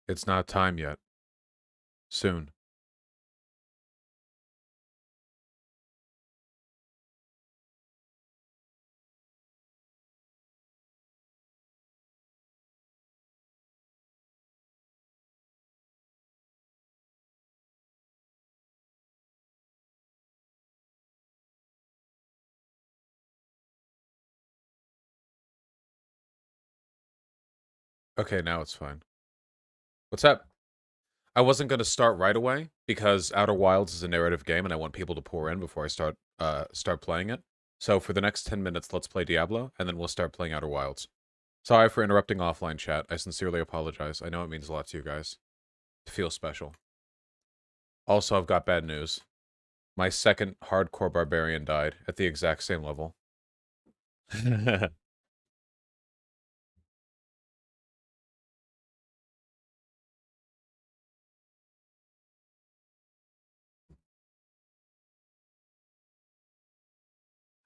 It's not time yet. Soon. Okay, now it's fine. What's up? I wasn't going to start right away because Outer Wilds is a narrative game and I want people to pour in before I start playing it. So for the next 10 minutes, let's play Diablo and then we'll start playing Outer Wilds. Sorry for interrupting offline chat. I sincerely apologize. I know it means a lot to you guys. To feel special. Also, I've got bad news. My second hardcore barbarian died at the exact same level.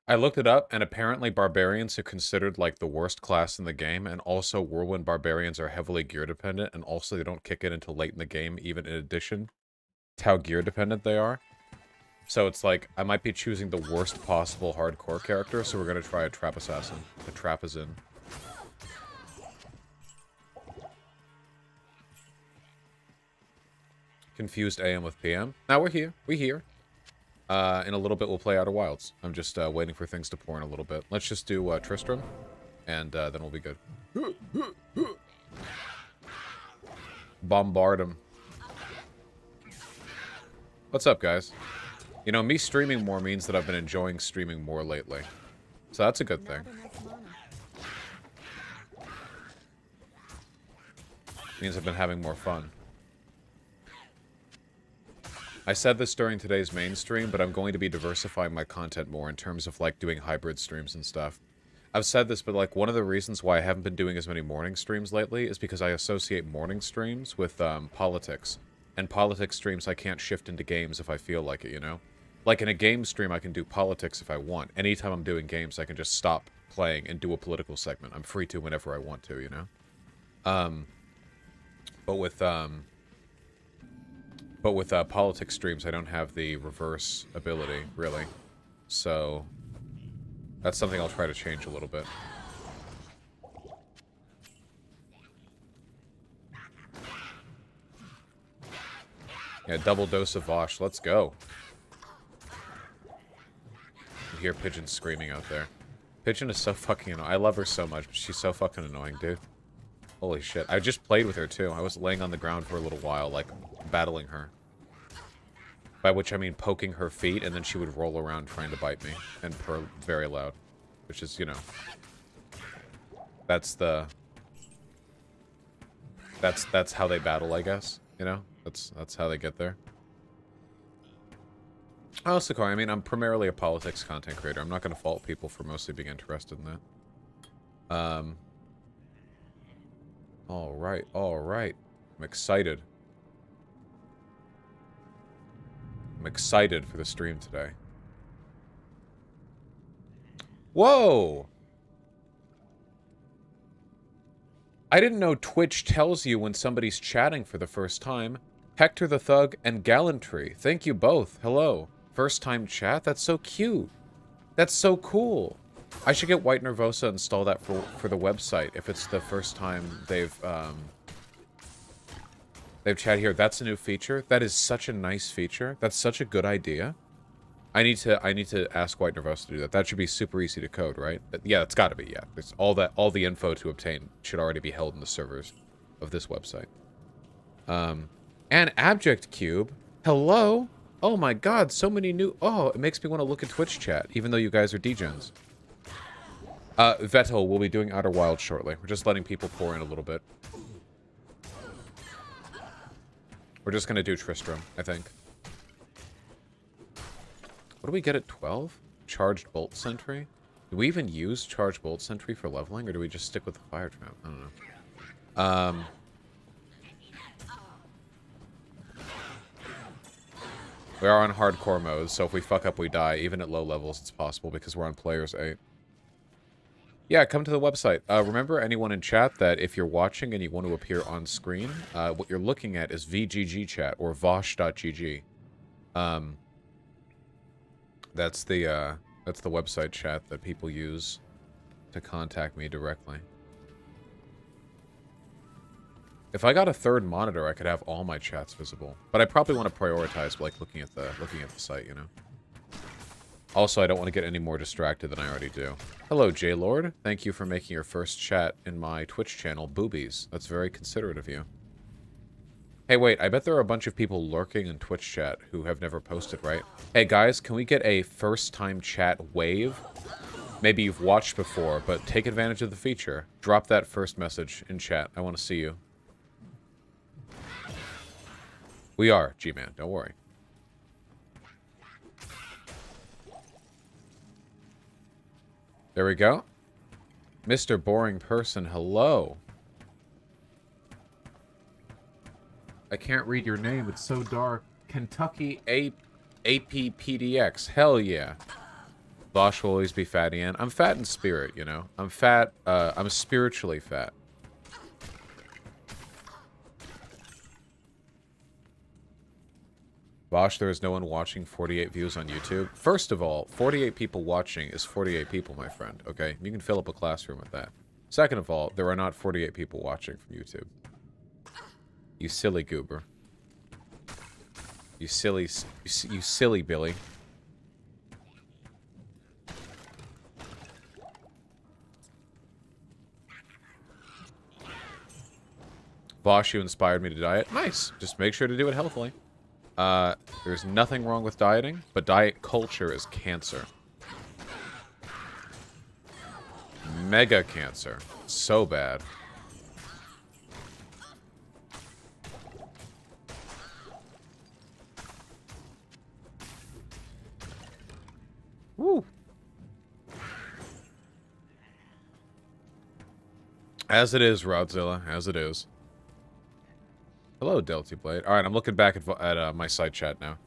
I looked it up, and apparently barbarians are considered like the worst class in the game, and also whirlwind barbarians are heavily gear dependent, and also they don't kick in until late in the game, even in addition to how gear dependent they are. So it's like, I might be choosing the worst possible hardcore character, so we're gonna try a trap assassin. The trap is in. Confused AM with PM. Now we're here. We're here. In a little bit, we'll play Outer Wilds. I'm just waiting for things to pour in a little bit. Let's just do Tristram, and then we'll be good. Bombard him. What's up, guys? You know, me streaming more means that I've been enjoying streaming more lately. So that's a good thing. Means I've been having more fun. I said this during today's main stream, but I'm going to be diversifying my content more in terms of, like, doing hybrid streams and stuff. I've said this, but, like, one of the reasons why I haven't been doing as many morning streams lately is because I associate morning streams with, politics. And politics streams I can't shift into games if I feel like it, you know? Like, in a game stream, I can do politics if I want. Anytime I'm doing games, I can just stop playing and do a political segment. I'm free to whenever I want to, you know? But with politics streams, I don't have the reverse ability, really. So, that's something I'll try to change a little bit. Yeah, double dose of Vosh. Let's go. You hear Pigeon screaming out there. Pigeon is so fucking annoying. I love her so much, but she's so fucking annoying, dude. Holy shit. I just played with her, too. I was laying on the ground for a little while, like, battling her. By which I mean poking her feet, and then she would roll around trying to bite me, and purr very loud. Which is, you know... That's the... That's how they battle, I guess. You know? That's how they get there. Oh, Sakura, I mean, I'm primarily a politics content creator. I'm not going to fault people for mostly being interested in that. Alright, alright. I'm excited. I'm excited for the stream today. Whoa! I didn't know Twitch tells you when somebody's chatting for the first time. Hector the Thug and Gallantry. Thank you both. Hello. First time chat? That's so cute. That's so cool. I should get White Nervosa and install that for the website if it's the first time they've chatted here. That's a new feature. That is such a nice feature. That's such a good idea. I need to ask White Nervosa to do that. That should be super easy to code, right? Yeah, it's got to be. Yeah, it's all the info to obtain should already be held in the servers of this website. And Abject Cube. Hello. Oh my God, so many new. Oh, it makes me want to look at Twitch chat, even though you guys are degens. Vettel will be doing Outer Wilds shortly. We're just letting people pour in a little bit. We're just gonna do Tristram, I think. What do we get at 12? Charged Bolt Sentry? Do we even use Charged Bolt Sentry for leveling, or do we just stick with the Fire Trap? I don't know. We are on hardcore mode, so if we fuck up, we die. Even at low levels, it's possible because we're on Players 8. Yeah, come to the website. Remember, anyone in chat, that if you're watching and you want to appear on screen, what you're looking at is VGG chat or vosh.gg. That's the website chat that people use to contact me directly. If I got a third monitor, I could have all my chats visible, but I probably want to prioritize like looking at the site, you know. Also, I don't want to get any more distracted than I already do. Hello, J-Lord. Thank you for making your first chat in my Twitch channel, Boobies. That's very considerate of you. Hey, wait, I bet there are a bunch of people lurking in Twitch chat who have never posted, right? Hey, guys, can we get a first-time chat wave? Maybe you've watched before, but take advantage of the feature. Drop that first message in chat. I want to see you. We are, G-Man. Don't worry. There we go. Mr. Boring Person, hello. I can't read your name. It's so dark. Kentucky APPDX. Hell yeah. Bosch will always be fat, Ian. I'm fat in spirit, you know. I'm fat. I'm spiritually fat. Bosch, there is no one watching 48 views on YouTube. First of all, 48 people watching is 48 people, my friend, okay? You can fill up a classroom with that. Second of all, there are not 48 people watching from YouTube. You silly goober. You silly Billy. Bosch, you inspired me to diet. Nice. Just make sure to do it healthily. There's nothing wrong with dieting, but diet culture is cancer. Mega cancer. So bad. Woo. As it is, Rodzilla. As it is. Hello, Delty Blade. Alright, I'm looking back at my side chat now.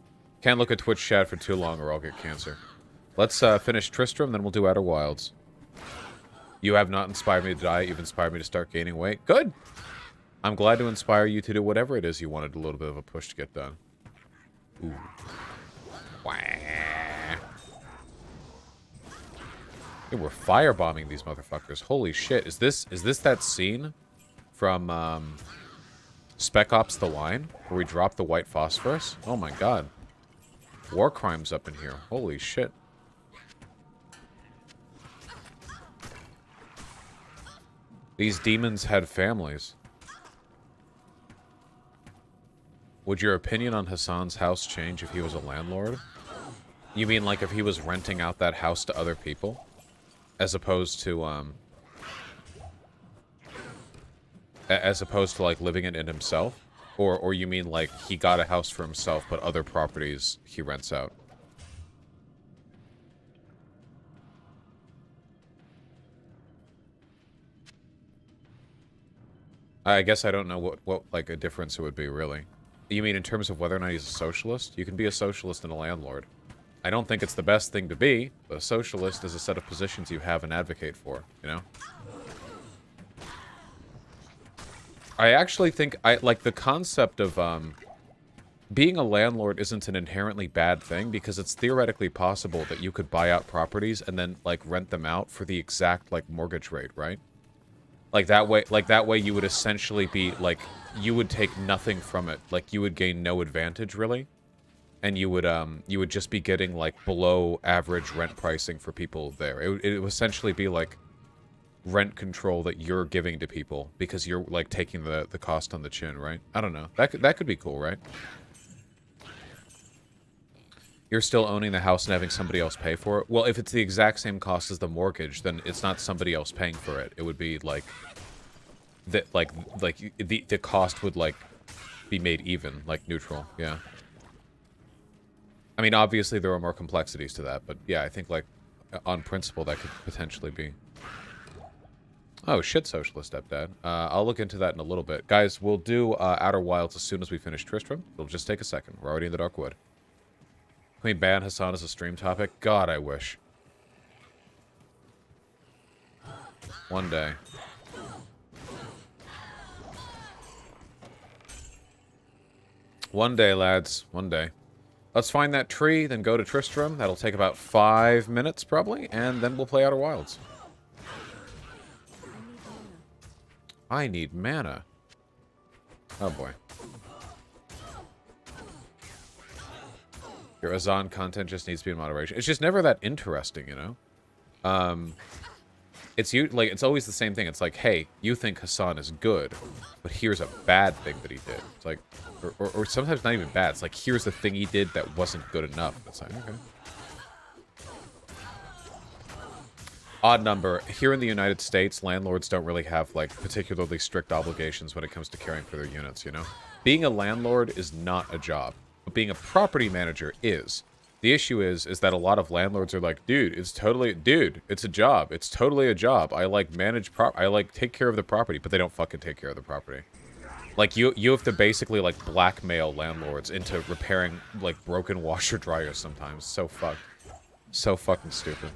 Can't look at Twitch chat for too long or I'll get cancer. Let's finish Tristram, then we'll do Outer Wilds. You have not inspired me to diet. You've inspired me to start gaining weight. Good! I'm glad to inspire you to do whatever it is you wanted a little bit of a push to get done. Ooh. Wah. Hey, we're firebombing these motherfuckers. Holy shit. Is this that scene from, Spec Ops The Line, where we drop the white phosphorus? Oh my god. War crimes up in here. Holy shit. These demons had families. Would your opinion on Hassan's house change if he was a landlord? You mean like if he was renting out that house to other people? As opposed to, like living it in himself? Or you mean like he got a house for himself but other properties he rents out? I guess I don't know what like a difference it would be really. You mean in terms of whether or not he's a socialist? You can be a socialist and a landlord. I don't think it's the best thing to be, but a socialist is a set of positions you have and advocate for, you know? I actually think, like, the concept of, being a landlord isn't an inherently bad thing, because it's theoretically possible that you could buy out properties and then, like, rent them out for the exact, like, mortgage rate, right? Like, that way you would essentially be, like, you would take nothing from it. Like, you would gain no advantage, really. And you would just be getting, like, below average rent pricing for people there. It would essentially be, like, rent control that you're giving to people because you're like taking the cost on the chin, right? I don't know. That could be cool, right? You're still owning the house and having somebody else pay for it. Well, if it's the exact same cost as the mortgage, then it's not somebody else paying for it. It would be like the cost would like be made even, like neutral. Yeah. I mean, obviously there are more complexities to that, but yeah, I think like on principle that could potentially be. Oh, shit, socialist stepdad. I'll look into that in a little bit. Guys, we'll do Outer Wilds as soon as we finish Tristram. It'll just take a second. We're already in the Dark Wood. Can we ban Hassan as a stream topic? God, I wish. One day. One day, lads. One day. Let's find that tree, then go to Tristram. That'll take about 5 minutes, probably, and then we'll play Outer Wilds. I need mana. Oh, boy. Your Azan content just needs to be in moderation. It's just never that interesting, you know? It's always the same thing. It's like, hey, you think Hassan is good, but here's a bad thing that he did. It's like, or sometimes not even bad. It's like, here's the thing he did that wasn't good enough. It's like, okay. Odd number. Here in the United States, landlords don't really have, like, particularly strict obligations when it comes to caring for their units, you know? Being a landlord is not a job, but being a property manager is. The issue is that a lot of landlords are like, dude, it's a job. It's totally a job. I, like, I, like, take care of the property, but they don't fucking take care of the property. Like, you have to basically, like, blackmail landlords into repairing, like, broken washer dryers sometimes. So fucked. So fucking stupid.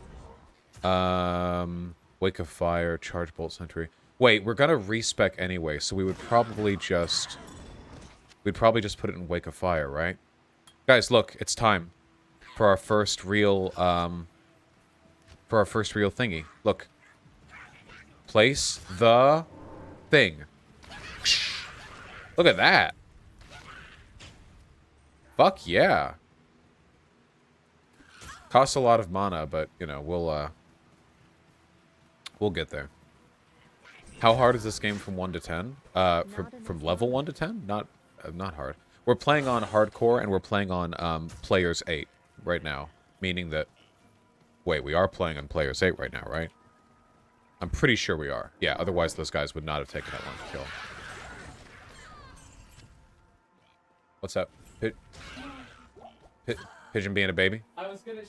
Wake of Fire, Charge Bolt Sentry. Wait, we're gonna respec anyway, so we would probably just... We'd probably just put it in Wake of Fire, right? Guys, look, it's time. For our first real, thingy. Look. Place the thing. Look at that. Fuck yeah. Costs a lot of mana, but, you know, we'll get there. How hard is this game from 1 to 10? From level 1 to 10? Not hard. We're playing on hardcore, and we're playing on, players 8. Right now, meaning that... Wait, we are playing on Players 8 right now, right? I'm pretty sure we are. Yeah, otherwise those guys would not have taken that long to kill. What's up? Pigeon being a baby?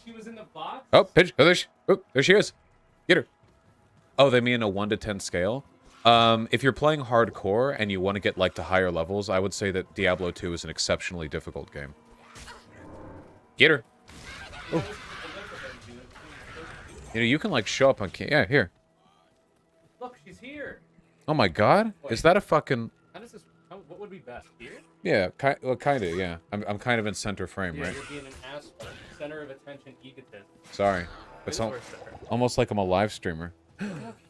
She was in the box? Oh, Pigeon! Oh, there she is! Get her! Oh, they mean a 1 to 10 scale? If you're playing hardcore and you want to get, like, to higher levels, I would say that Diablo 2 is an exceptionally difficult game. Get her! Oh. You know, you can, like, show up on... Yeah, here. Look, she's here. Oh my god? Wait. Is that a fucking... How does this... What would be best? Here? Yeah, well, kind of, yeah. I'm kind of in center frame, right? You're being an asshole. Center of attention egotist. Sorry. It's almost like I'm a live streamer.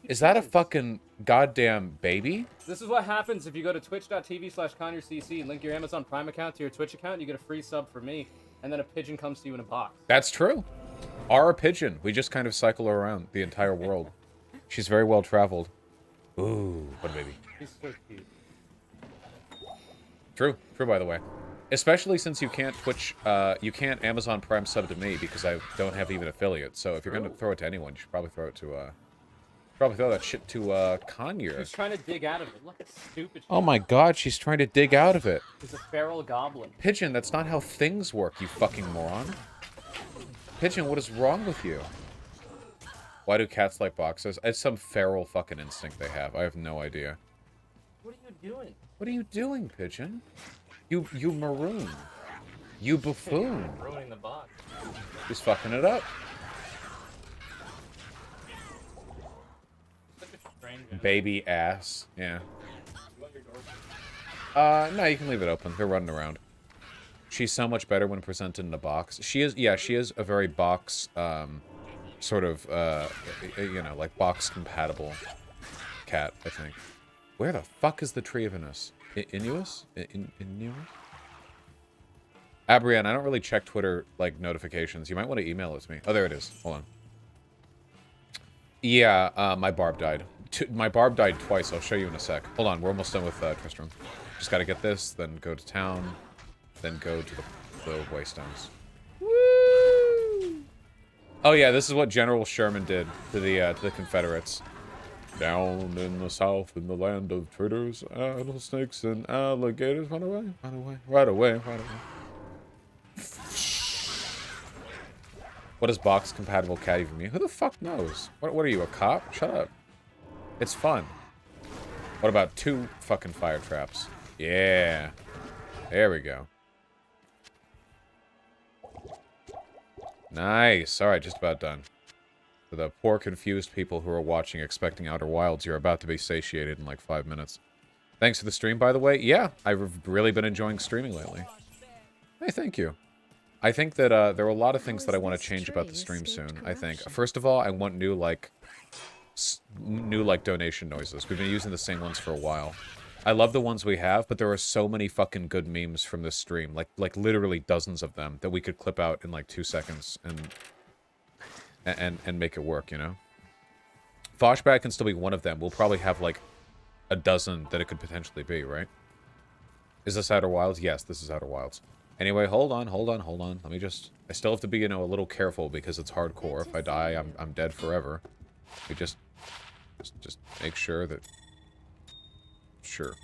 Is that a fucking goddamn baby? This is what happens if you go to twitch.tv/ConyourCC and link your Amazon Prime account to your Twitch account. You get a free sub from me. And then a pigeon comes to you in a box. That's true. Our pigeon. We just kind of cycle her around the entire world. She's very well traveled. Ooh, what a baby. She's so cute. True, by the way. Especially since you can't you can't Amazon Prime sub to me because I don't have even affiliates. So if you're going to throw it to anyone, you should probably throw it to, throw that shit to, Conyer. She's trying to dig out of it. Look, it's stupid. Oh my god, she's trying to dig out of it. She's a feral goblin. Pigeon, that's not how things work, you fucking moron. Pigeon, what is wrong with you? Why do cats like boxes? It's some feral fucking instinct they have. I have no idea. What are you doing? What are you doing, Pigeon? You maroon. You buffoon. You're ruining the box. He's fucking it up. Baby ass. Yeah. No, you can leave it open. They're running around. She's so much better when presented in a box. She is, yeah, she is a very box, sort of, you know, like box-compatible cat, I think. Where the fuck is the Tree of Inus? Inuus? Inuus? Abrian, I don't really check Twitter, like, notifications. You might want to email it to me. Oh, there it is. Hold on. Yeah, my barb died. My barb died twice. I'll show you in a sec. Hold on, we're almost done with Tristram. Just gotta get this, then go to town, then go to the Waystones. Woo! Oh yeah, this is what General Sherman did to the Confederates. Down in the South, in the land of traders, rattlesnakes and alligators. Run away, run away, right away, right away. What does box-compatible cat even mean? Who the fuck knows? What are you, a cop? Shut up. It's fun. What about 2 fucking fire traps? Yeah. There we go. Nice. Alright, just about done. For the poor, confused people who are watching expecting Outer Wilds, you're about to be satiated in like 5 minutes. Thanks for the stream, by the way. Yeah, I've really been enjoying streaming lately. Hey, thank you. I think that there are a lot of things that I want to change about the stream soon, I think. First of all, I want new, like, donation noises. We've been using the same ones for a while. I love the ones we have, but there are so many fucking good memes from this stream. Like literally dozens of them that we could clip out in, like, 2 seconds and make it work, you know? Foshback can still be one of them. We'll probably have, like, a dozen that it could potentially be, right? Is this Outer Wilds? Yes, this is Outer Wilds. Anyway, hold on. Let me just... I still have to be, you know, a little careful because it's hardcore. If I die, I'm dead forever. We just make sure that... Sure.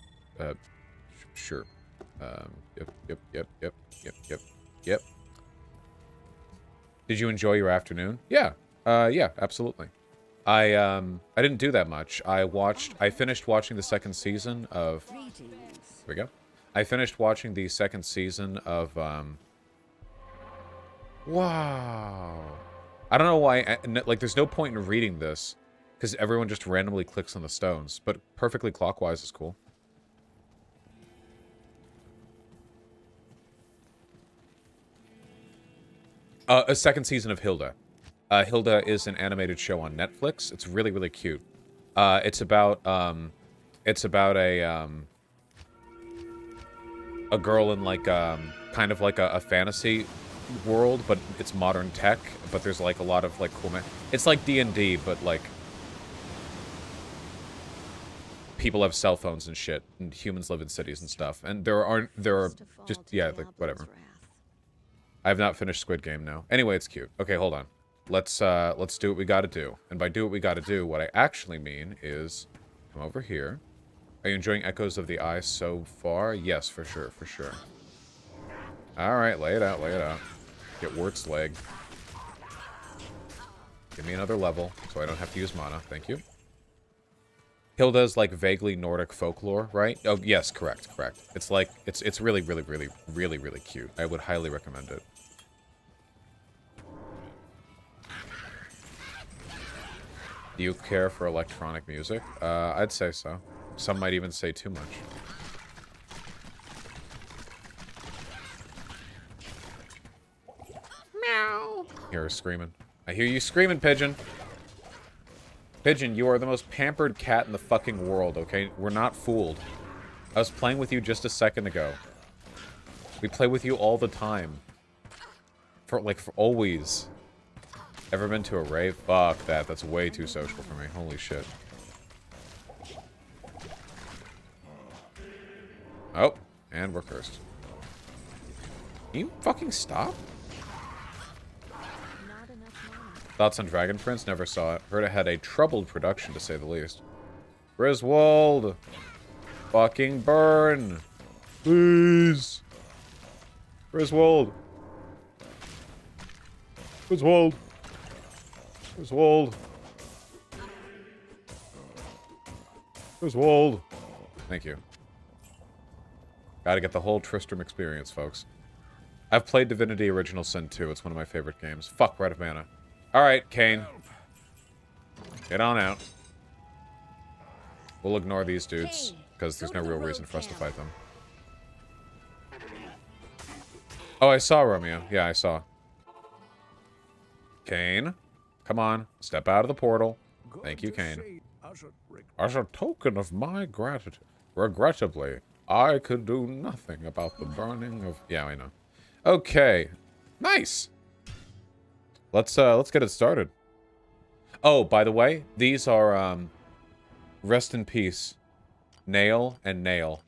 Sure. Yep. Did you enjoy your afternoon? Yeah. Yeah, absolutely. I didn't do that much. I finished watching the second season of... Here we go. I finished watching the second season of, Wow. I don't know why, like, there's no point in reading this, because everyone just randomly clicks on the stones, but perfectly clockwise is cool. A second season of Hilda. Hilda is an animated show on Netflix. It's really, really cute. It's about a girl in, like, kind of like a fantasy world, but it's modern tech, but there's, like, a lot of, like, cool... It's like D&D, but, like... People have cell phones and shit, and humans live in cities and stuff, and there are just... Yeah, like, whatever. I have not finished Squid Game, no. Anyway, it's cute. Okay, hold on. Let's do what we gotta do. And by do what we gotta do, what I actually mean is... Come over here. Are you enjoying Echoes of the Eye so far? Yes, for sure, for sure. Alright, lay it out, lay it out. Get Wirt's leg. Give me another level, so I don't have to use mana. Thank you. Hilda's, like, vaguely Nordic folklore, right? Oh, yes, correct. It's, like, it's really, really, really, really, really cute. I would highly recommend it. Do you care for electronic music? I'd say so. Some might even say too much. Meow. Hear her screaming. I hear you screaming, Pigeon. Pigeon, you are the most pampered cat in the fucking world, okay? We're not fooled. I was playing with you just a second ago. We play with you all the time. For always. Ever been to a rave? Fuck that. That's way too social for me. Holy shit. Oh, and we're cursed. Can you fucking stop? Thoughts on Dragon Prince? Never saw it. Heard it had a troubled production, to say the least. Griswold! Fucking burn! Please! Griswold! Griswold! Griswold! Griswold! Thank you. Gotta get the whole Tristram experience, folks. I've played Divinity Original Sin 2. It's one of my favorite games. Fuck, Red of Mana. Alright, Kane. Get on out. We'll ignore these dudes, because there's no real reason for us to fight them. Oh, I saw Romeo. Yeah, I saw. Kane. Come on. Step out of the portal. Thank you, Kane. As a token of my gratitude. Regrettably, I could do nothing about the burning of... Yeah, I know. Okay. Nice. Let's get it started. Oh, by the way, these are, rest in peace. Nail and Nail.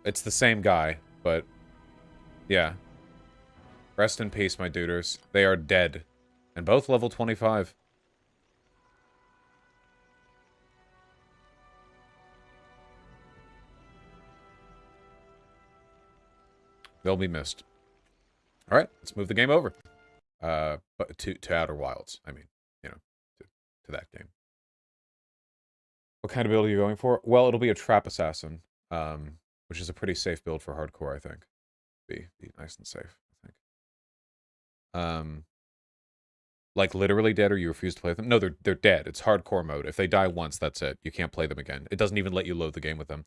It's the same guy, but... Yeah. Rest in peace, my duders. They are dead. And both level 25. They'll be missed. Alright, let's move the game over. But to Outer Wilds. I mean, you know, to that game. What kind of build are you going for? Well, it'll be a Trap Assassin. Which is a pretty safe build for hardcore, I think. Be nice and safe, I think. Like, literally dead or you refuse to play with them? No, they're dead. It's hardcore mode. If they die once, that's it. You can't play them again. It doesn't even let you load the game with them.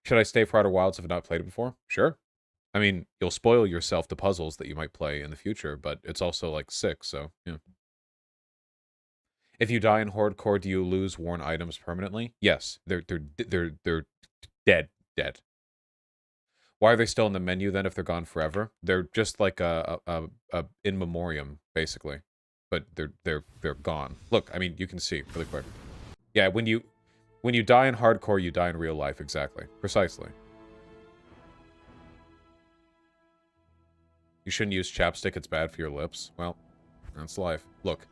Should I stay for Outer Wilds if I've not played it before? Sure. I mean, you'll spoil yourself to puzzles that you might play in the future, but it's also, like, sick, so, yeah. If you die in hardcore, do you lose worn items permanently? Yes. They're dead. Dead. Why are they still in the menu, then, if they're gone forever? They're just like a in memoriam, basically. But they're gone. Look, I mean, you can see really quick. Yeah, when you die in hardcore, you die in real life. Exactly, precisely. You shouldn't use chapstick. It's bad for your lips. Well, that's life. Look,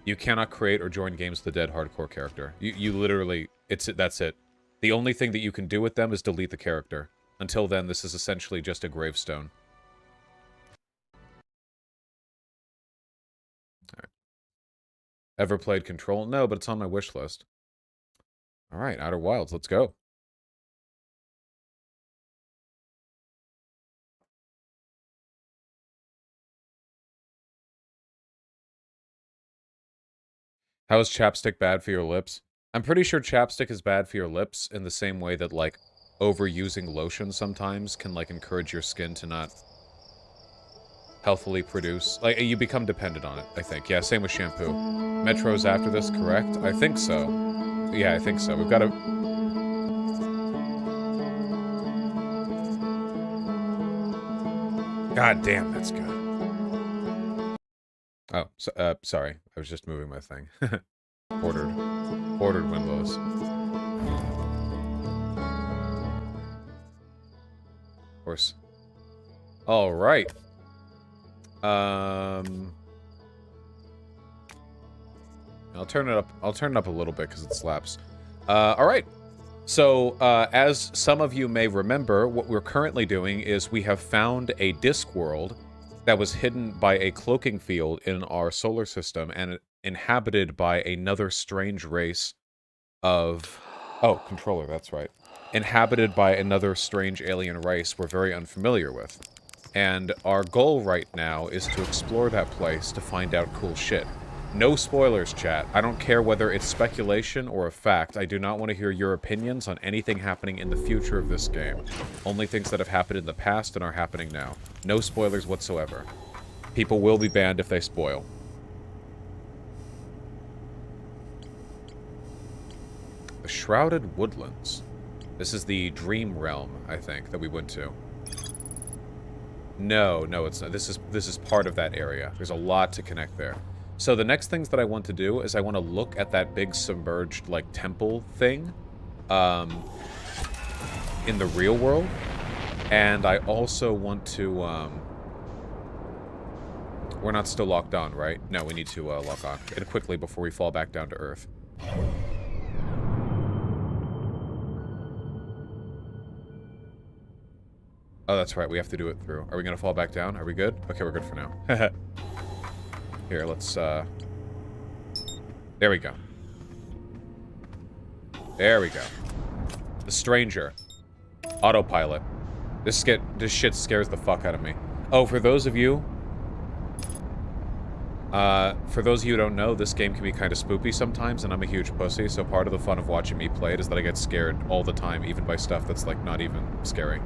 you cannot create or join games with a dead hardcore character. You literally, that's it. The only thing that you can do with them is delete the character. Until then, this is essentially just a gravestone. Alright. Ever played Control? No, but it's on my wish list. Alright, Outer Wilds, let's go. How is chapstick bad for your lips? I'm pretty sure chapstick is bad for your lips in the same way that, like, overusing lotion sometimes can, like, encourage your skin to not healthily produce. Like, you become dependent on it, I think. Yeah, same with shampoo. Metro's after this, correct? I think so. Yeah, I think so. We've got to... God damn, that's good. Oh, so, sorry. I was just moving my thing. Ordered Windows. Of course. All right. I'll turn it up. I'll turn it up a little bit because it slaps. All right. So, as some of you may remember, what we're currently doing is we have found a disk world that was hidden by a cloaking field in our solar system and inhabited by another strange race of... Oh, controller, that's right. Inhabited by another strange alien race we're very unfamiliar with. And our goal right now is to explore that place to find out cool shit. No spoilers, chat. I don't care whether it's speculation or a fact. I do not want to hear your opinions on anything happening in the future of this game. Only things that have happened in the past and are happening now. No spoilers whatsoever. People will be banned if they spoil. The Shrouded Woodlands. This is the Dream Realm, I think, that we went to. No, it's not. This is part of that area. There's a lot to connect there. So the next things that I want to do is I want to look at that big submerged, like, temple thing in the real world. And I also want to, we're not still locked on, right? No, we need to lock on it quickly before we fall back down to Earth. Oh, that's right. We have to do it through. Are we going to fall back down? Are we good? Okay, we're good for now. Here, let's, there we go. There we go. The Stranger. Autopilot. This shit scares the fuck out of me. Oh, for those of you who don't know, this game can be kind of spoopy sometimes, and I'm a huge pussy, so part of the fun of watching me play it is that I get scared all the time, even by stuff that's, like, not even scary.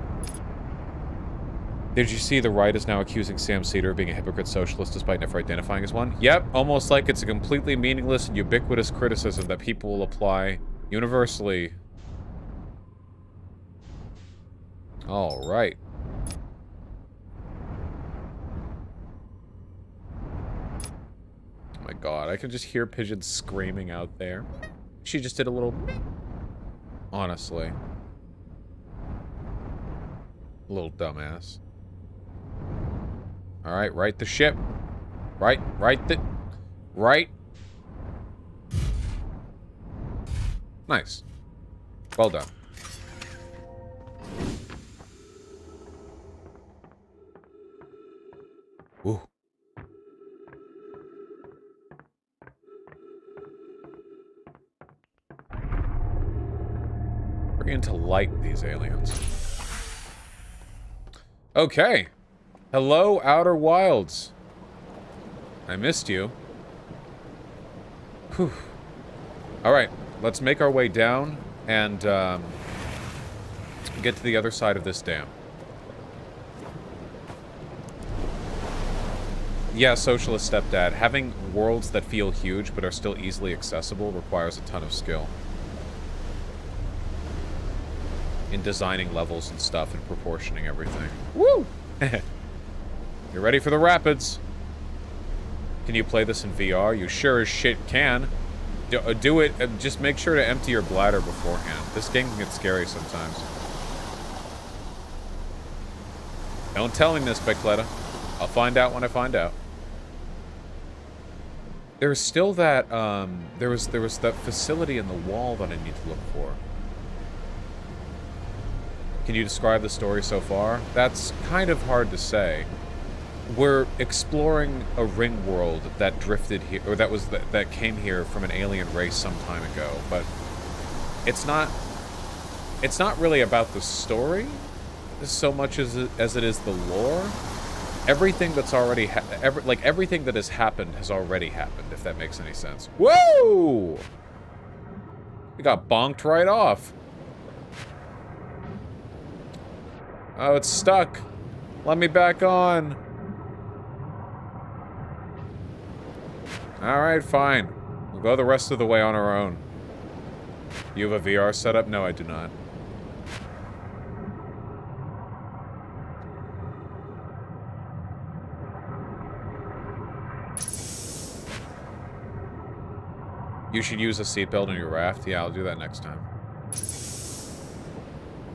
Did you see the right is now accusing Sam Cedar of being a hypocrite socialist despite never identifying as one? Yep, almost like it's a completely meaningless and ubiquitous criticism that people will apply universally. Alright. Oh my god, I can just hear pigeons screaming out there. She just did a little... Honestly. Little dumbass. Alright, right the ship. Right. Nice. Well done. Ooh. Bring to light these aliens. Okay. Hello, Outer Wilds. I missed you. Whew. Alright, let's make our way down and get to the other side of this dam. Yeah, socialist stepdad. Having worlds that feel huge but are still easily accessible requires a ton of skill. In designing levels and stuff and proportioning everything. Woo! You're ready for the rapids. Can you play this in VR? You sure as shit can. Do it. Just make sure to empty your bladder beforehand. This game can get scary sometimes. Don't tell him this, Becletta. I'll find out when I find out. There's still that, there was that facility in the wall that I need to look for. Can you describe the story so far? That's kind of hard to say. We're exploring a ring world that drifted here, or that came here from an alien race some time ago, but it's not really about the story so much as it is the lore. Everything that's already everything that has happened has already happened, if that makes any sense. Whoa! We got bonked right off. Oh, it's stuck. Let me back on. Alright, fine. We'll go the rest of the way on our own. You have a VR setup? No, I do not. You should use a seatbelt on your raft. Yeah, I'll do that next time.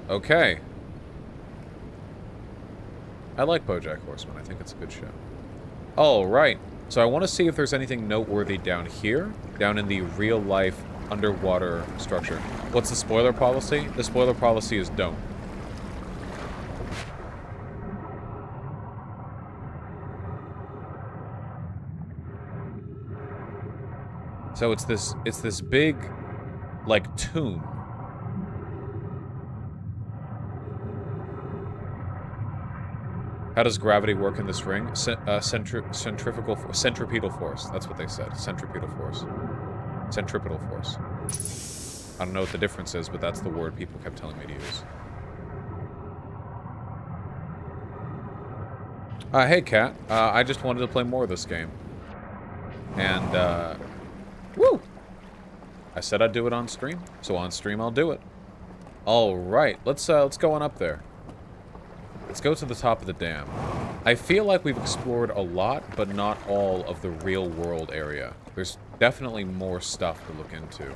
Okay. I like BoJack Horseman. I think it's a good show. All right. So I want to see if there's anything noteworthy down here, down in the real-life underwater structure. What's the spoiler policy? The spoiler policy is don't. So it's this big, like, tomb. How does gravity work in this ring? Centripetal force. That's what they said. Centripetal force. Centripetal force. I don't know what the difference is, but that's the word people kept telling me to use. Hey, Kat. I just wanted to play more of this game. And, woo! I said I'd do it on stream, so on stream I'll do it. All right, let's go on up there. Let's go to the top of the dam. I feel like we've explored a lot, but not all of the real-world area. There's definitely more stuff to look into.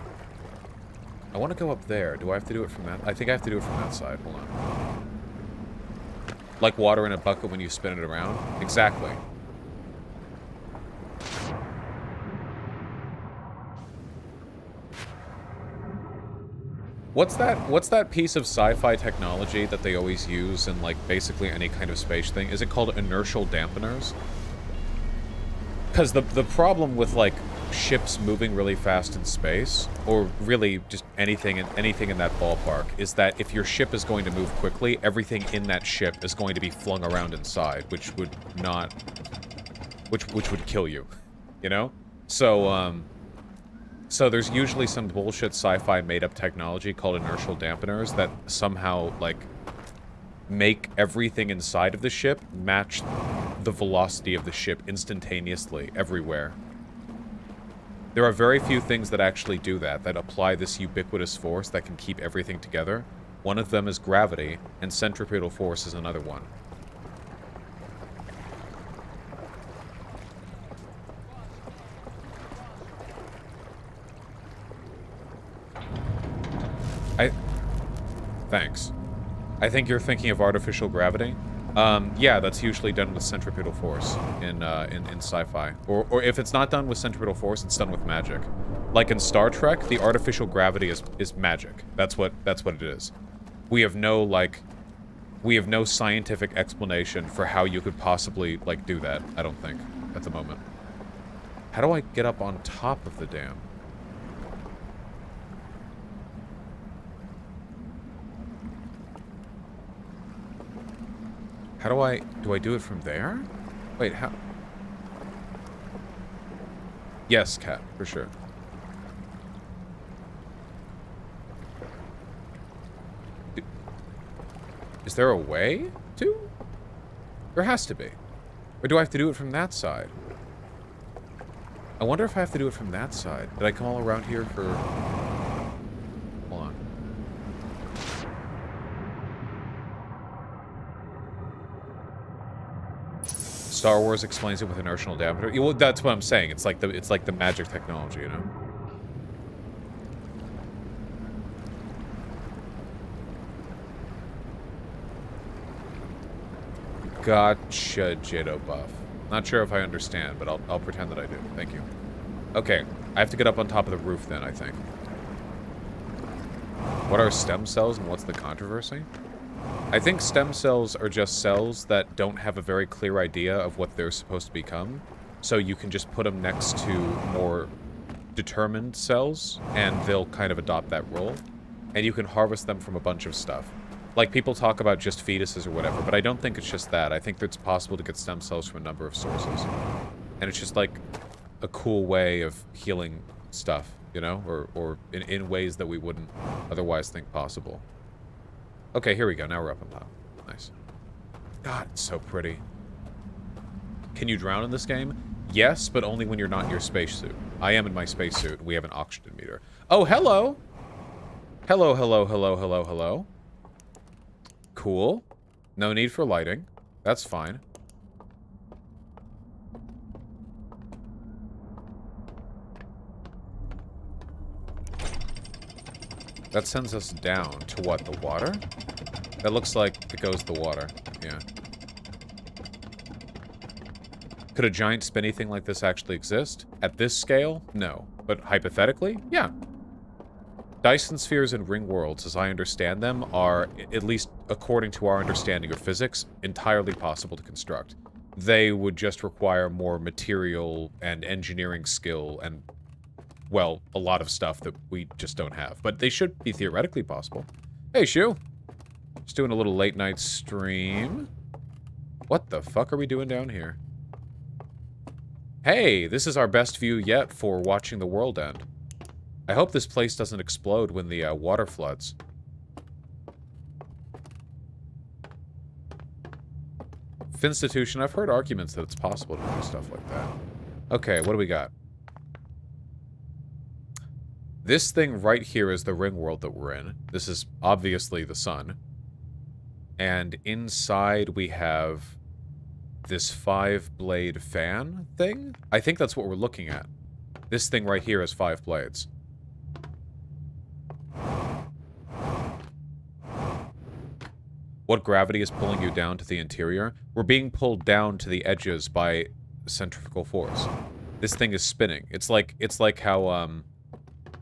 I want to go up there. Do I have to do it from that? I think I have to do it from that side. Hold on. Like water in a bucket when you spin it around? Exactly. What's that piece of sci-fi technology that they always use in, like, basically any kind of space thing? Is it called inertial dampeners? Because the problem with, like, ships moving really fast in space, or really just anything in that ballpark, is that if your ship is going to move quickly, everything in that ship is going to be flung around inside, which would kill you, you know? So there's usually some bullshit sci-fi made-up technology called inertial dampeners that somehow, like, make everything inside of the ship match the velocity of the ship instantaneously everywhere. There are very few things that actually do that apply this ubiquitous force that can keep everything together. One of them is gravity, and centripetal force is another one. Thanks. I think you're thinking of artificial gravity. Yeah, that's usually done with centripetal force in sci-fi. Or if it's not done with centripetal force, it's done with magic. Like in Star Trek, the artificial gravity is magic. That's what it is. We have no scientific explanation for how you could possibly, like, do that, I don't think, at the moment. How do I get up on top of the dam? How do I do it from there? Wait, how? Yes, Cat, for sure. Is there a way to? There has to be. Or do I have to do it from that side? I wonder if I have to do it from that side. Did I come all around here for... Hold on. Star Wars explains it with inertial diameter. Well, that's what I'm saying. It's like the magic technology, you know? Gotcha, Jado Buff. Not sure if I understand, but I'll pretend that I do. Thank you. Okay, I have to get up on top of the roof then, I think. What are stem cells and what's the controversy? I think stem cells are just cells that don't have a very clear idea of what they're supposed to become. So you can just put them next to more determined cells, and they'll kind of adopt that role. And you can harvest them from a bunch of stuff. Like, people talk about just fetuses or whatever, but I don't think it's just that. I think that it's possible to get stem cells from a number of sources. And it's just, like, a cool way of healing stuff, you know? Or in ways that we wouldn't otherwise think possible. Okay, here we go. Now we're up on top. Nice. God, it's so pretty. Can you drown in this game? Yes, but only when you're not in your spacesuit. I am in my spacesuit. We have an oxygen meter. Oh, hello! Hello, hello, hello, hello, hello. Cool. No need for lighting. That's fine. That sends us down to what? The water? That looks like it goes to the water. Yeah. Could a giant spinny thing like this actually exist? At this scale? No. But hypothetically? Yeah. Dyson spheres and ring worlds, as I understand them, are, at least according to our understanding of physics, entirely possible to construct. They would just require more material and engineering skill and, well, a lot of stuff that we just don't have. But they should be theoretically possible. Hey, Shu! Just doing a little late night stream. What the fuck are we doing down here? Hey, this is our best view yet for watching the world end. I hope this place doesn't explode when the water floods. Finstitution, I've heard arguments that it's possible to do stuff like that. Okay, what do we got? This thing right here is the ring world that we're in. This is obviously the sun. And inside we have this 5-blade fan thing? I think that's what we're looking at. This thing right here has 5 blades. What gravity is pulling you down to the interior? We're being pulled down to the edges by centrifugal force. This thing is spinning. It's like how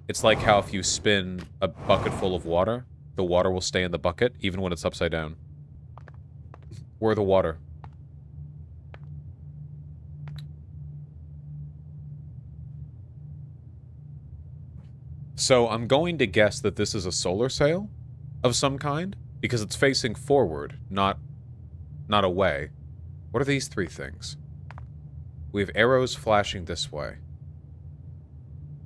if you spin a bucket full of water, the water will stay in the bucket even when it's upside down. We're the water. So I'm going to guess that this is a solar sail of some kind. Because it's facing forward, not away. What are these 3 things? We have arrows flashing this way.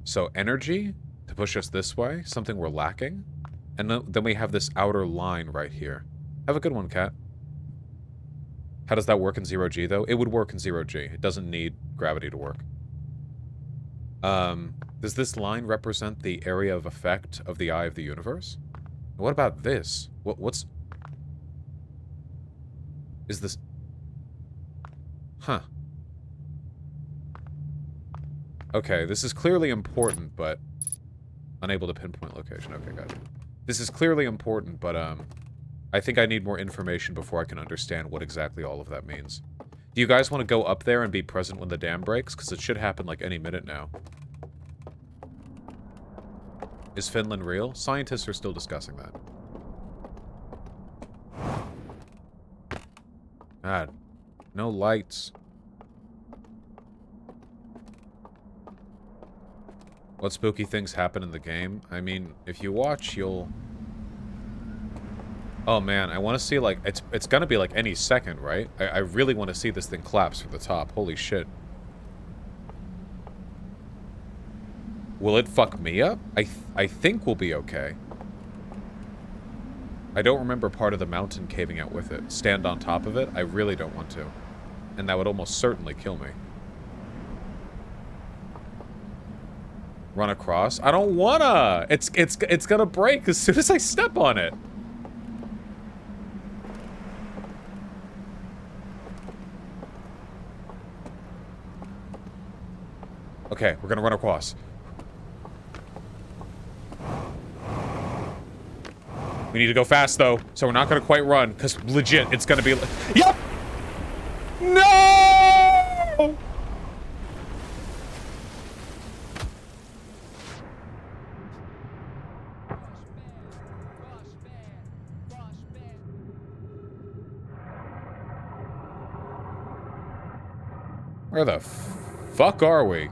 So energy to push us this way, something we're lacking. And then we have this outer line right here. Have a good one, Cat. How does that work in 0G, though? It would work in 0G. It doesn't need gravity to work. Does this line represent the area of effect of the eye of the universe? What about this? What's... Is this... Huh. Okay, this is clearly important, but... Unable to pinpoint location. Okay, gotcha. This is clearly important, but, I think I need more information before I can understand what exactly all of that means. Do you guys want to go up there and be present when the dam breaks? Because it should happen, like, any minute now. Is Finland real? Scientists are still discussing that. God. No lights. What spooky things happen in the game? I mean, if you watch, you'll... Oh man, I want to see, like... It's gonna be, like, any second, right? I really want to see this thing collapse from the top. Holy shit. Will it fuck me up? I think we'll be okay. I don't remember part of the mountain caving out with it. Stand on top of it? I really don't want to. And that would almost certainly kill me. Run across? I don't wanna! It's gonna break as soon as I step on it. Okay, we're gonna run across. We need to go fast, though, so we're not gonna quite run, because legit, it's gonna be like... Yep! No! Where the fuck are we?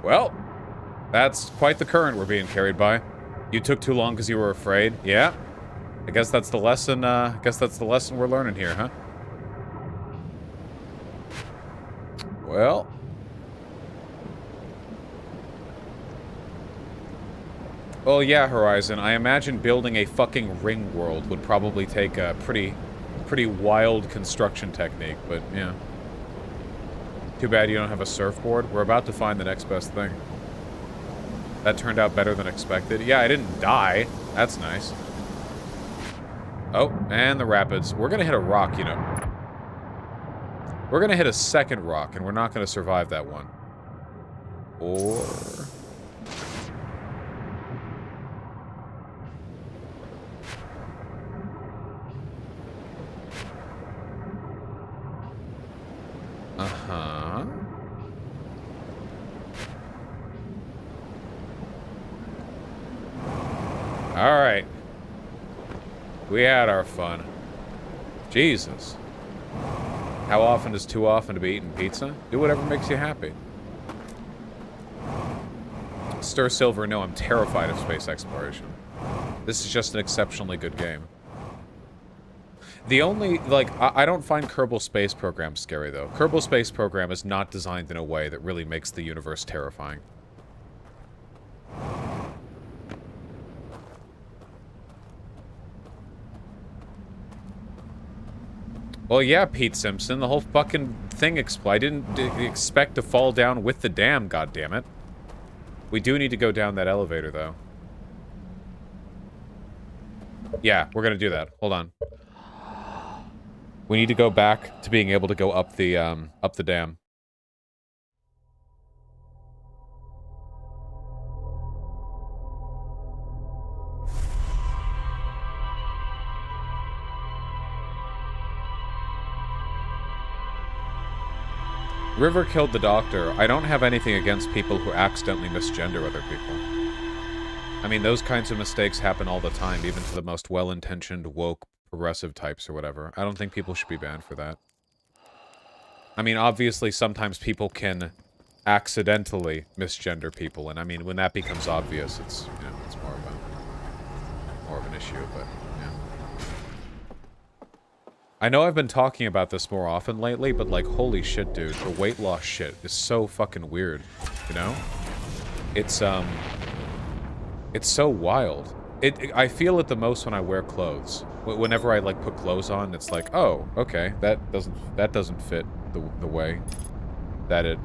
Well, that's quite the current we're being carried by. You took too long because you were afraid. Yeah. I guess that's the lesson, we're learning here, huh? Well. Well, yeah, Horizon. I imagine building a fucking ring world would probably take a pretty wild construction technique, but yeah. Too bad you don't have a surfboard. We're about to find the next best thing. That turned out better than expected. Yeah, I didn't die. That's nice. Oh, and the rapids. We're gonna hit a rock, you know. We're gonna hit a second rock, and we're not gonna survive that one. Or... Uh-huh. Alright. We had our fun. Jesus. How often is too often to be eating pizza? Do whatever makes you happy. Stir Silver, no, I'm terrified of space exploration. This is just an exceptionally good game. The only, like, I don't find Kerbal Space Program scary, though. Kerbal Space Program is not designed in a way that really makes the universe terrifying. Well, yeah, Pete Simpson, the whole fucking thing exploded. I didn't expect to fall down with the dam, goddammit. We do need to go down that elevator, though. Yeah, we're gonna do that. Hold on. We need to go back to being able to go up the dam. River killed the doctor. I don't have anything against people who accidentally misgender other people. I mean, those kinds of mistakes happen all the time, even to the most well-intentioned, woke, progressive types or whatever. I don't think people should be banned for that. I mean, obviously, sometimes people can accidentally misgender people, and I mean, when that becomes obvious, it's, you know, it's more of an issue, but, yeah. I know I've been talking about this more often lately, but, like, holy shit, dude, the weight loss shit is so fucking weird, you know? It's so wild. I feel it the most when I wear clothes. Whenever I, like, put clothes on, it's like, oh, okay, that doesn't fit the way that it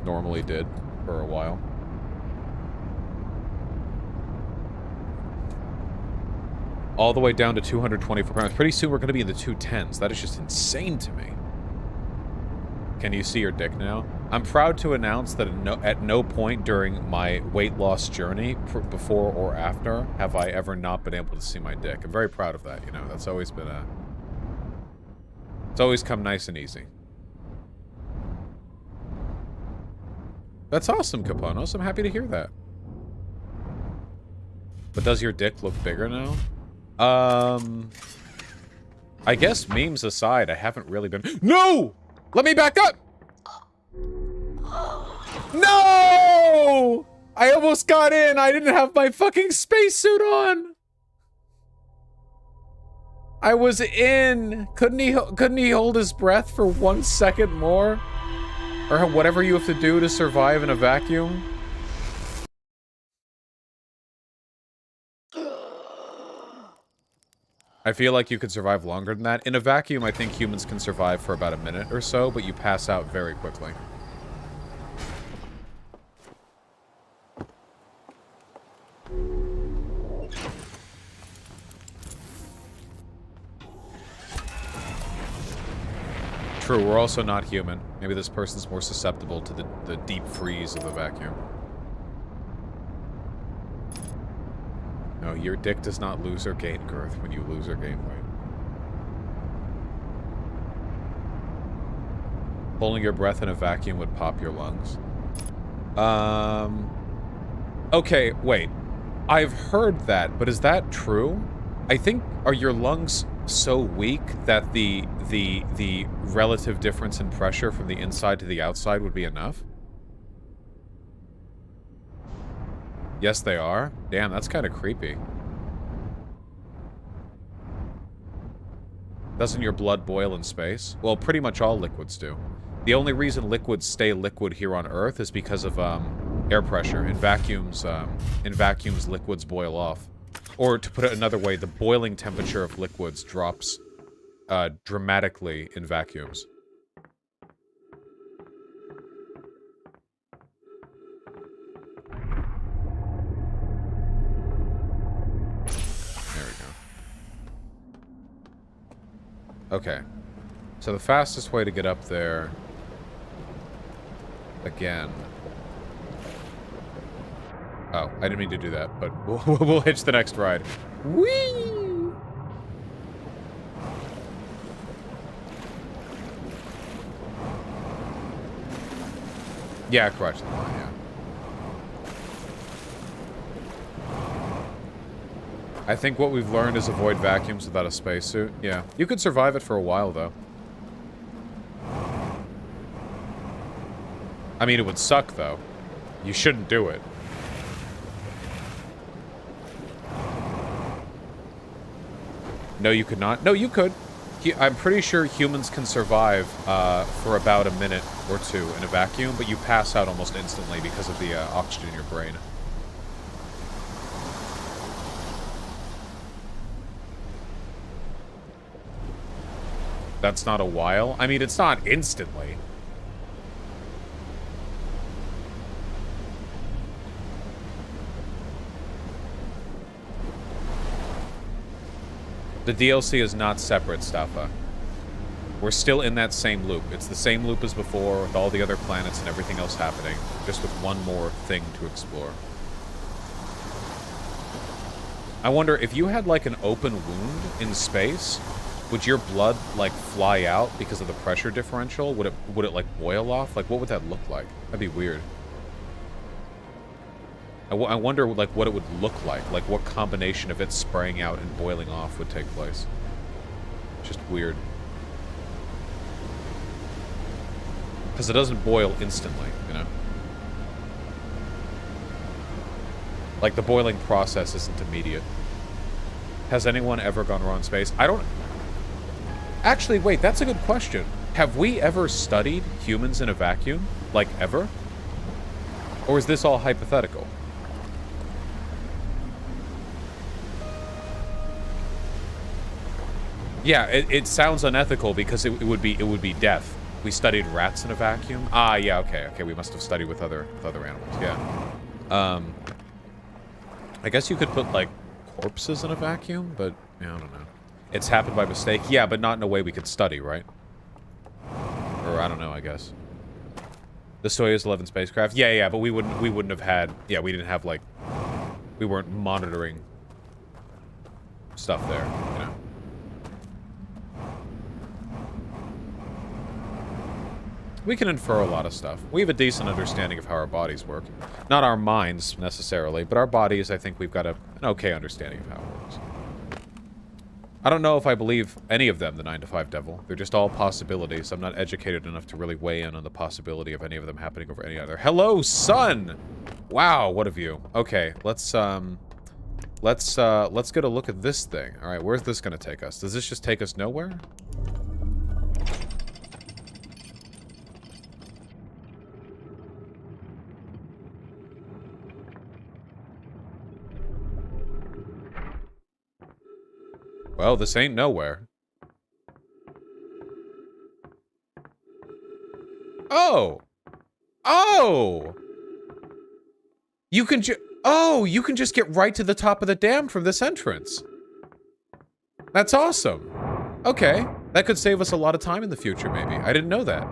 normally did for a while. All the way down to 224 grams. Pretty soon we're going to be in the 210s. That is just insane to me. Can you see your dick now? I'm proud to announce that at no point during my weight loss journey, before or after, have I ever not been able to see my dick. I'm very proud of that, you know. That's always been a... It's always come nice and easy. That's awesome, Caponos. I'm happy to hear that. But does your dick look bigger now? I guess memes aside, I haven't really been... No! Let me back up! No! I almost got in! I didn't have my fucking spacesuit on! I was in. Couldn't he hold his breath for 1 second more? Or whatever you have to do to survive in a vacuum? I feel like you could survive longer than that. In a vacuum, I think humans can survive for about a minute or so, but you pass out very quickly. True, we're also not human. Maybe this person's more susceptible to the deep freeze of the vacuum. No, your dick does not lose or gain girth when you lose or gain weight. Holding your breath in a vacuum would pop your lungs. Okay, wait. I've heard that, but is that true? I think, are your lungs so weak that the relative difference in pressure from the inside to the outside would be enough? Yes, they are? Damn, that's kind of creepy. Doesn't your blood boil in space? Well, pretty much all liquids do. The only reason liquids stay liquid here on Earth is because of air pressure. In vacuums, liquids boil off. Or to put it another way, the boiling temperature of liquids drops dramatically in vacuums. There we go. Okay. So the fastest way to get up there... Again... Oh, I didn't mean to do that, but we'll hitch the next ride. Whee! Yeah, correct the line, yeah. I think what we've learned is avoid vacuums without a spacesuit. Yeah. You could survive it for a while, though. I mean, it would suck, though. You shouldn't do it. No, you could not. No, you could. I'm pretty sure humans can survive for about a minute or two in a vacuum, but you pass out almost instantly because of the oxygen in your brain. That's not a while? I mean, it's not instantly. The DLC is not separate, Staffa. We're still in that same loop. It's the same loop as before, with all the other planets and everything else happening, just with one more thing to explore. I wonder, if you had, like, an open wound in space, would your blood, like, fly out because of the pressure differential? Would it like, boil off? Like, what would that look like? That'd be weird. I wonder, like, what it would look like. Like, what combination of it spraying out and boiling off would take place. Just weird. Because it doesn't boil instantly, you know? Like, the boiling process isn't immediate. Has anyone ever gone raw in space? I don't... Actually, wait, that's a good question. Have we ever studied humans in a vacuum? Like, ever? Or is this all hypothetical? Yeah, it sounds unethical because it would be death. We studied rats in a vacuum. Ah, yeah, okay, we must have studied with other animals. Yeah. I guess you could put like corpses in a vacuum, but yeah, I don't know. It's happened by mistake. Yeah, but not in a way we could study, right? Or I don't know, I guess. The Soyuz 11 spacecraft. Yeah, but we wouldn't have had. Yeah, we didn't have like. We weren't monitoring stuff there, you know. We can infer a lot of stuff. We have a decent understanding of how our bodies work. Not our minds, necessarily, but our bodies, I think we've got an okay understanding of how it works. I don't know if I believe any of them, the 9 to 5 devil. They're just all possibilities. I'm not educated enough to really weigh in on the possibility of any of them happening over any other. Hello, sun! Wow, what a view. Okay, let's let's get a look at this thing. All right, where's this gonna take us? Does this just take us nowhere? Well, this ain't nowhere. Oh! Oh! You can you can just get right to the top of the dam from this entrance. That's awesome. Okay. That could save us a lot of time in the future, maybe. I didn't know that.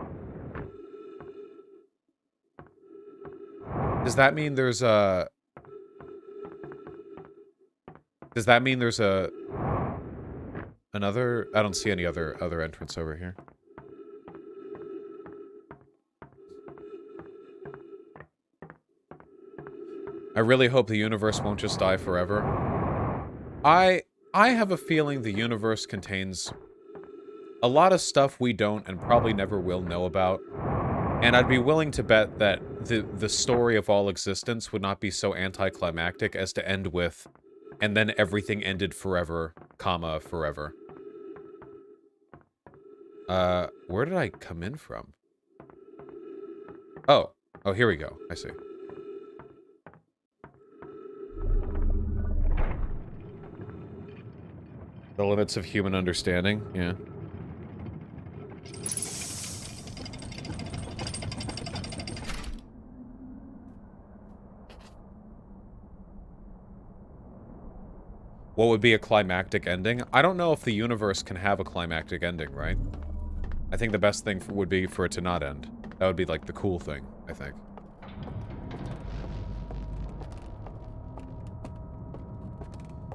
Does that mean there's a... Does that mean there's a... Another... I don't see any other entrance over here. I really hope the universe won't just die forever. I have a feeling the universe contains a lot of stuff we don't and probably never will know about. And I'd be willing to bet that the story of all existence would not be so anticlimactic as to end with, and then everything ended forever, comma, forever. Where did I come in from? Oh, here we go. I see. The limits of human understanding, yeah. What would be a climactic ending? I don't know if the universe can have a climactic ending, right? I think the best thing would be for it to not end. That would be, like, the cool thing, I think.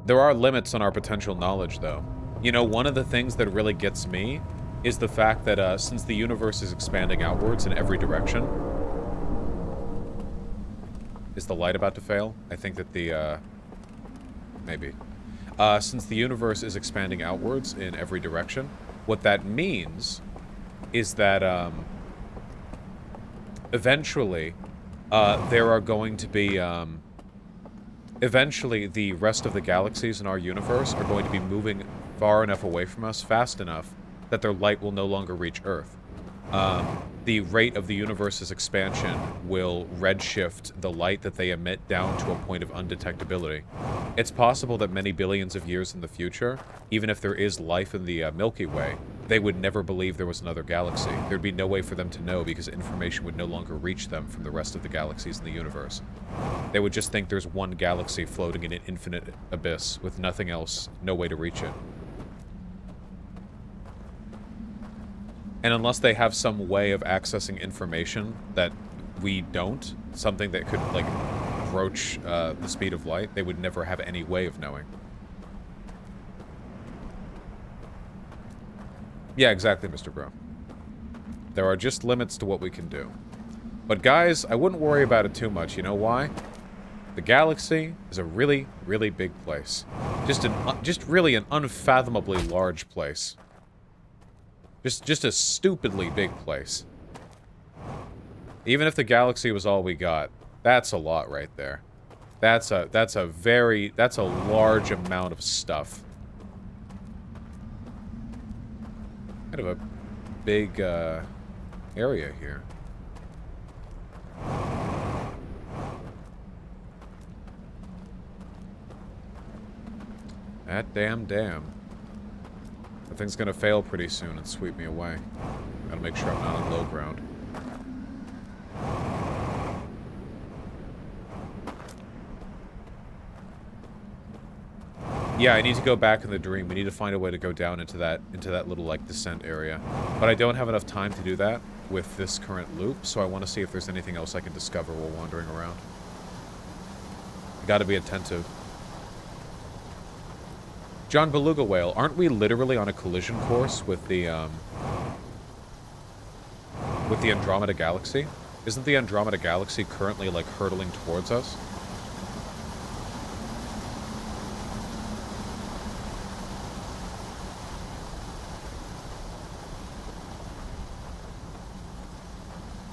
There are limits on our potential knowledge, though. You know, one of the things that really gets me is the fact that, since the universe is expanding outwards in every direction... Is the light about to fail? I think that the, maybe. Since the universe is expanding outwards in every direction, what that means is that, eventually, there are going to be, eventually, the rest of the galaxies in our universe are going to be moving far enough away from us, fast enough, that their light will no longer reach Earth. The rate of the universe's expansion will redshift the light that they emit down to a point of undetectability. It's possible that many billions of years in the future, even if there is life in the Milky Way, they would never believe there was another galaxy. There'd be no way for them to know because information would no longer reach them from the rest of the galaxies in the universe. They would just think there's one galaxy floating in an infinite abyss with nothing else, no way to reach it. And unless they have some way of accessing information that we don't, something that could, like, broach the speed of light, they would never have any way of knowing. Yeah, exactly, Mr. Bro. There are just limits to what we can do. But guys, I wouldn't worry about it too much. You know why? The galaxy is a really, really big place. Just really an unfathomably large place. Just a stupidly big place. Even if the galaxy was all we got, that's a lot right there. That's a large amount of stuff. Kind of a big area here. That damn dam. That thing's gonna fail pretty soon and sweep me away. Gotta make sure I'm not on low ground. Yeah, I need to go back in the dream. We need to find a way to go down into that little, like, descent area. But I don't have enough time to do that with this current loop, so I want to see if there's anything else I can discover while wandering around. I gotta be attentive. John Beluga Whale, aren't we literally on a collision course with the Andromeda Galaxy? Isn't the Andromeda Galaxy currently, like, hurtling towards us?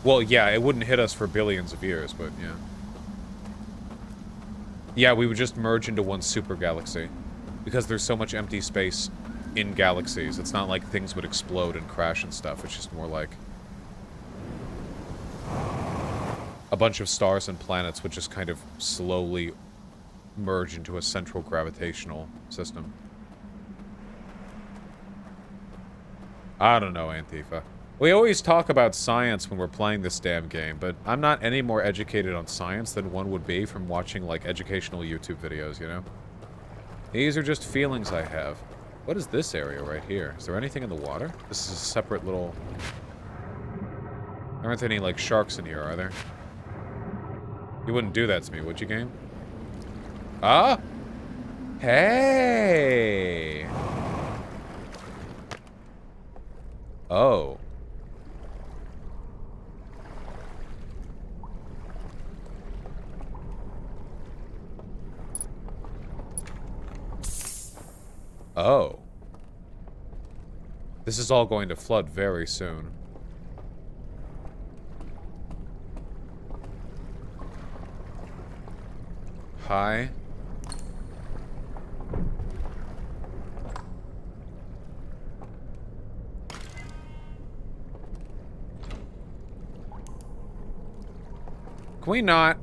Well, yeah, it wouldn't hit us for billions of years, but yeah. Yeah, we would just merge into one super galaxy. Because there's so much empty space in galaxies. It's not like things would explode and crash and stuff. It's just more like a bunch of stars and planets would just kind of slowly merge into a central gravitational system. I don't know, Antifa. We always talk about science when we're playing this damn game, but I'm not any more educated on science than one would be from watching, like, educational YouTube videos, you know? These are just feelings I have. What is this area right here? Is there anything in the water? This is a separate little... There aren't any, like, sharks in here, are there? You wouldn't do that to me, would you, game? Ah! Hey! Oh. Oh. This is all going to flood very soon. Hi. Can we not?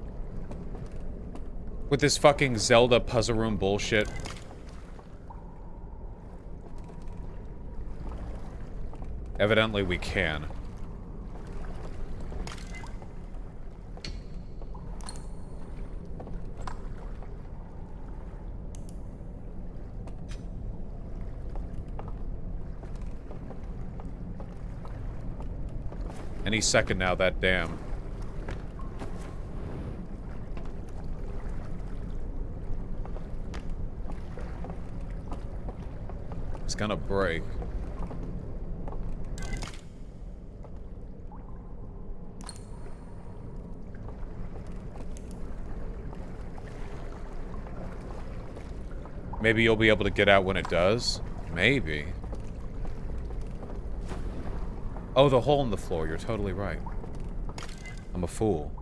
With this fucking Zelda puzzle room bullshit. Evidently we can. Any second now, that dam. It's gonna break. Maybe you'll be able to get out when it does? Maybe. Oh, the hole in the floor. You're totally right. I'm a fool.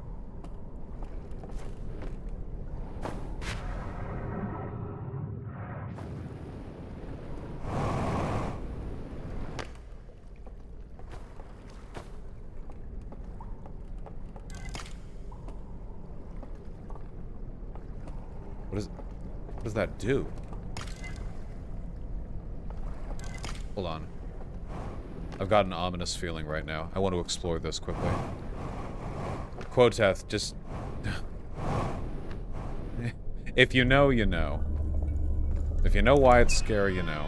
What does that do? Hold on. I've got an ominous feeling right now. I want to explore this quickly. Quoteth, just... If you know, you know. If you know why it's scary, you know.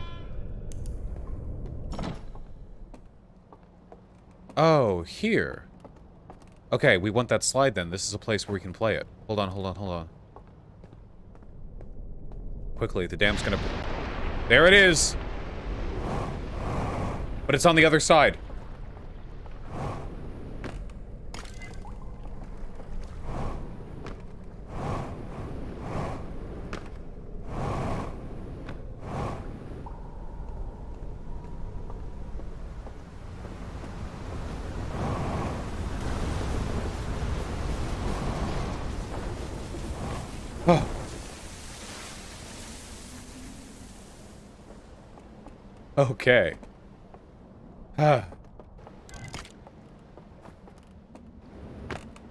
Oh, here. Okay, we want that slide then. This is a place where we can play it. Hold on, hold on, hold on. Quickly, the dam's gonna... There it is! But it's on the other side. Oh. Okay.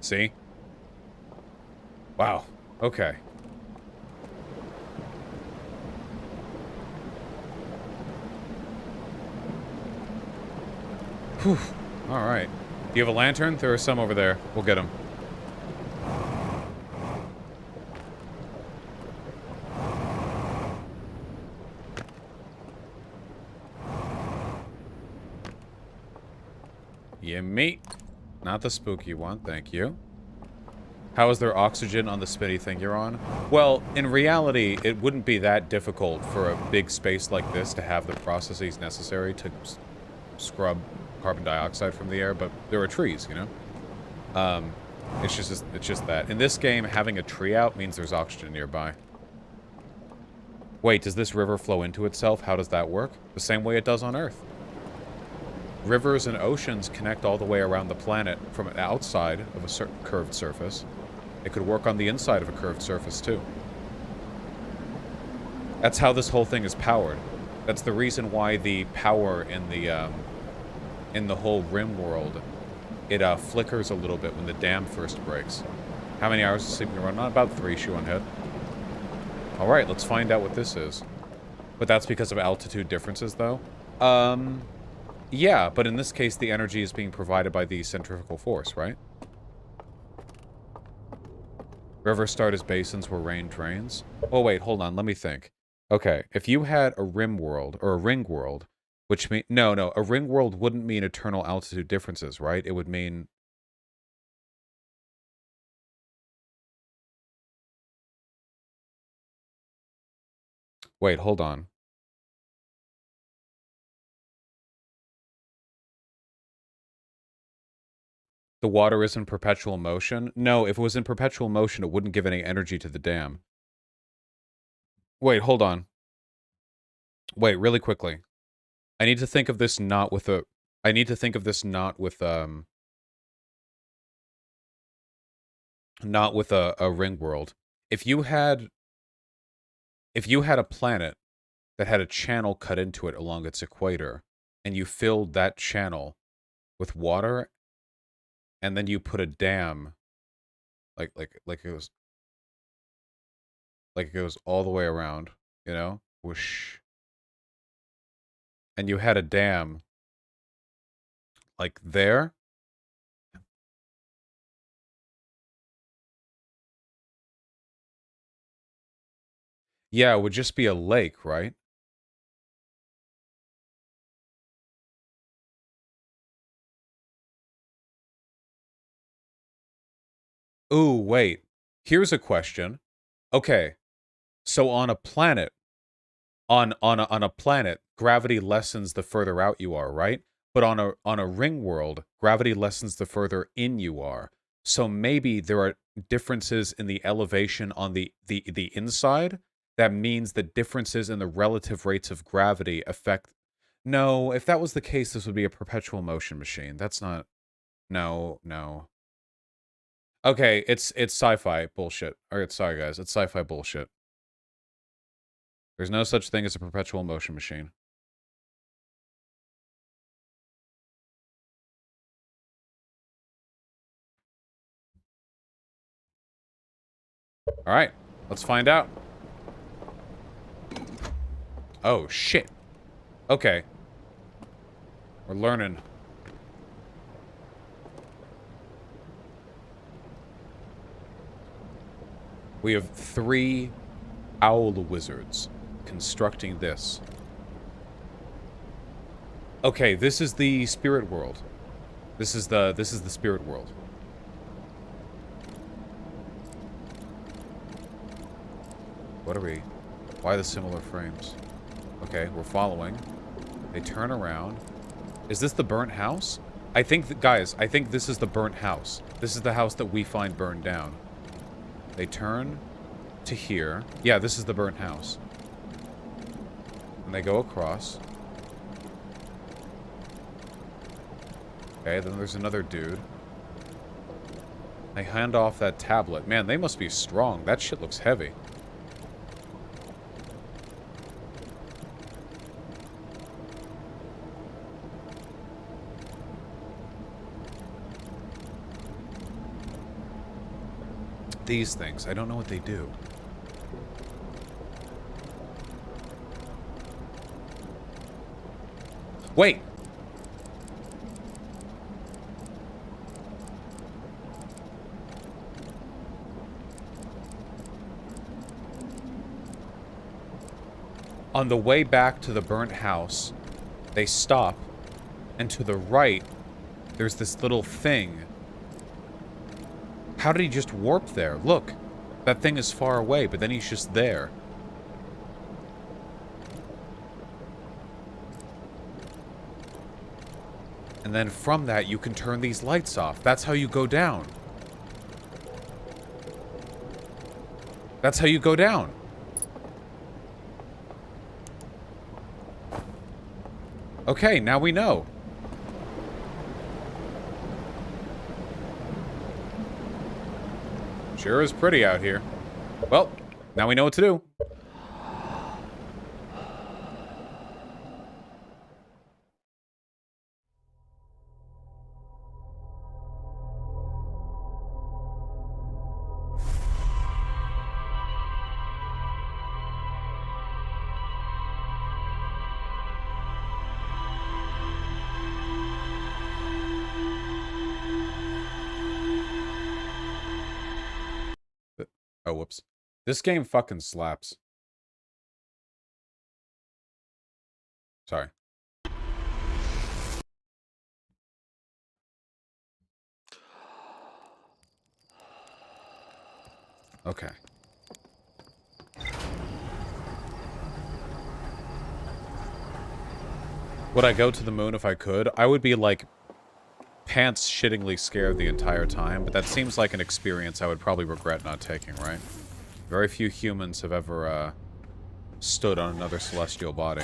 See? Wow. Okay. Whew. Alright. Do you have a lantern? There are some over there. We'll get them. Yummy. Not the spooky one, thank you. How is there oxygen on the spinny thing you're on? Well, in reality, it wouldn't be that difficult for a big space like this to have the processes necessary to scrub carbon dioxide from the air, but there are trees, you know? It's just that. In this game, having a tree out means there's oxygen nearby. Wait, does this river flow into itself? How does that work? The same way it does on Earth. Rivers and oceans connect all the way around the planet from outside of a curved surface. It could work on the inside of a curved surface, too. That's how this whole thing is powered. That's the reason why the power in the whole rim world, it flickers a little bit when the dam first breaks. How many hours of sleep can you run on? About 3, shoe on head. Alright, let's find out what this is. But that's because of altitude differences, though? Yeah, but in this case, the energy is being provided by the centrifugal force, right? Rivers start as basins where rain drains. Oh, wait, hold on, let me think. Okay, if you had a rim world, or a ring world, which mean... No, a ring world wouldn't mean eternal altitude differences, right? It would mean... Wait, hold on. The water is in perpetual motion? No, if it was in perpetual motion, it wouldn't give any energy to the dam. Wait, hold on. Wait, really quickly. I need to think of this not with a... I need to think of this not with a ring world. If you had a planet that had a channel cut into it along its equator, and you filled that channel with water, and then you put a dam, like it goes all the way around, you know, whoosh, and you had a dam like there. Yeah, it would just be a lake, right? Ooh, wait. Here's a question. Okay, so on a planet, on a planet, gravity lessens the further out you are, right? But on a ring world, gravity lessens the further in you are. So maybe there are differences in the elevation on the inside. That means the differences in the relative rates of gravity affect... No, if that was the case, this would be a perpetual motion machine. That's not... No. Okay, it's sci-fi bullshit. Alright, sorry guys, it's sci-fi bullshit. There's no such thing as a perpetual motion machine. Alright, let's find out. Oh, shit. Okay. We're learning. We have 3 owl wizards constructing this. Okay, this is the spirit world. This is the spirit world. What are we? Why the similar frames? Okay, we're following. They turn around. Is this the burnt house? I think, guys, I think this is the burnt house. This is the house that we find burned down. They turn to here. Yeah, this is the burnt house. And they go across. Okay, then there's another dude. They hand off that tablet. Man, they must be strong. That shit looks heavy. These things, I don't know what they do. Wait! On the way back to the burnt house, they stop, and to the right, there's this little thing. How did he just warp there? Look, that thing is far away, but then he's just there. And then from that, you can turn these lights off. That's how you go down. That's how you go down. Okay, now we know. Sure is pretty out here. Well, now we know what to do. Oh, whoops. This game fucking slaps. Sorry. Okay. Would I go to the moon if I could? I would be, like, pants shittingly scared the entire time, but that seems like an experience I would probably regret not taking, right? Very few humans have ever, stood on another celestial body.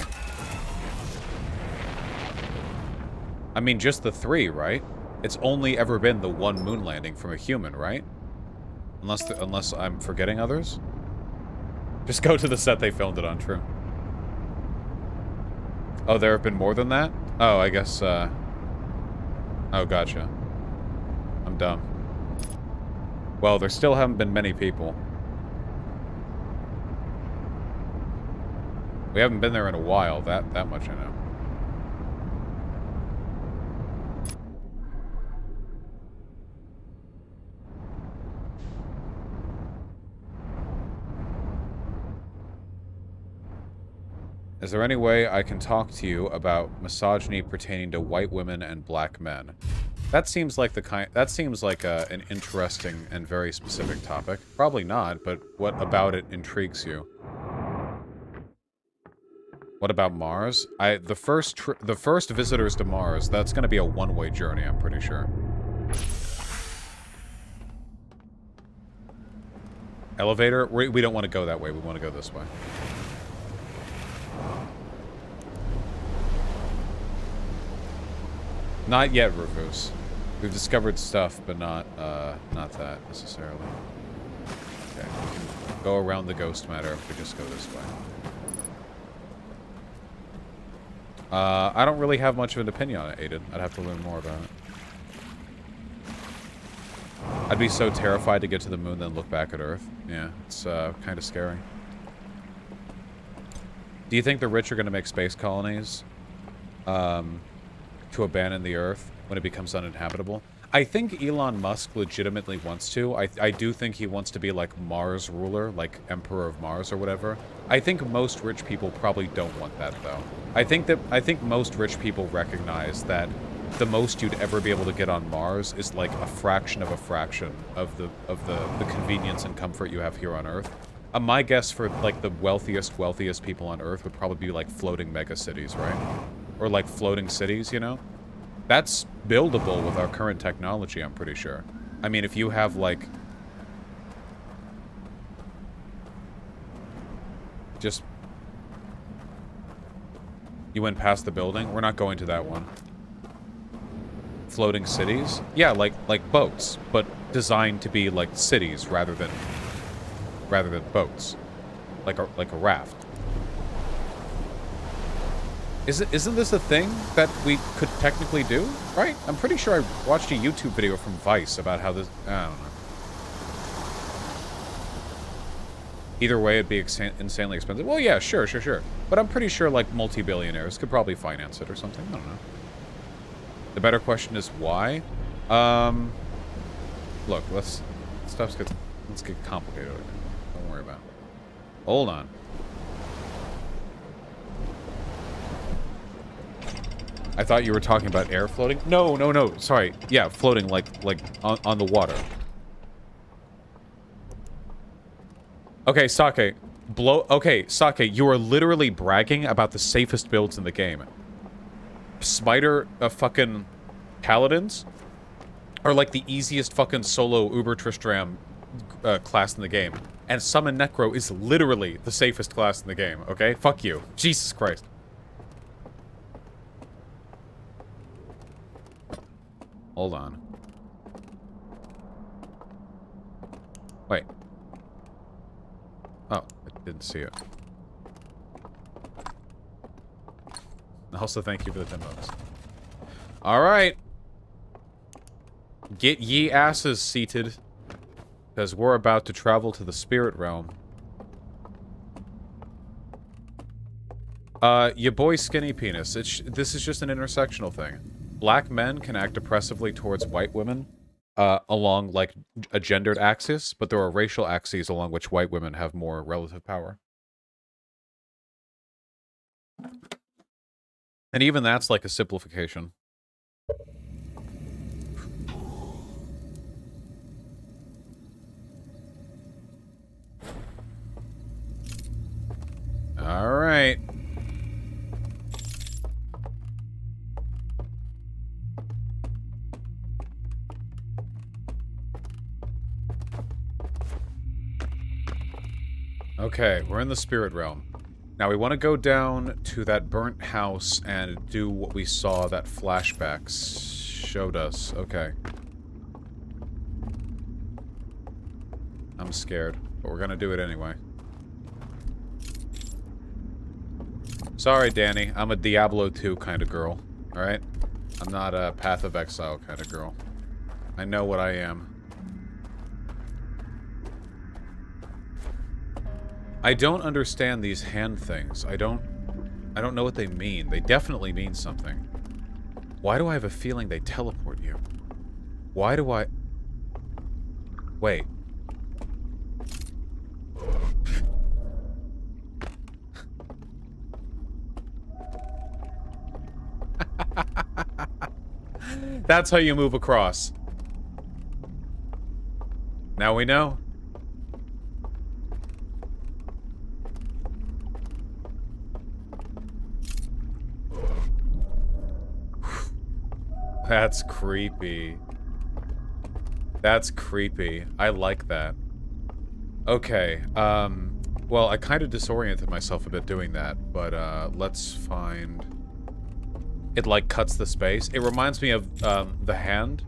I mean, just the 3, right? It's only ever been the one moon landing from a human, right? Unless I'm forgetting others? Just go to the set they filmed it on, true. Oh, there have been more than that? Oh, I guess, oh, gotcha. I'm dumb. Well, there still haven't been many people. We haven't been there in a while, that much I know. Is there any way I can talk to you about misogyny pertaining to white women and black men? That seems like an interesting and very specific topic. Probably not, but what about it intrigues you? What about Mars? The first visitors to Mars, that's going to be a one-way journey, I'm pretty sure. Elevator? We don't want to go that way. We want to go this way. Not yet, Rufus. We've discovered stuff, but not that necessarily. Okay, we can go around the ghost matter if we just go this way. I don't really have much of an opinion on it, Aiden. I'd have to learn more about it. I'd be so terrified to get to the moon then look back at Earth. Yeah, it's kind of scary. Do you think the rich are going to make space colonies to abandon the Earth when it becomes uninhabitable? I think Elon Musk legitimately wants to. I do think he wants to be like Mars ruler, like Emperor of Mars or whatever. I think most rich people probably don't want that though. I think most rich people recognize that the most you'd ever be able to get on Mars is like a fraction of the convenience and comfort you have here on Earth. My guess for like the wealthiest people on Earth would probably be like floating mega cities, right? Or like floating cities, you know? That's buildable with our current technology, I'm pretty sure. I mean, if you have, like... Just... You went past the building? We're not going to that one. Floating cities? Yeah, like boats, but designed to be, like, cities rather than boats. Like a raft. Isn't this a thing that we could technically do, right? I'm pretty sure I watched a YouTube video from Vice about how this... I don't know. Either way, it'd be insanely expensive. Well, yeah, sure. But I'm pretty sure, like, multi-billionaires could probably finance it or something. I don't know. The better question is why? Look, let's get complicated. Don't worry about it. Hold on. I thought you were talking about air floating. No. Sorry. Yeah, floating like on the water. Okay, Sake. Okay, Sake, you are literally bragging about the safest builds in the game. Spider fucking paladins are like the easiest fucking solo Uber Tristram class in the game. And Summon Necro is literally the safest class in the game, okay? Fuck you. Jesus Christ. Hold on. Wait. Oh, I didn't see it. Also, thank you for the 10 bucks. Alright. Get ye asses seated. Because we're about to travel to the spirit realm. Your boy Skinny Penis. This is just an intersectional thing. Black men can act oppressively towards white women, along like a gendered axis, but there are racial axes along which white women have more relative power. And even that's like a simplification. All right. Okay, we're in the spirit realm. Now we want to go down to that burnt house and do what we saw that flashback showed us. Okay. I'm scared, but we're gonna do it anyway. Sorry, Danny. I'm a Diablo 2 kind of girl. Alright? I'm not a Path of Exile kind of girl. I know what I am. I don't understand these hand things. I don't know what they mean. They definitely mean something. Why do I have a feeling they teleport you? Why do I... Wait. That's how you move across. Now we know. That's creepy. That's creepy. I like that. Okay, well, I kind of disoriented myself a bit doing that, but, let's find... It, like, cuts the space. It reminds me of, The Hand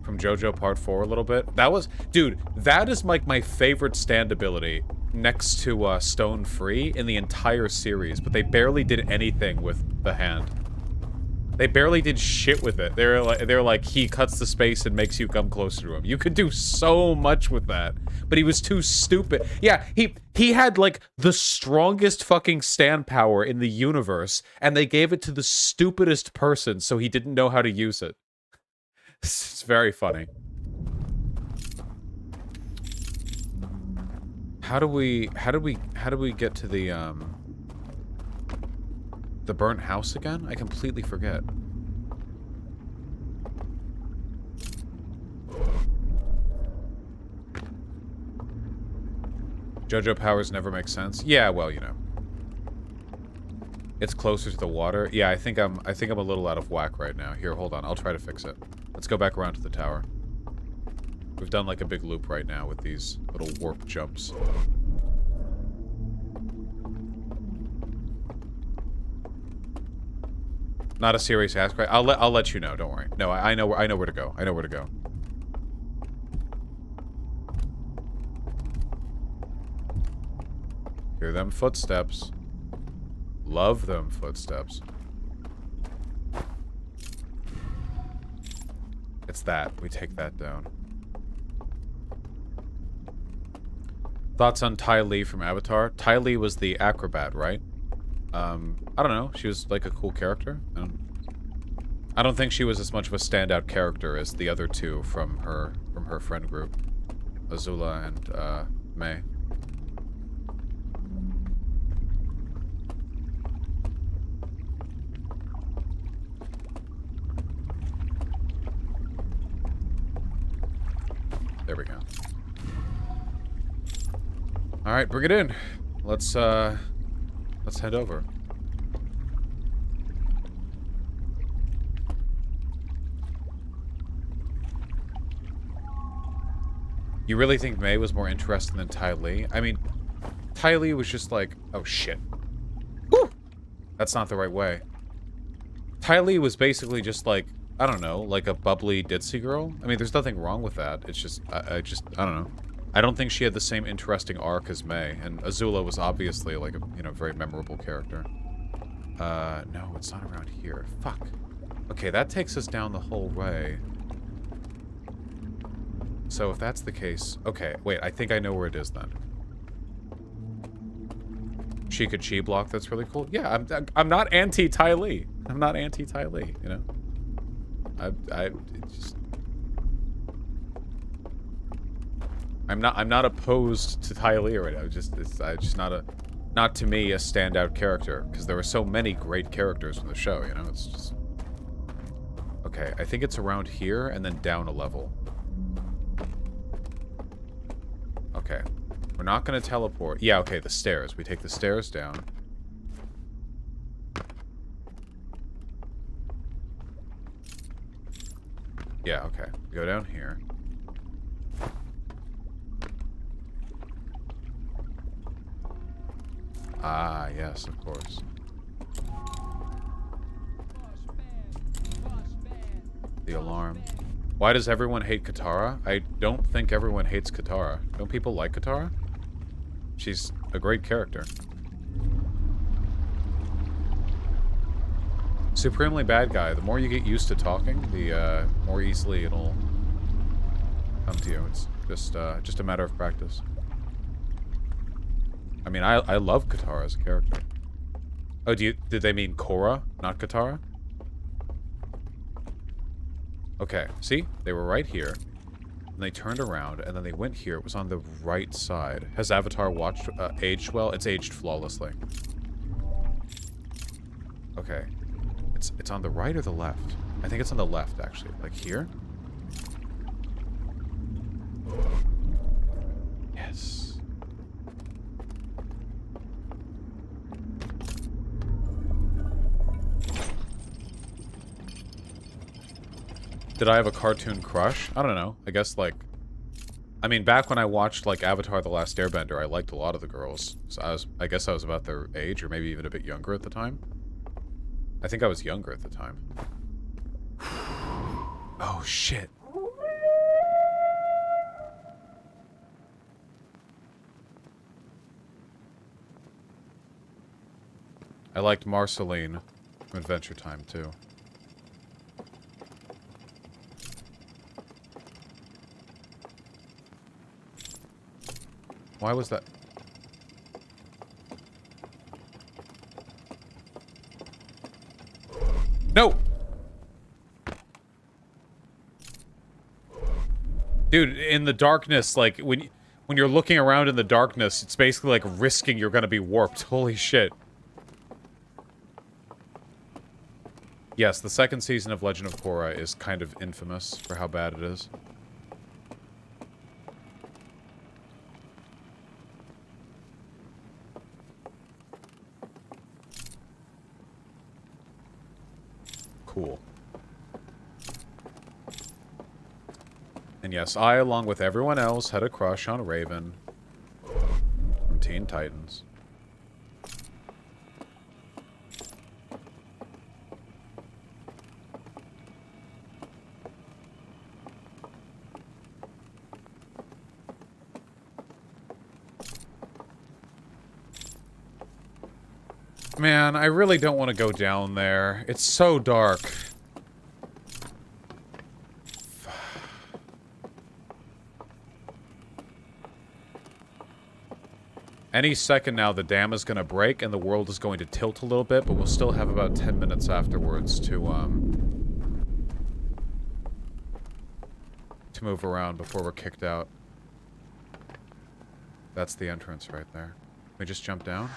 from JoJo Part 4 a little bit. That was... Dude, that is, like, my favorite stand ability next to, Stone Free in the entire series, but they barely did anything with The Hand. They barely did shit with it. They're like, he cuts the space and makes you come closer to him. You could do so much with that. But he was too stupid. Yeah, he had, like, the strongest fucking stand power in the universe, and they gave it to the stupidest person, so he didn't know how to use it. It's very funny. How do we get to the burnt house again? I completely forget. JoJo powers never make sense. Yeah, well, you know. It's closer to the water. Yeah, I think I'm a little out of whack right now. Here, hold on. I'll try to fix it. Let's go back around to the tower. We've done like a big loop right now with these little warp jumps. Not a serious ask, right? I'll let you know. Don't worry. No, I know where to go. I know where to go. Hear them footsteps. Love them footsteps. It's that. We take that down. Thoughts on Ty Lee from Avatar? Ty Lee was the acrobat, right? I don't know. She was like a cool character. I don't think she was as much of a standout character as the other two from her friend group, Azula and May. There we go. All right, bring it in. Let's head over. You really think May was more interesting than Ty Lee? I mean, Ty Lee was just like, oh shit. Woo! That's not the right way. Ty Lee was basically just like, I don't know, like a bubbly ditzy girl. I mean, there's nothing wrong with that. It's just, I don't know. I don't think she had the same interesting arc as May, and Azula was obviously like a, you know, very memorable character. No, it's not around here. Fuck. Okay, that takes us down the whole way. So if that's the case, okay, wait, I think I know where it is then. She could chi block, that's really cool. Yeah, I'm not anti-Ty Lee. I'm not anti-Ty Lee, you know? I just... I'm not opposed to Tylea right now. It's just not to me a standout character because there were so many great characters in the show. You know, it's just okay. I think it's around here and then down a level. Okay, we're not gonna teleport. Yeah, okay, the stairs. We take the stairs down. Yeah, okay. We go down here. Ah, yes, of course. The alarm. Why does everyone hate Katara? I don't think everyone hates Katara. Don't people like Katara? She's a great character. Supremely bad guy. The more you get used to talking, the more easily it'll come to you. It's just a matter of practice. I mean, I love Katara as a character. Oh, did they mean Korra, not Katara? Okay, see? They were right here. And they turned around, and then they went here. It was on the right side. Has Avatar aged well? It's aged flawlessly. Okay. It's on the right or the left? I think it's on the left, actually. Like here? Yes. Did I have a cartoon crush? I don't know. I guess, like... I mean, back when I watched, like, Avatar The Last Airbender, I liked a lot of the girls. So I guess I was about their age, or maybe even a bit younger at the time. I think I was younger at the time. Oh, shit. I liked Marceline from Adventure Time, too. Why was that? No! Dude, in the darkness, like, when you're looking around in the darkness, it's basically like risking you're gonna be warped. Holy shit. Yes, the second season of Legend of Korra is kind of infamous for how bad it is. Cool. And yes, I, along with everyone else, had a crush on Raven from Teen Titans. Man, I really don't want to go down there. It's so dark. Any second now, the dam is going to break and the world is going to tilt a little bit, but we'll still have about 10 minutes afterwards to move around before we're kicked out. That's the entrance right there. Can we just jump down?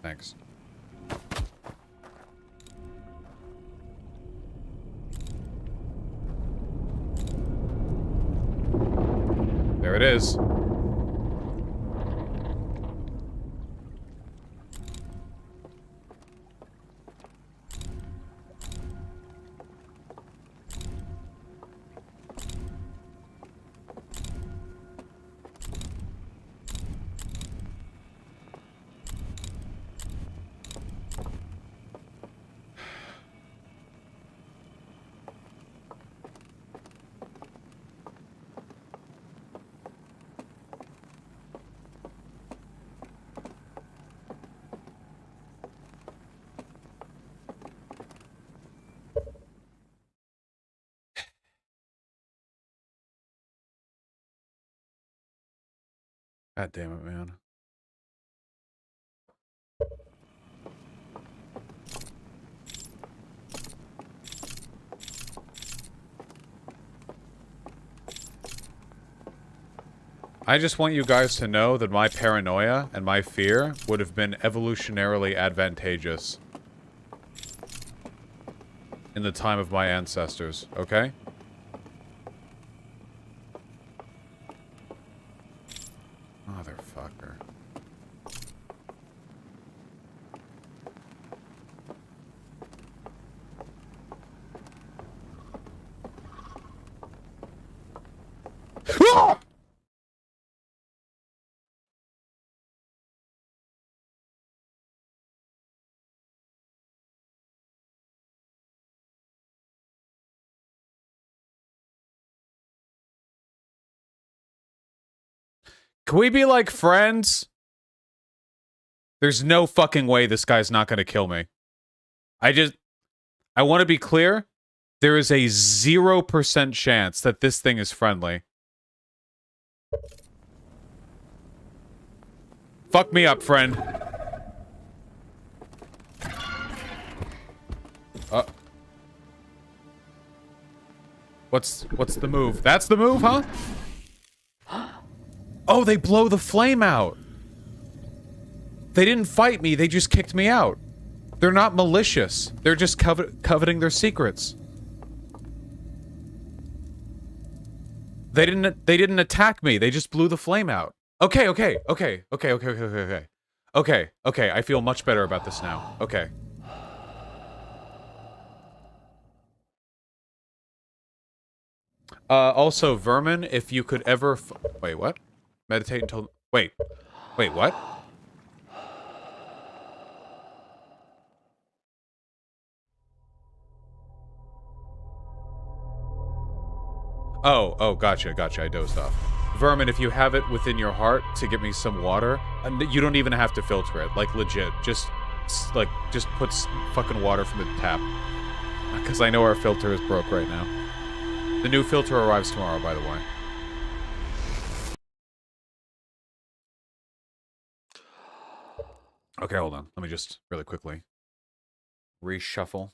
Thanks. There it is. God damn it, man. I just want you guys to know that my paranoia and my fear would have been evolutionarily advantageous in the time of my ancestors, okay? Motherfucker. Can we be like friends? There's no fucking way this guy's not gonna kill me. I want to be clear. There is a 0% chance that this thing is friendly. Fuck me up, friend. What's the move? That's the move, huh? Oh, they blow the flame out. They didn't fight me, they just kicked me out. They're not malicious. They're just coveting their secrets. They didn't attack me. They just blew the flame out. Okay. Okay, I feel much better about this now. Okay. Also, Vermin, if you could ever wait, what? Meditate until... Wait, what? Oh, gotcha, I dozed off. Vermin, if you have it within your heart to get me some water, you don't even have to filter it, like, legit. Just put fucking water from the tap. Because I know our filter is broke right now. The new filter arrives tomorrow, by the way. Okay, hold on. Let me just, really quickly, reshuffle.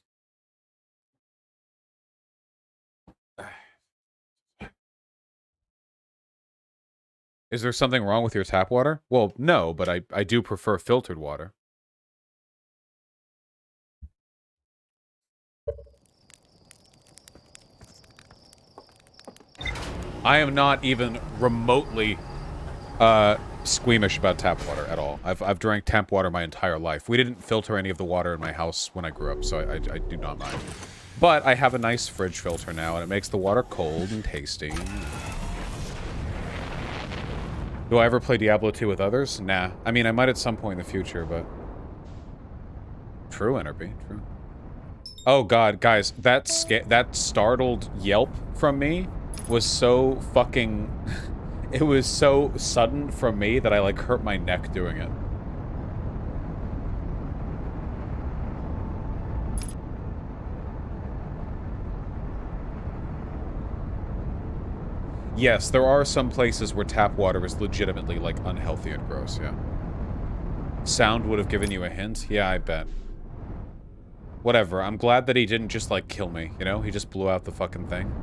Is there something wrong with your tap water? Well, no, but I do prefer filtered water. I am not even remotely squeamish about tap water at all. I've drank tap water my entire life. We didn't filter any of the water in my house when I grew up, so I do not mind. But I have a nice fridge filter now, and it makes the water cold and tasty. Do I ever play Diablo 2 with others? Nah. I mean, I might at some point in the future, but... True, Enderby. True. Oh god, guys, that startled yelp from me was so fucking... It was so sudden from me that I, like, hurt my neck doing it. Yes, there are some places where tap water is legitimately, like, unhealthy and gross, yeah. Sound would have given you a hint? Yeah, I bet. Whatever, I'm glad that he didn't just, like, kill me, you know? He just blew out the fucking thing.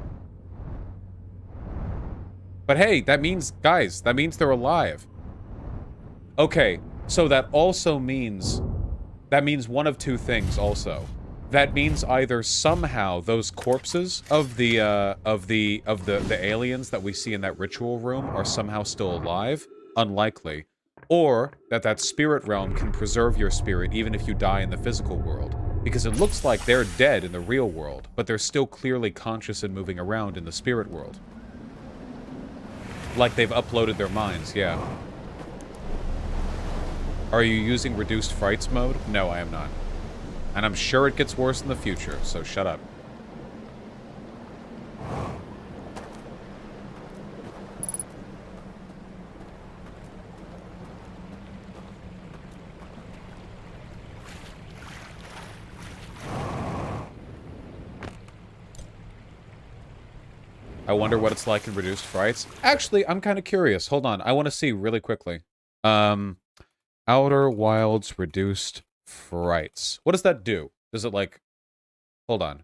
But hey, that means, guys, that means they're alive. Okay, so that also means... That means one of two things, also. That means either somehow those corpses of the aliens that we see in that ritual room are somehow still alive, unlikely, or that spirit realm can preserve your spirit even if you die in the physical world, because it looks like they're dead in the real world, but they're still clearly conscious and moving around in the spirit world. Like they've uploaded their minds, yeah. Are you using reduced frights mode? No, I am not. And I'm sure it gets worse in the future, so shut up. I wonder what it's like in reduced frights. Actually, I'm kind of curious. Hold on. I want to see really quickly. Outer Wilds reduced frights. What does that do? Does it like... Hold on.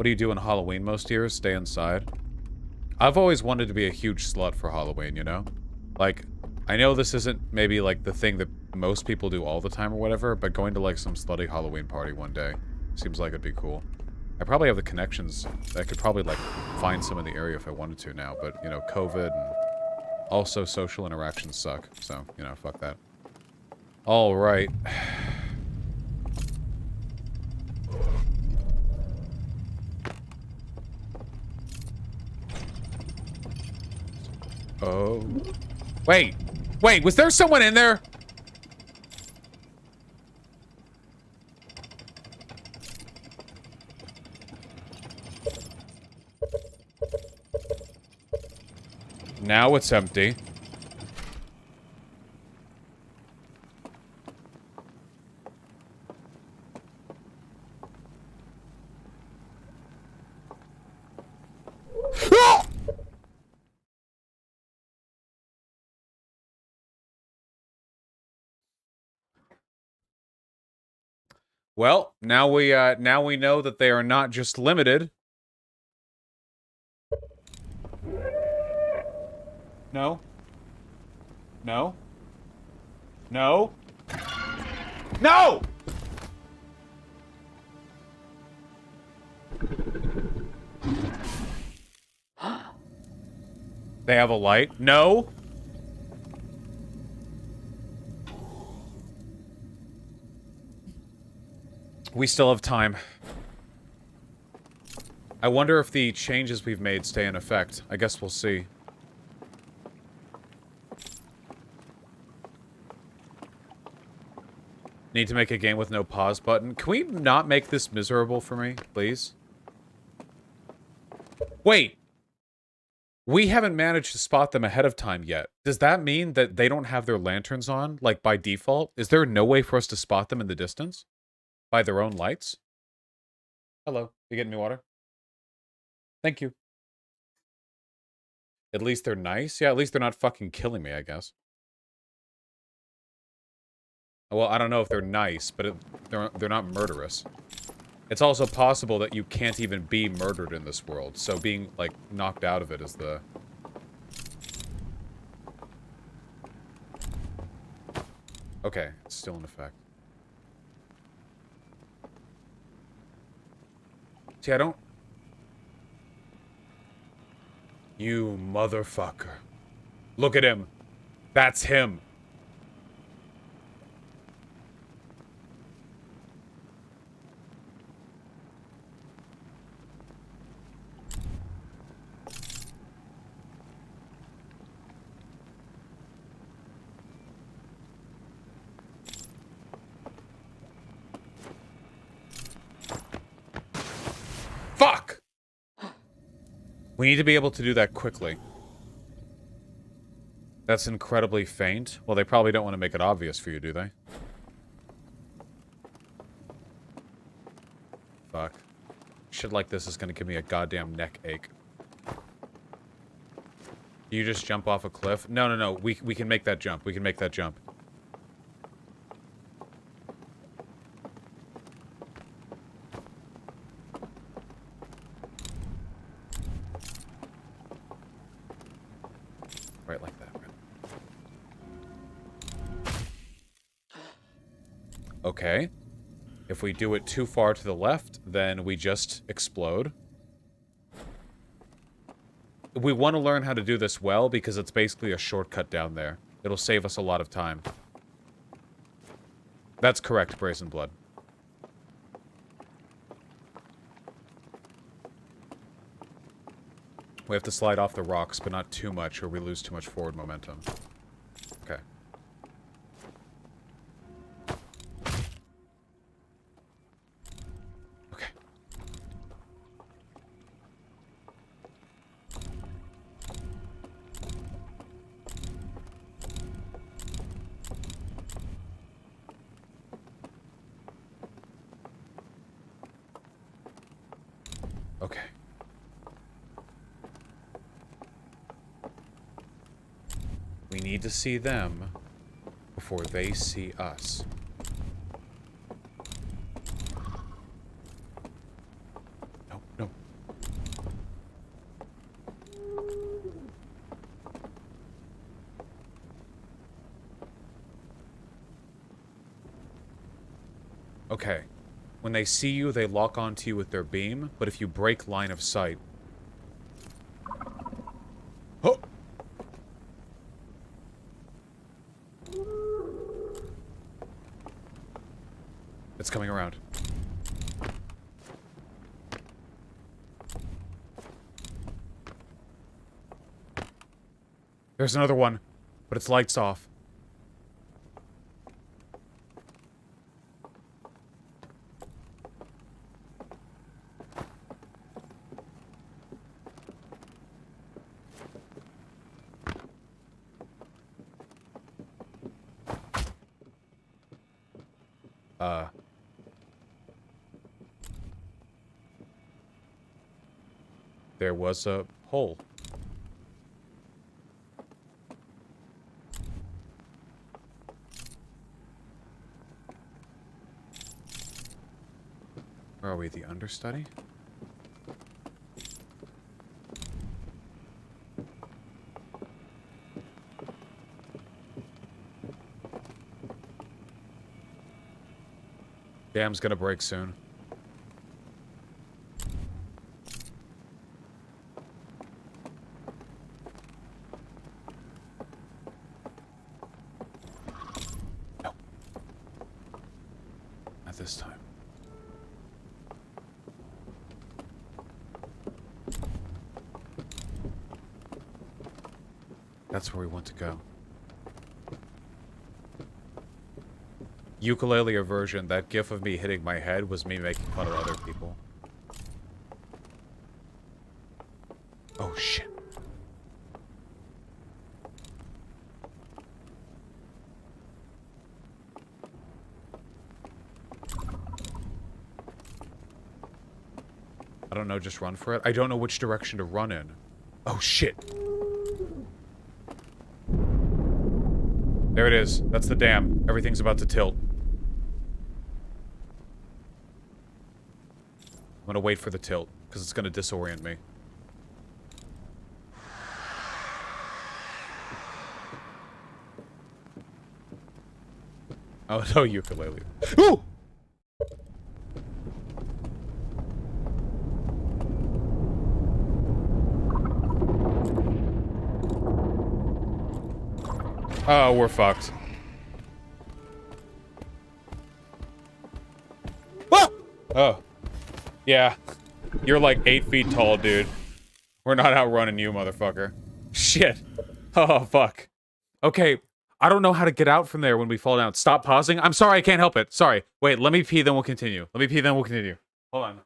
What do you do on Halloween most years? Stay inside. I've always wanted to be a huge slut for Halloween, you know? Like, I know this isn't maybe, like, the thing that most people do all the time or whatever, but going to, like, some slutty Halloween party one day seems like it'd be cool. I probably have the connections. I could probably, like, find some in the area if I wanted to now, but, you know, COVID and also social interactions suck, so, you know, fuck that. Alright. Oh. Wait! Wait, was there someone in there? Now it's empty. Well, now we know that they are not just limited. No. No. No. No! They have a light? No. We still have time. I wonder if the changes we've made stay in effect. I guess we'll see. Need to make a game with no pause button. Can we not make this miserable for me, please? Wait! We haven't managed to spot them ahead of time yet. Does that mean that they don't have their lanterns on, like, by default? Is there no way for us to spot them in the distance? By their own lights? Hello. You getting me water? Thank you. At least they're nice? Yeah, at least they're not fucking killing me, I guess. Well, I don't know if they're nice, but they're not murderous. It's also possible that you can't even be murdered in this world, so being, like, knocked out of it is the... Okay, it's still in effect. See, I don't... You motherfucker. Look at him. That's him. Fuck! We need to be able to do that quickly. That's incredibly faint. Well, they probably don't want to make it obvious for you, do they? Fuck. Shit like this is gonna give me a goddamn neck ache. You just jump off a cliff? No, no, no. We can make that jump. We can make that jump. Right like that. Okay. If we do it too far to the left, then we just explode. We want to learn how to do this well because it's basically a shortcut down there. It'll save us a lot of time. That's correct, Brazen Blood. We have to slide off the rocks, but not too much or we lose too much forward momentum. Okay. Okay. Okay. We need to see them before they see us. No, no, Okay. When they see you, they lock onto you with their beam, but if you break line of sight... Oh! It's coming around. There's another one, but its light's off. There was a hole. Where are we? The understudy? Dam's gonna break soon. No. Not this time. That's where we want to go. Ukulele aversion, that gif of me hitting my head was me making fun of other people. Oh shit. I don't know, just run for it. I don't know which direction to run in. Oh shit. There it is. That's the dam. Everything's about to tilt. I'm gonna wait for the tilt, because it's gonna disorient me. Oh, no, ukulele. Ooh! Oh, we're fucked. Ah! Oh. Yeah. You're like 8 feet tall, dude. We're not outrunning you, motherfucker. Shit. Oh, fuck. Okay. I don't know how to get out from there when we fall down. Stop pausing. I'm sorry, I can't help it. Sorry. Wait, let me pee, then we'll continue. Let me pee, then we'll continue. Hold on.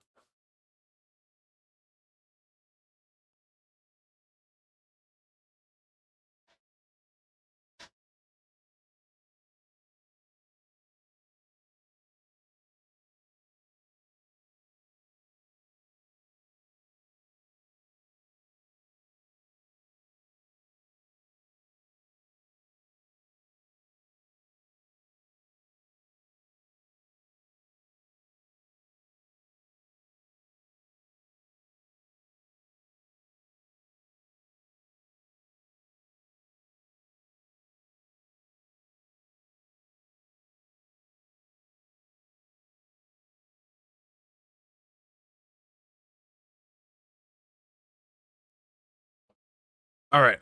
All right.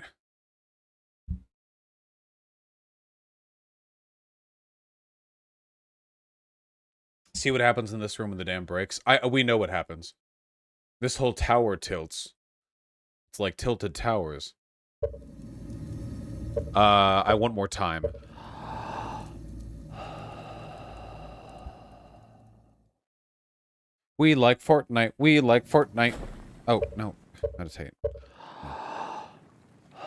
See what happens in this room when the dam breaks. We know what happens. This whole tower tilts. It's like tilted towers. I want more time. We like Fortnite. We like Fortnite. Oh, no. Meditate.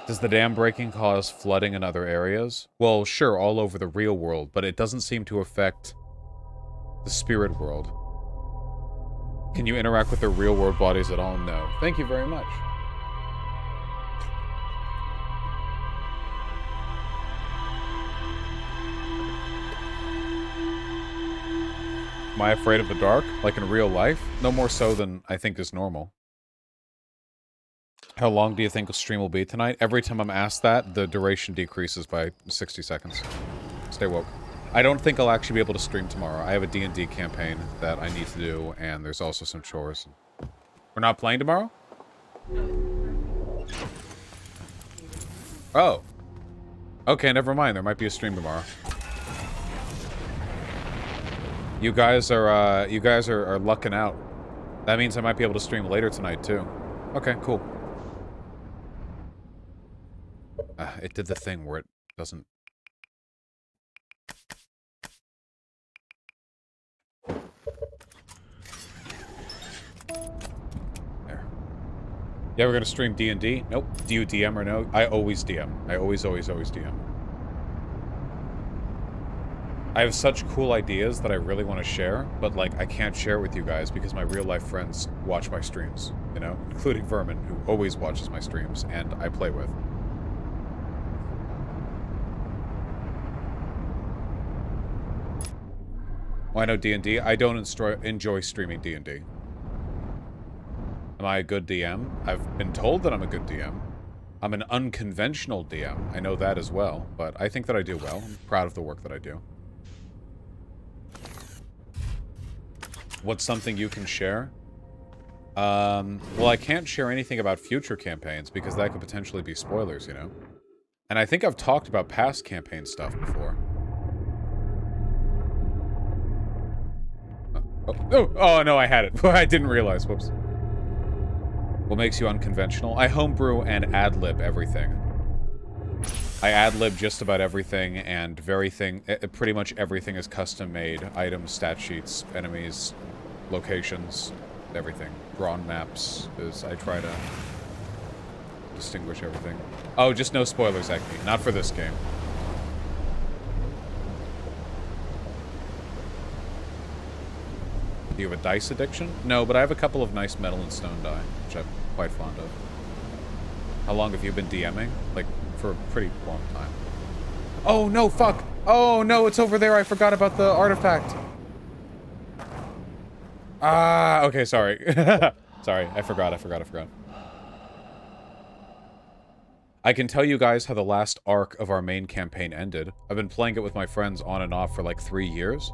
Does the dam breaking cause flooding in other areas? Well, sure, all over the real world, but it doesn't seem to affect the spirit world. Can you interact with the real world bodies at all? No. Thank you very much. Am I afraid of the dark? Like in real life? No more so than I think is normal. How long do you think a stream will be tonight? Every time I'm asked that, the duration decreases by 60 seconds. Stay woke. I don't think I'll actually be able to stream tomorrow. I have a D&D campaign that I need to do, and there's also some chores. We're not playing tomorrow? Oh. Okay, never mind. There might be a stream tomorrow. You guys are lucking out. That means I might be able to stream later tonight, too. Okay, cool. It did the thing where it doesn't... There. Yeah, we're gonna stream D&D? Nope. Do you DM or no? I always DM. I always DM. I have such cool ideas that I really want to share, but, like, I can't share with you guys because my real-life friends watch my streams, you know? Including Vermin, who always watches my streams, and I play with. Why no D&D? I don't enjoy streaming D&D. Am I a good DM? I've been told that I'm a good DM. I'm an unconventional DM. I know that as well, but I think that I do well. I'm proud of the work that I do. What's something you can share? Well, I can't share anything about future campaigns because that could potentially be spoilers, you know? And I think I've talked about past campaign stuff before. Oh, no, I had it. I didn't realize. Whoops. What makes you unconventional? I homebrew and ad-lib everything. I ad-lib just about everything, and pretty much everything is custom-made. Items, stat sheets, enemies, locations, everything. Drawn maps, I try to distinguish everything. Oh, just no spoilers, Acme. Not for this game. Do you have a dice addiction? No, but I have a couple of nice metal and stone die, which I'm quite fond of. How long have you been DMing? Like, for a pretty long time. Oh, no, fuck! Oh, no, it's over there. I forgot about the artifact. Ah, okay, sorry. Sorry, I forgot. I can tell you guys how the last arc of our main campaign ended. I've been playing it with my friends on and off for like 3 years.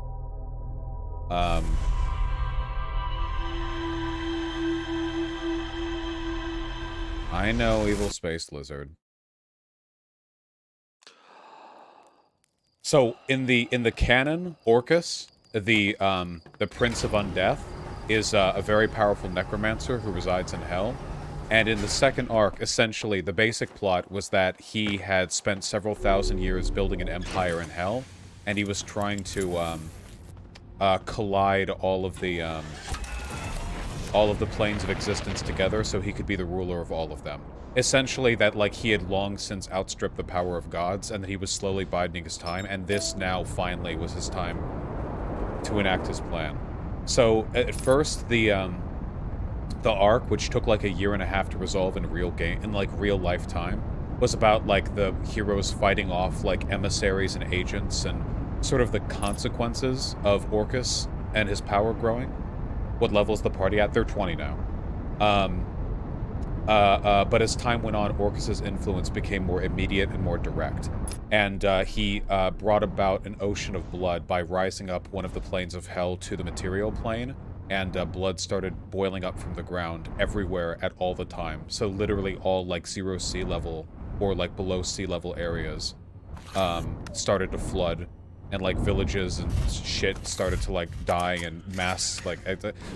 I know, evil space lizard. So in the canon, Orcus, the Prince of Undeath, is a very powerful necromancer who resides in Hell. And in the second arc, essentially, the basic plot was that he had spent several thousand years building an empire in Hell, and he was trying to collide all of the planes of existence together so he could be the ruler of all of them. Essentially that, like, he had long since outstripped the power of gods, and that he was slowly biding his time, and this now finally was his time to enact his plan. So, at first, the arc, which took like 1.5 years to resolve in real life time, was about, like, the heroes fighting off, like, emissaries and agents, and sort of the consequences of Orcus and his power growing. What level is the party at? They're 20 now. But as time went on, Orcus's influence became more immediate and more direct. And he brought about an ocean of blood by rising up one of the planes of Hell to the material plane, and blood started boiling up from the ground everywhere at all the time. So literally all, like, 0 sea level or, like, below sea level areas started to flood. And, like, villages and shit started to, like, die and mass, like,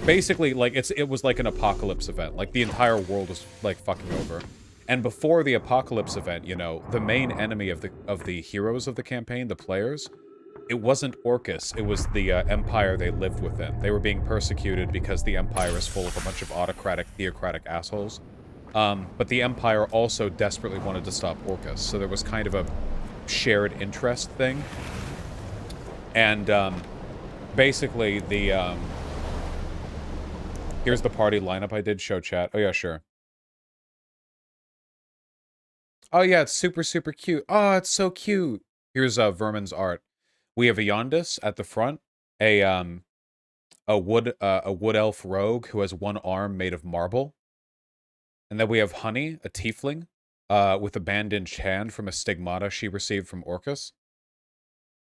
basically, like, it was like an apocalypse event. Like, the entire world was, like, fucking over. And before the apocalypse event, you know, the main enemy of the heroes of the campaign, the players, it wasn't Orcus, it was the empire they lived within. They were being persecuted because the empire is full of a bunch of autocratic, theocratic assholes. But the empire also desperately wanted to stop Orcus, so there was kind of a shared interest thing. And, basically, here's the party lineup I did show chat. Oh, yeah, sure. Oh, yeah, it's super, super cute. Oh, it's so cute. Here's, Vermin's art. We have a Yondis at the front, a wood elf rogue who has one arm made of marble. And then we have Honey, a tiefling, with a bandaged hand from a stigmata she received from Orcus.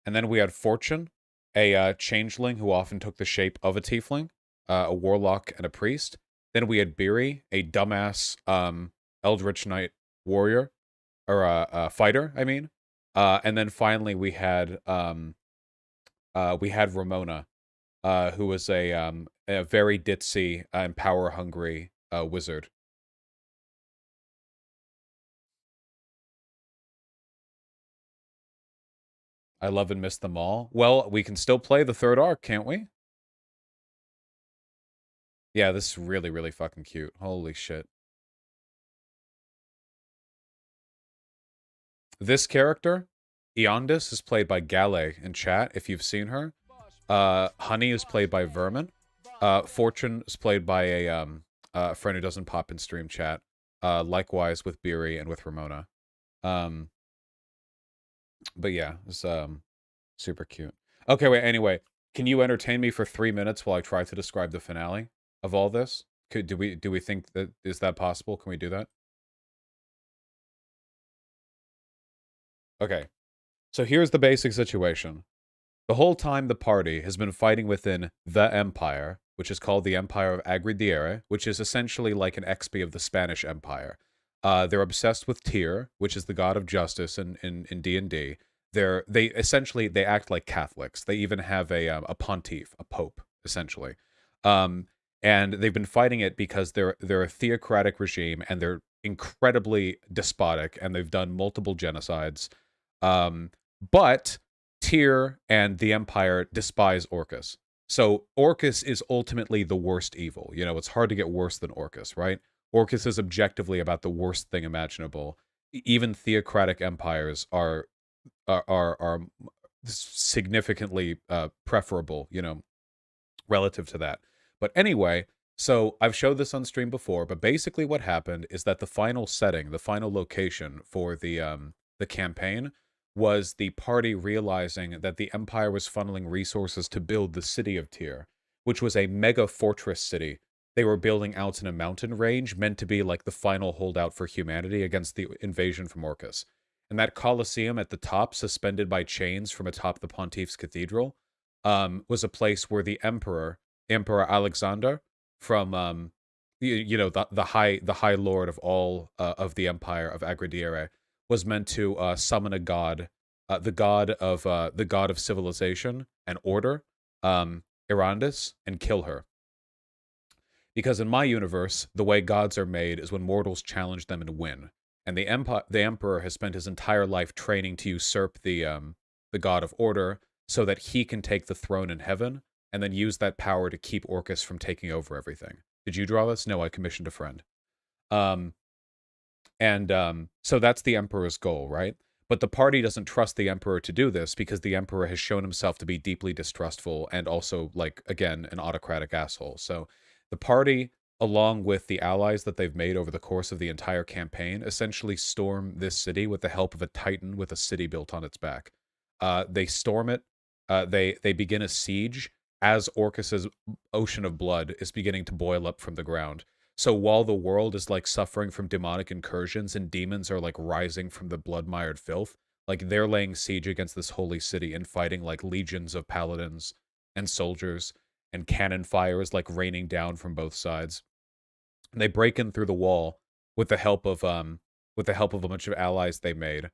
And then we had Fortune, a changeling who often took the shape of a tiefling, a warlock, and a priest. Then we had Beery, a dumbass Eldritch Knight warrior, or a fighter, I mean. And then finally we had Ramona, who was a very ditzy and power hungry wizard. I love and miss them all. Well, we can still play the third arc, can't we? Yeah, this is really, really fucking cute. Holy shit. This character, Eondis, is played by Gale in chat, if you've seen her. Honey is played by Vermin. Fortune is played by a friend who doesn't pop in stream chat. Likewise with Beery and with Ramona. But yeah, it's super cute. Okay, wait, anyway. Can you entertain me for 3 minutes while I try to describe the finale of all this? Do we think that is that possible? Can we do that? Okay. So here's the basic situation. The whole time the party has been fighting within the Empire, which is called the Empire of Agridiere, which is essentially like an XP of the Spanish Empire. They're obsessed with Tyr, which is the god of justice in D&D. They essentially they act like Catholics. They even have a pontiff, a pope, essentially. And they've been fighting it because they're a theocratic regime and they're incredibly despotic and they've done multiple genocides. But Tyr and the Empire despise Orcus. So Orcus is ultimately the worst evil. You know, it's hard to get worse than Orcus, right? Orcus is objectively about the worst thing imaginable. Even theocratic empires are significantly preferable, you know, relative to that. But anyway, so I've showed this on stream before, but basically what happened is that the final setting, the final location for the campaign was the party realizing that the Empire was funneling resources to build the city of Tyr, which was a mega fortress city they were building out in a mountain range meant to be like the final holdout for humanity against the invasion from Orcus. And that Colosseum at the top, suspended by chains from atop the Pontiff's Cathedral, was a place where the Emperor Alexander, from you know the high lord of all of the Empire of Agridiere, was meant to summon a god, the god of civilization and order, Irandis, and kill her. Because in my universe, the way gods are made is when mortals challenge them and win. And the emperor has spent his entire life training to usurp the god of order so that he can take the throne in heaven and then use that power to keep Orcus from taking over everything. Did you draw this? No, I commissioned a friend. So that's the emperor's goal, right? But the party doesn't trust the emperor to do this because the emperor has shown himself to be deeply distrustful and also, like, again, an autocratic asshole. So the party, along with the allies that they've made over the course of the entire campaign, essentially storm this city with the help of a titan with a city built on its back. They storm it. They begin a siege as Orcus's ocean of blood is beginning to boil up from the ground. So while the world is like suffering from demonic incursions and demons are like rising from the blood-mired filth, like they're laying siege against this holy city and fighting like legions of paladins and soldiers, and cannon fire is like raining down from both sides. And they break in through the wall with the help of a bunch of allies they made.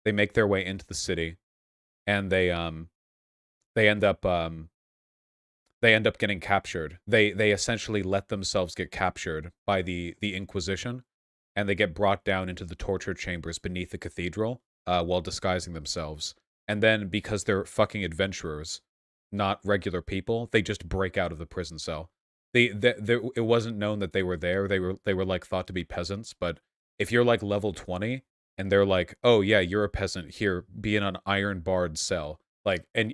They make their way into the city, and they end up getting captured. They essentially let themselves get captured by the Inquisition, and they get brought down into the torture chambers beneath the cathedral while disguising themselves. And then, because they're fucking adventurers, not regular people, they just break out of the prison cell. It wasn't known that they were there. They were like thought to be peasants, but if you're like level 20 and they're like, "Oh yeah, you're a peasant. Here, be in an iron barred cell." Like, and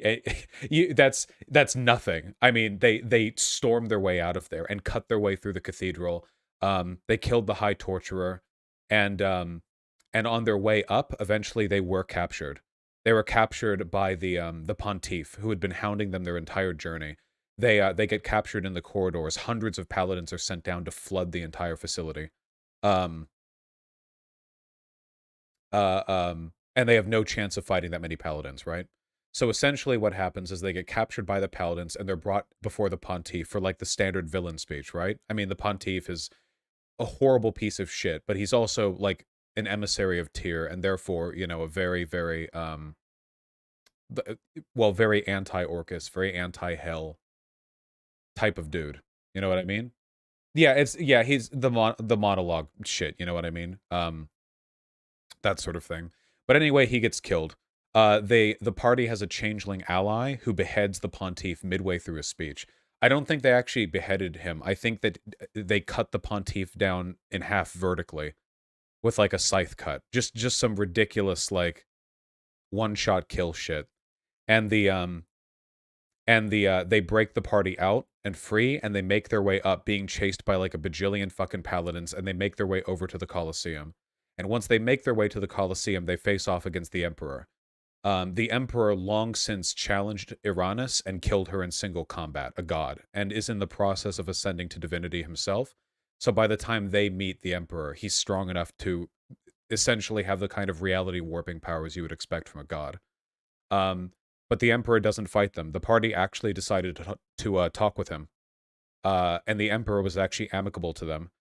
that's nothing. I mean, they stormed their way out of there and cut their way through the cathedral. They killed the High Torturer, and on their way up, eventually they were captured. They were captured by the Pontiff, who had been hounding them their entire journey. They get captured in the corridors. Hundreds of paladins are sent down to flood the entire facility. And they have no chance of fighting that many paladins, right? So essentially what happens is they get captured by the Paladins and they're brought before the Pontiff for like the standard villain speech, right? I mean, the Pontiff is a horrible piece of shit, but he's also like an emissary of Tyr and therefore, you know, a very, very, well, very anti-Orcus, very anti-Hell type of dude. You know what I mean? Yeah, he's the monologue shit, you know what I mean? That sort of thing. But anyway, he gets killed. The party has a changeling ally who beheads the Pontiff midway through his speech. I don't think they actually beheaded him. I think that they cut the Pontiff down in half vertically with like a scythe cut. Just some ridiculous like one-shot kill shit. And they break the party out and free, and they make their way up, being chased by like a bajillion fucking paladins, and they make their way over to the Colosseum. And once they make their way to the Colosseum, they face off against the Emperor. The Emperor long since challenged Iranus and killed her in single combat, a god, and is in the process of ascending to divinity himself. So by the time they meet the Emperor, he's strong enough to essentially have the kind of reality warping powers you would expect from a god. Um, but the Emperor doesn't fight them. The party actually decided to talk with him. And the Emperor was actually amicable to them.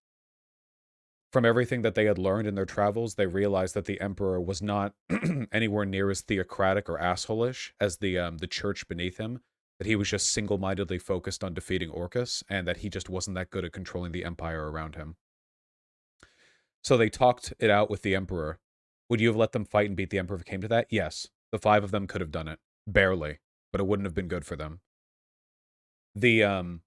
From everything that they had learned in their travels, they realized that the Emperor was not anywhere near as theocratic or assholish as the church beneath him, that he was just single-mindedly focused on defeating Orcus, and that he just wasn't that good at controlling the empire around him. So they talked it out with the Emperor. Would you have let them fight and beat the Emperor if it came to that? Yes. The 5 of them could have done it. Barely. But it wouldn't have been good for them. The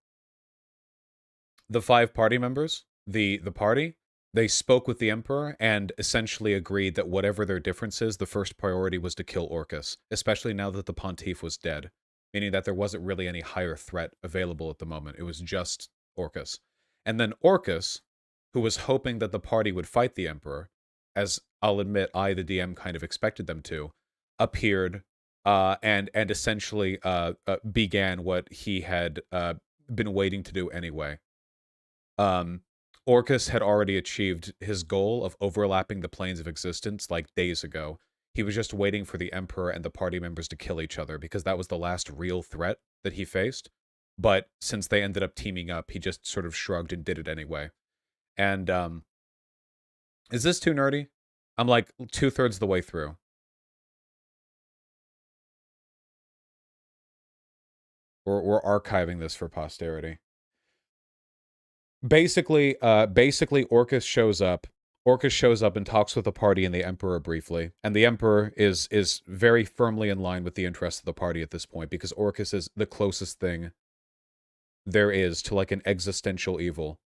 5 party members, the party, they spoke with the Emperor and essentially agreed that whatever their differences, the first priority was to kill Orcus, especially now that the Pontiff was dead, meaning that there wasn't really any higher threat available at the moment. It was just Orcus. And then Orcus, who was hoping that the party would fight the Emperor, as I'll admit I, the DM, kind of expected them to, appeared and essentially began what he had been waiting to do anyway. Orcus had already achieved his goal of overlapping the planes of existence like days ago. He was just waiting for the Emperor and the party members to kill each other because that was the last real threat that he faced. But since they ended up teaming up, he just sort of shrugged and did it anyway. And is this too nerdy? I'm like 2/3 the way through. We're archiving this for posterity. Basically, Orcus shows up. Orcus shows up and talks with the party and the Emperor briefly, and the Emperor is very firmly in line with the interests of the party at this point because Orcus is the closest thing there is to like an existential evil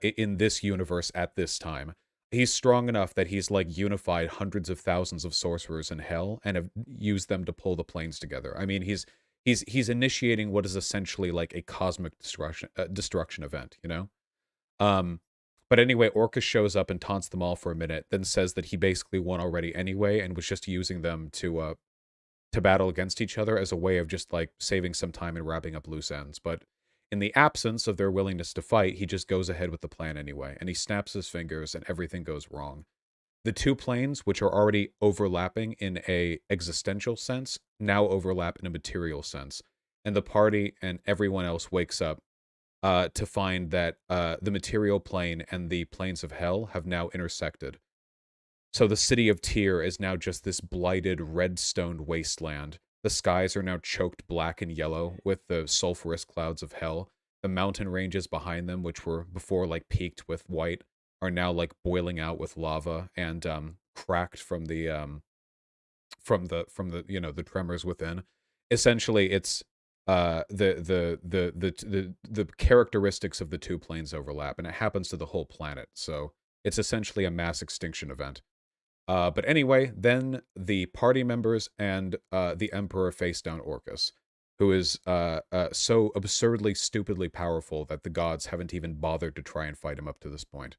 in this universe at this time. He's strong enough that he's like unified hundreds of thousands of sorcerers in hell and have used them to pull the planes together. I mean, he's initiating what is essentially like a cosmic destruction event, you know? But anyway, Orcus shows up and taunts them all for a minute, then says that he basically won already anyway and was just using them to battle against each other as a way of just like saving some time and wrapping up loose ends. But in the absence of their willingness to fight, he just goes ahead with the plan anyway, and he snaps his fingers and everything goes wrong. The 2 planes, which are already overlapping in a existential sense, now overlap in a material sense. And the party and everyone else wakes up to find that the material plane and the planes of hell have now intersected. So the city of Tyr is now just this blighted, red-stoned wasteland. The skies are now choked black and yellow with the sulfurous clouds of hell. The mountain ranges behind them, which were before like peaked with white, are now like boiling out with lava and cracked from the you know, the tremors within. Essentially, it's the characteristics of the 2 planes overlap, and it happens to the whole planet. So it's essentially a mass extinction event. But anyway, then the party members and the Emperor face down Orcus, who is so absurdly, stupidly powerful that the gods haven't even bothered to try and fight him up to this point.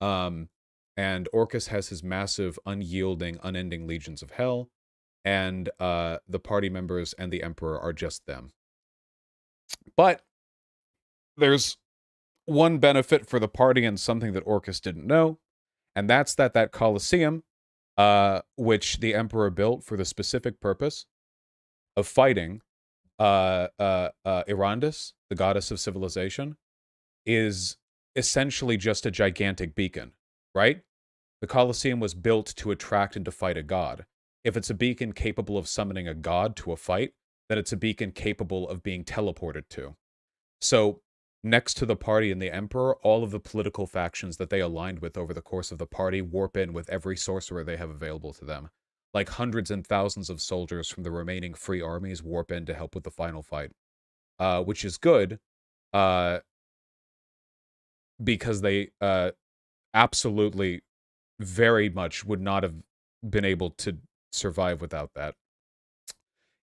And Orcus has his massive, unyielding, unending legions of hell, and the party members and the Emperor are just them. But there's one benefit for the party and something that Orcus didn't know, and that's that Colosseum, which the Emperor built for the specific purpose of fighting Irandis, the goddess of civilization, is essentially just a gigantic beacon, right? The Colosseum was built to attract and to fight a god. If it's a beacon capable of summoning a god to a fight, then it's a beacon capable of being teleported to. So, next to the party and the Emperor, all of the political factions that they aligned with over the course of the party warp in with every sorcerer they have available to them. Like hundreds and thousands of soldiers from the remaining free armies warp in to help with the final fight. Which is good, uh, because they absolutely very much would not have been able to survive without that.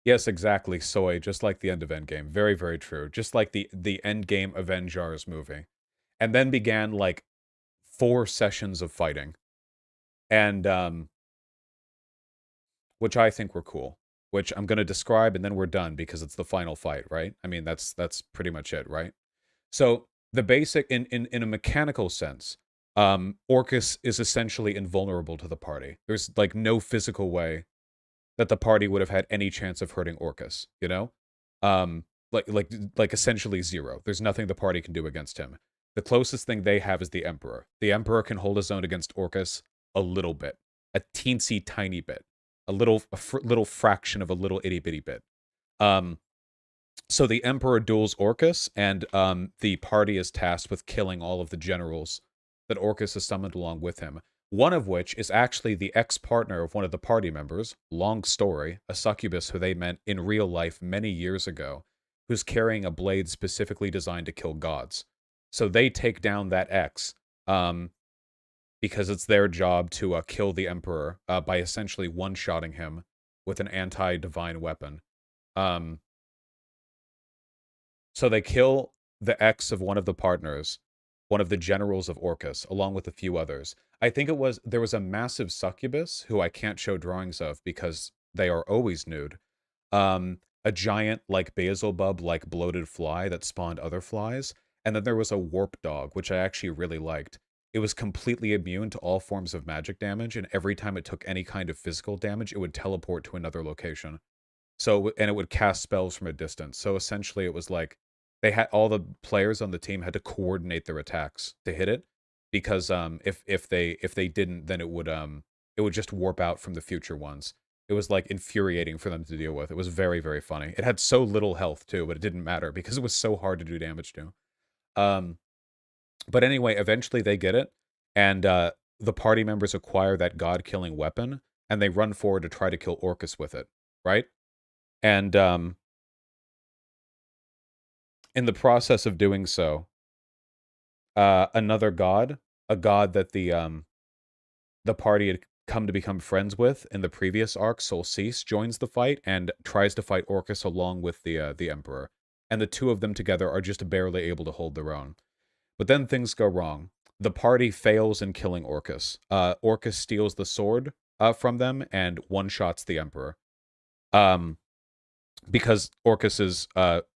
Yes, exactly, Soy, just like the end of Endgame. Very, very true. Just like the Endgame Avengers movie. And then began, like, 4 sessions of fighting. And, which I think were cool. Which I'm gonna describe, and then we're done, because it's the final fight, right? I mean, that's pretty much it, right? So, the basic in a mechanical sense, Orcus is essentially invulnerable to the party. There's, like, no physical way that the party would have had any chance of hurting Orcus, you know? Um, like essentially zero. There's nothing the party can do against him. The closest thing they have is the Emperor. The Emperor can hold his own against Orcus a little bit, a teensy tiny bit, little fraction of a little itty bitty bit. Um, so the Emperor duels Orcus, and the party is tasked with killing all of the generals that Orcus has summoned along with him. One of which is actually the ex-partner of one of the party members, long story, a succubus who they met in real life many years ago, who's carrying a blade specifically designed to kill gods. So they take down that ex, because it's their job to kill the Emperor by essentially one-shotting him with an anti-divine weapon. So they kill the ex of one of the partners, one of the generals of Orcus, along with a few others. I think there was a massive succubus who I can't show drawings of because they are always nude. A giant, like Beelzebub, like bloated fly that spawned other flies, and then there was a warp dog, which I actually really liked. It was completely immune to all forms of magic damage, and every time it took any kind of physical damage, it would teleport to another location. So, and it would cast spells from a distance. So essentially, it was like they had all the players on the team had to coordinate their attacks to hit it, because if they didn't, then it would just warp out from the future ones. It was like infuriating for them to deal with. It was very, very funny. It had so little health too, but it didn't matter because it was so hard to do damage to. Um, but anyway, eventually they get it, and the party members acquire that god-killing weapon, and they run forward to try to kill Orcus with it, right? And in the process of doing so, another god, a god that the party had come to become friends with in the previous arc, Solstice, joins the fight and tries to fight Orcus along with the Emperor. And the two of them together are just barely able to hold their own. But then things go wrong. The party fails in killing Orcus. Orcus steals the sword from them and one-shots the Emperor. Because Orcus is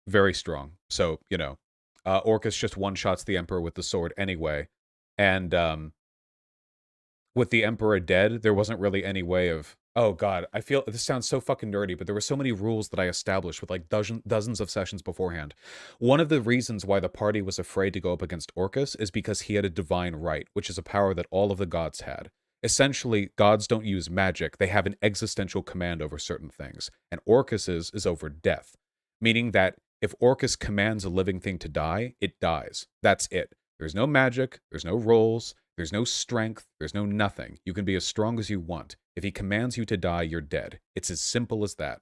very strong. So, you know, Orcus just one-shots the Emperor with the sword anyway. And with the Emperor dead, there wasn't really any way of... Oh, God, I feel... This sounds so fucking nerdy, but there were so many rules that I established with, like, dozens of sessions beforehand. One of the reasons why the party was afraid to go up against Orcus is because he had a divine right, which is a power that all of the gods had. Essentially, gods don't use magic. They have an existential command over certain things. And Orcus's is over death. Meaning that if Orcus commands a living thing to die, it dies. That's it. There's no magic. There's no rolls. There's no strength. There's no nothing. You can be as strong as you want. If he commands you to die, you're dead. It's as simple as that.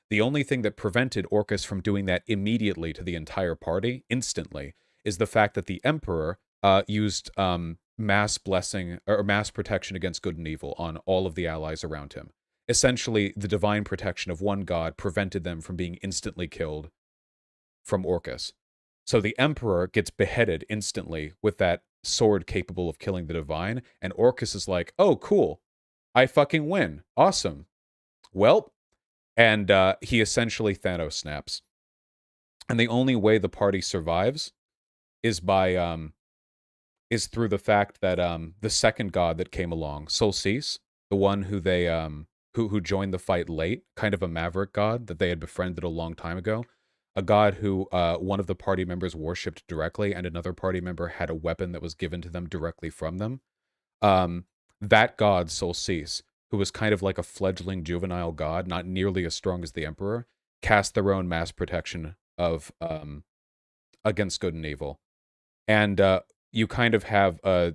The only thing that prevented Orcus from doing that immediately to the entire party, instantly, is the fact that the Emperor used mass blessing or mass protection against good and evil on all of the allies around him. Essentially, the divine protection of one god prevented them from being instantly killed from Orcus. So the Emperor gets beheaded instantly with that sword capable of killing the divine, and Orcus is like, oh, cool. I fucking win. Awesome. Well, and he essentially Thanos snaps. And the only way the party survives is by is through the fact that the second god that came along, Solstice, the one who who joined the fight late, kind of a maverick god that they had befriended a long time ago, a god who one of the party members worshipped directly, and another party member had a weapon that was given to them directly from them. Um, that god, Solstice, who was kind of like a fledgling juvenile god, not nearly as strong as the Emperor, cast their own mass protection of against good and evil. And you kind of have a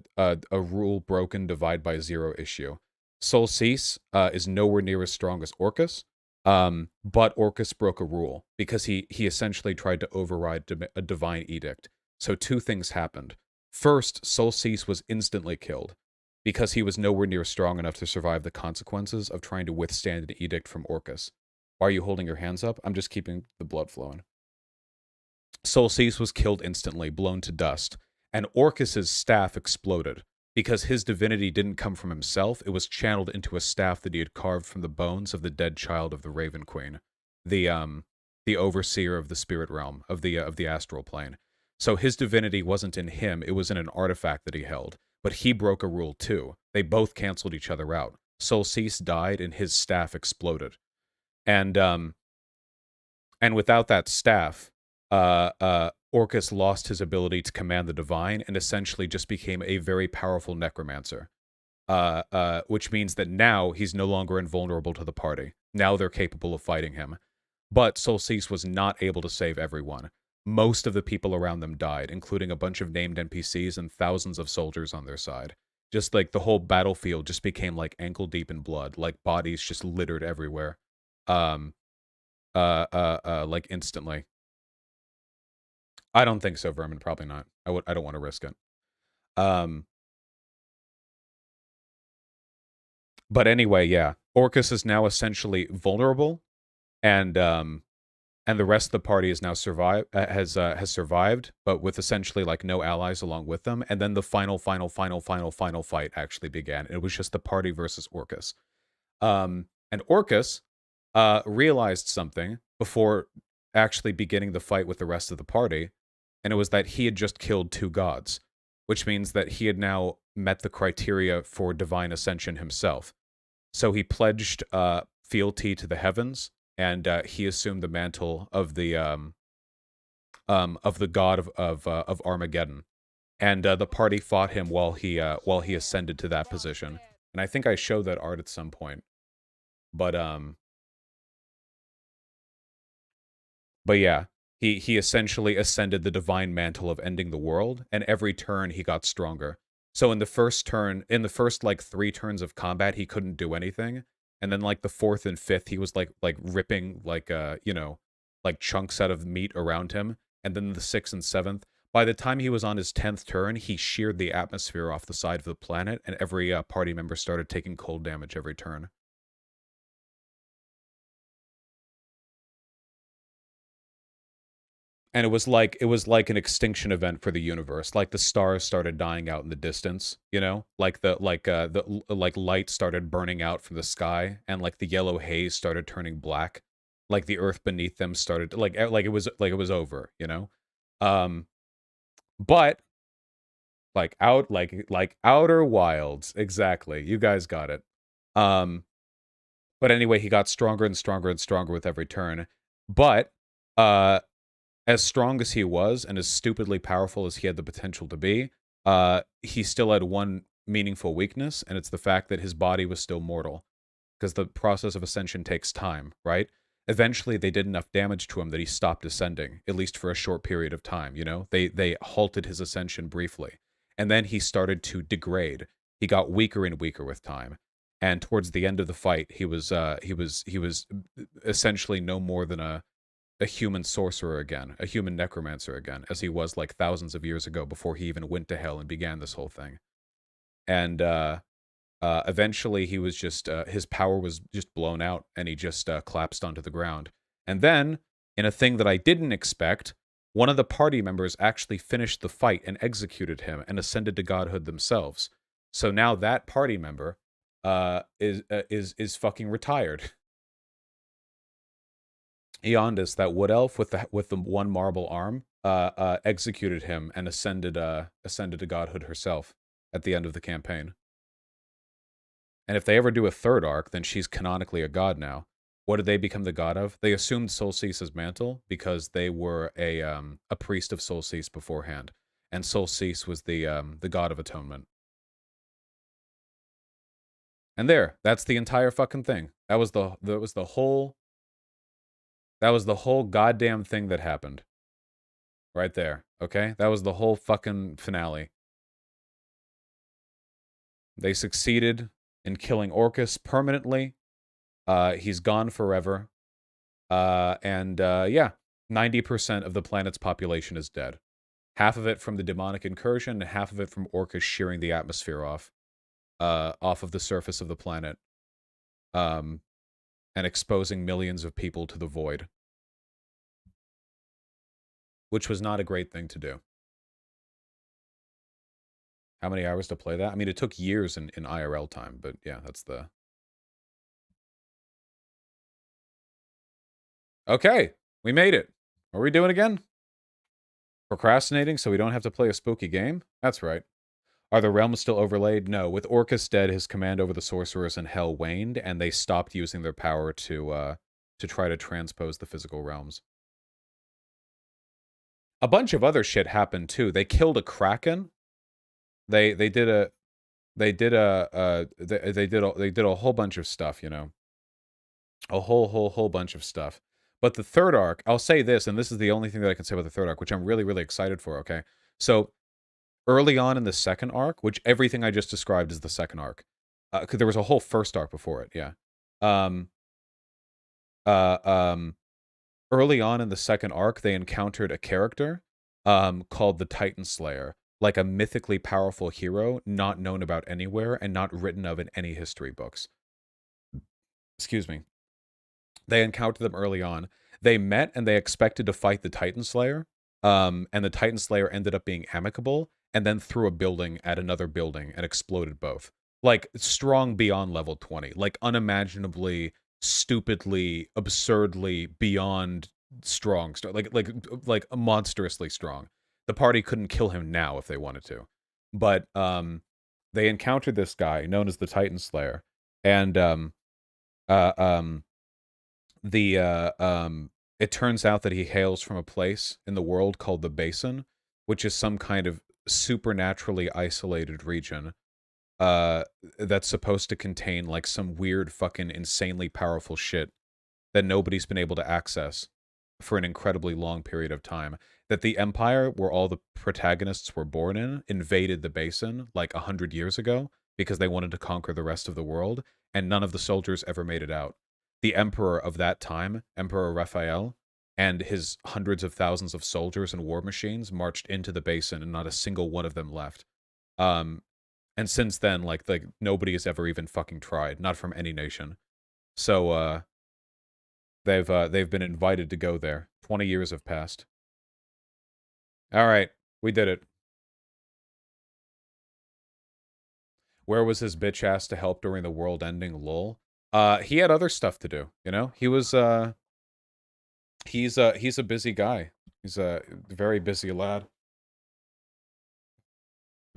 rule broken divide by zero issue. Solstice is nowhere near as strong as Orcus, but Orcus broke a rule because he essentially tried to override a divine edict. So two things happened. First, Solstice was instantly killed because he was nowhere near strong enough to survive the consequences of trying to withstand an edict from Orcus. Why are you holding your hands up? I'm just keeping the blood flowing. Solstice was killed instantly, blown to dust, and Orcus's staff exploded because his divinity didn't come from himself. It was channeled into a staff that he had carved from the bones of the dead child of the Raven Queen, the overseer of the spirit realm of the astral plane. So his divinity wasn't in him; it was in an artifact that he held. But he broke a rule too. They both canceled each other out. Solstice died, and his staff exploded, and without that staff, Orcus lost his ability to command the divine and essentially just became a very powerful necromancer. Which means that now he's no longer invulnerable to the party. Now they're capable of fighting him. But Solstice was not able to save everyone. Most of the people around them died, including a bunch of named NPCs and thousands of soldiers on their side. Just like the whole battlefield just became like ankle deep in blood, like bodies just littered everywhere. Like instantly. I don't think so, Vermin. Probably not. I don't want to risk it. But anyway, yeah. Orcus is now essentially vulnerable, and the rest of the party is now has survived, but with essentially like no allies along with them. And then the final fight actually began. It was just the party versus Orcus. And Orcus realized something before actually beginning the fight with the rest of the party, and it was that he had just killed two gods, which means that he had now met the criteria for divine ascension himself. So he pledged fealty to the heavens, and he assumed the mantle of the god of Armageddon. And the party fought him while he ascended to that position. And I think I showed that art at some point. But yeah, he essentially ascended the divine mantle of ending the world, and every turn he got stronger. So in the first like 3 turns of combat, he couldn't do anything, and then like the 4th and 5th, he was like ripping like like chunks out of meat around him, and then the 6th and 7th. By the time he was on his 10th turn, he sheared the atmosphere off the side of the planet, and every party member started taking cold damage every turn. And it was like an extinction event for the universe. Like the stars started dying out in the distance, you know? Like the light started burning out from the sky, and like the yellow haze started turning black. Like the earth beneath them started like it was over, you know? But like Outer Wilds, exactly. You guys got it. But anyway, he got stronger and stronger and stronger with every turn. But as strong as he was and as stupidly powerful as he had the potential to be, he still had one meaningful weakness, and it's the fact that his body was still mortal. Because the process of ascension takes time, right? Eventually, they did enough damage to him that he stopped ascending, at least for a short period of time, you know? They halted his ascension briefly. And then he started to degrade. He got weaker and weaker with time. And towards the end of the fight, he was essentially no more than a human sorcerer again, a human necromancer again, as he was like thousands of years ago before he even went to hell and began this whole thing. And eventually he was just, his power was just blown out, and he just collapsed onto the ground. And then, in a thing that I didn't expect, one of the party members actually finished the fight and executed him and ascended to godhood themselves. So now that party member is fucking retired. Eondis, that wood elf with the one marble arm, executed him and ascended to godhood herself at the end of the campaign. And if they ever do a third arc, then she's canonically a god now. What did they become the god of? They assumed Solcease's mantle because they were a priest of Solcease beforehand, and Solcease was the god of atonement. And that's the entire fucking thing. That was the whole goddamn thing that happened. Right there, okay? That was the whole fucking finale. They succeeded in killing Orcus permanently. He's gone forever. Yeah, 90% of the planet's population is dead. Half of it from the demonic incursion, and half of it from Orcus shearing the atmosphere off of the surface of the planet, and exposing millions of people to the void. Which was not a great thing to do. How many hours to play that? I mean, it took years in IRL time, but yeah, that's the... Okay, we made it. What are we doing again? Procrastinating so we don't have to play a spooky game? That's right. Are the realms still overlaid? No. With Orcus dead, his command over the sorcerers in Hell waned, and they stopped using their power to try to transpose the physical realms. A bunch of other shit happened too. They killed a kraken. They did a whole bunch of stuff, you know. A whole bunch of stuff. But the third arc, I'll say this, and this is the only thing that I can say about the third arc, which I'm really, really excited for, okay? So, early on in the second arc, which everything I just described is the second arc, because there was a whole first arc before it, yeah. Early on in the second arc, they encountered a character called the Titan Slayer, like a mythically powerful hero, not known about anywhere, and not written of in any history books. Excuse me. They encountered them early on. They met and they expected to fight the Titan Slayer. And the Titan Slayer ended up being amicable and then threw a building at another building and exploded both. Like, strong beyond level 20. Like, unimaginably, stupidly, absurdly beyond strong. Like monstrously strong. The party couldn't kill him now if they wanted to. But they encountered this guy known as the Titan Slayer. And it turns out that he hails from a place in the world called the Basin, which is some kind of supernaturally isolated region that's supposed to contain like some weird fucking insanely powerful shit that nobody's been able to access for an incredibly long period of time. That the Empire, where all the protagonists were born in, invaded the Basin like 100 years ago because they wanted to conquer the rest of the world, and none of the soldiers ever made it out. The emperor of that time, Emperor Raphael, and his hundreds of thousands of soldiers and war machines marched into the Basin, and not a single one of them left. And since then, like nobody has ever even fucking tried, not from any nation. So they've been invited to go there. 20 years have passed. All right, we did it. Where was his bitch ass to help during the world ending? Lol. He had other stuff to do, you know? He was, he's a busy guy. He's a very busy lad.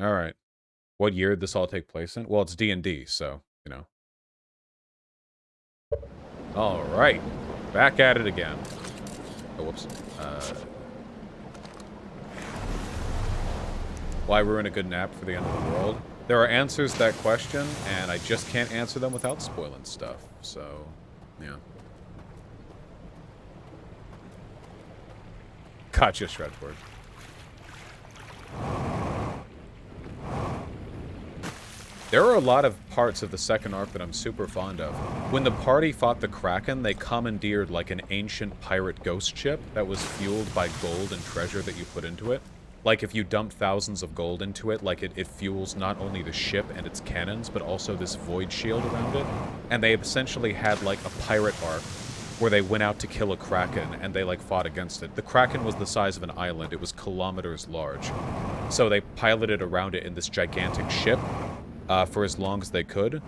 All right. What year did this all take place in? Well, it's D&D, so, you know. All right. Back at it again. Oh, whoops. Why ruin a good nap for the end of the world? There are answers to that question, and I just can't answer them without spoiling stuff. So, yeah. Gotcha, Shredford. There are a lot of parts of the second arc that I'm super fond of. When the party fought the Kraken, they commandeered like an ancient pirate ghost ship that was fueled by gold and treasure that you put into it. Like, if you dump thousands of gold into it, like, it fuels not only the ship and its cannons, but also this void shield around it. And they essentially had, like, a pirate arc where they went out to kill a Kraken, and they, like, fought against it. The Kraken was the size of an island. It was kilometers large. So they piloted around it in this gigantic ship for as long as they could.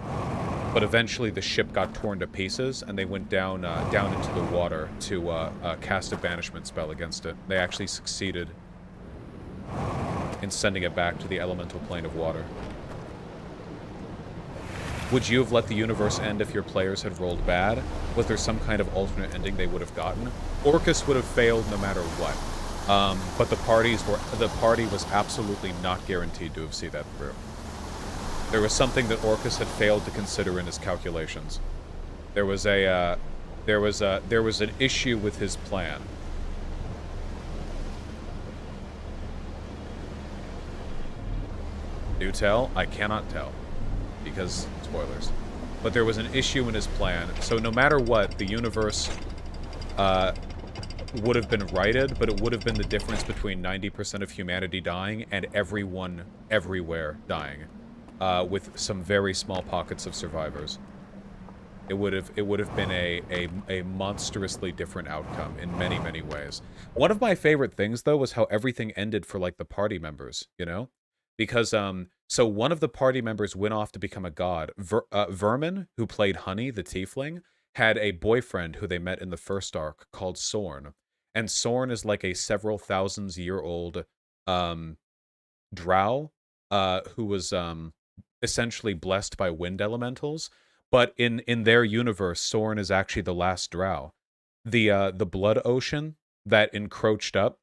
But eventually the ship got torn to pieces, and they went down into the water to cast a banishment spell against it. They actually succeeded in sending it back to the elemental plane of water. Would you have let the universe end if your players had rolled bad? Was there some kind of alternate ending they would have gotten? Orcus would have failed no matter what. But the party was absolutely not guaranteed to have seen that through. There was something that Orcus had failed to consider in his calculations. There was an issue with his plan. Do tell? I cannot tell. Because, spoilers. But there was an issue in his plan, so no matter what, the universe, would have been righted, but it would have been the difference between 90% of humanity dying and everyone, everywhere, dying. With some very small pockets of survivors. It would have been a monstrously different outcome in many, many ways. One of my favorite things, though, was how everything ended for, like, the party members, you know? Because, so one of the party members went off to become a god. Vermin, who played Honey, the tiefling, had a boyfriend who they met in the first arc called Sorn. And Sorn is like a several thousands-year-old, drow, who was, essentially blessed by wind elementals. But in their universe, Sorn is actually the last drow. The blood ocean that encroached up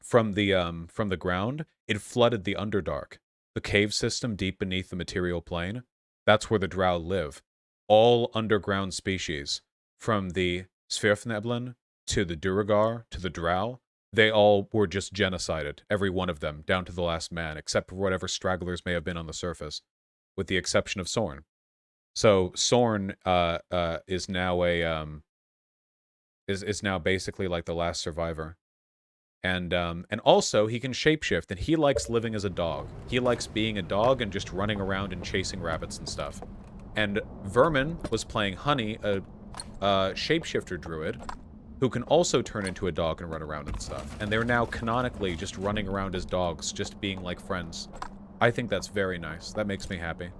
from the ground, it flooded the Underdark, the cave system deep beneath the material plane. That's where the drow live. All underground species, from the Svirfneblin to the Duragar to the drow, they all were just genocided, every one of them, down to the last man, except for whatever stragglers may have been on the surface, with the exception of Sorn. So Sorn is now is now basically like the last survivor. And also he can shapeshift, and he likes living as a dog. He likes being a dog and just running around and chasing rabbits and stuff. And Vermin was playing Honey, a shapeshifter druid, who can also turn into a dog and run around and stuff. And they're now canonically just running around as dogs, just being like friends. I think that's very nice. That makes me happy.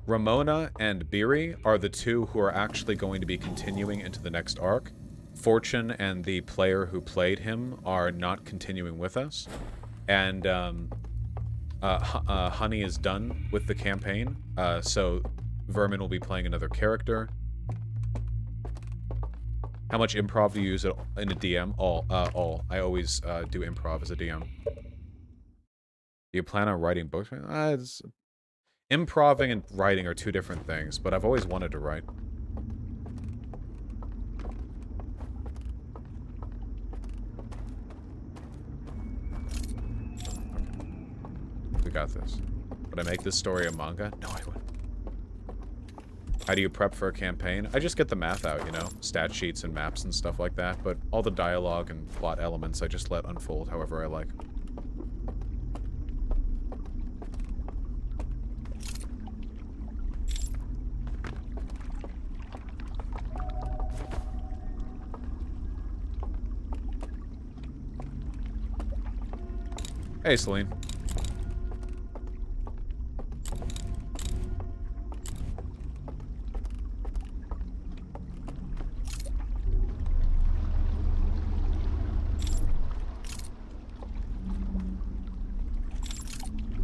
Ramona and Beery are the two who are actually going to be continuing into the next arc. Fortune and the player who played him are not continuing with us. And Honey is done with the campaign, so Vermin will be playing another character. How much improv do you use in a DM? All. I always do improv as a DM. Do you plan on writing books? Improving and writing are two different things, but I've always wanted to write. We got this. Would I make this story a manga? No, I wouldn't. How do you prep for a campaign? I just get the math out, you know? Stat sheets and maps and stuff like that, but all the dialogue and plot elements I just let unfold however I like. Hey, Celine.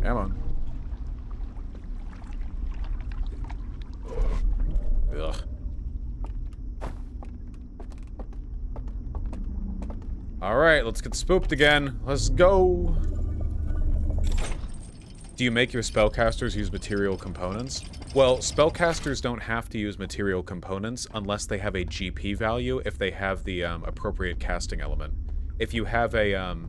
Come on. Ugh. Alright, let's get spooked again. Let's go. Do you make your spellcasters use material components? Well, spellcasters don't have to use material components unless they have a GP value if they have the appropriate casting element. If you have a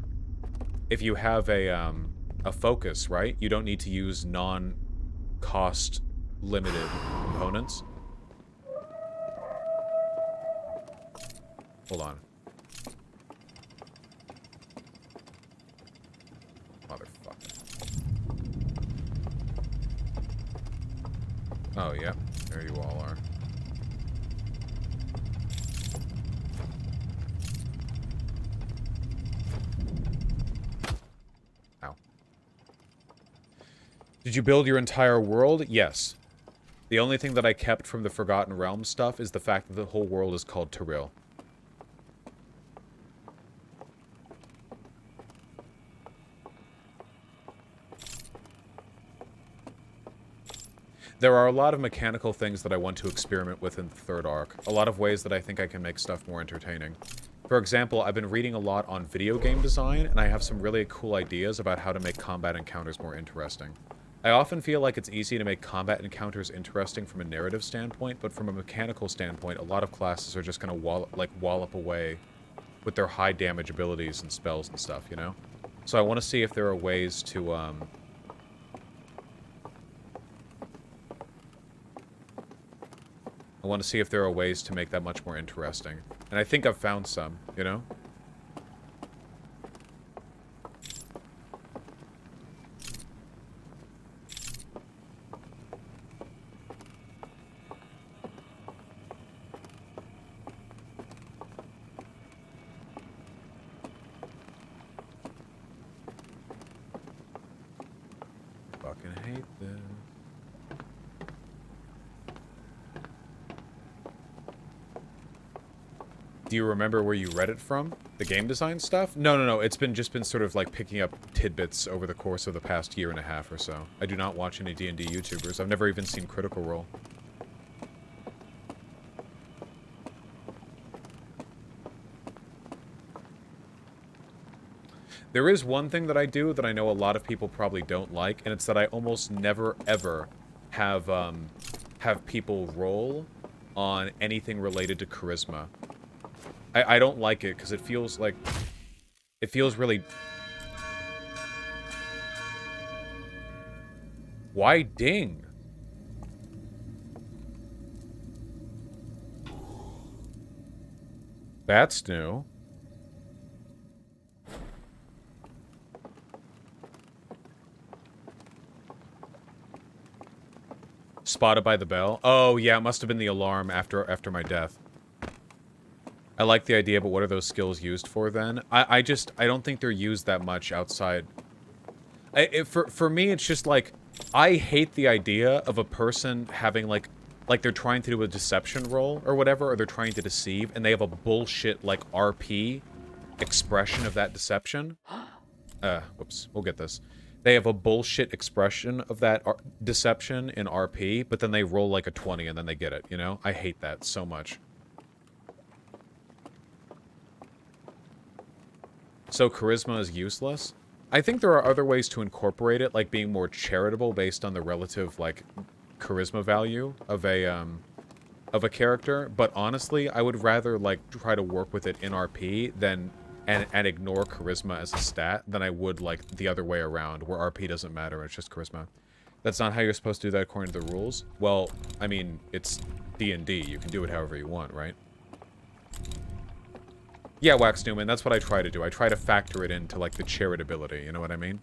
focus, right? You don't need to use non-cost limited components. Hold on. Oh, yeah. There you all are. Ow. Did you build your entire world? Yes. The only thing that I kept from the Forgotten Realms stuff is the fact that the whole world is called Teril. There are a lot of mechanical things that I want to experiment with in the third arc. A lot of ways that I think I can make stuff more entertaining. For example, I've been reading a lot on video game design, and I have some really cool ideas about how to make combat encounters more interesting. I often feel like it's easy to make combat encounters interesting from a narrative standpoint, but from a mechanical standpoint, a lot of classes are just gonna wallop away with their high damage abilities and spells and stuff, you know? So I want to see if there are ways to, I want to see if there are ways to make that much more interesting. And I think I've found some, you know? Fucking hate this. Do you remember where you read it from? The game design stuff? No. It's just been sort of like picking up tidbits over the course of the past year and a half or so. I do not watch any D&D YouTubers. I've never even seen Critical Role. There is one thing that I do that I know a lot of people probably don't like, and it's that I almost never, ever have people roll on anything related to charisma. I don't like it, because it feels like... It feels really... Why ding? That's new. Spotted by the bell? Oh, yeah, it must have been the alarm after my death. I like the idea, but what are those skills used for then? I don't think they're used that much outside. For me, it's just like, I hate the idea of a person having like they're trying to do a deception roll or whatever, or they're trying to deceive, and they have a bullshit like RP expression of that deception. Whoops, we'll get this. They have a bullshit expression of that deception in RP, but then they roll like a 20 and then they get it, you know? I hate that so much. So charisma is useless? I think there are other ways to incorporate it, like being more charitable based on the relative, like, charisma value of a character, but honestly, I would rather, like, try to work with it in RP than, and ignore charisma as a stat than I would, like, the other way around, where RP doesn't matter, it's just charisma. That's not how you're supposed to do that according to the rules? Well, I mean, it's D&D, you can do it however you want, right? Yeah, Wax Newman, that's what I try to do. I try to factor it into, like, the charitability, you know what I mean?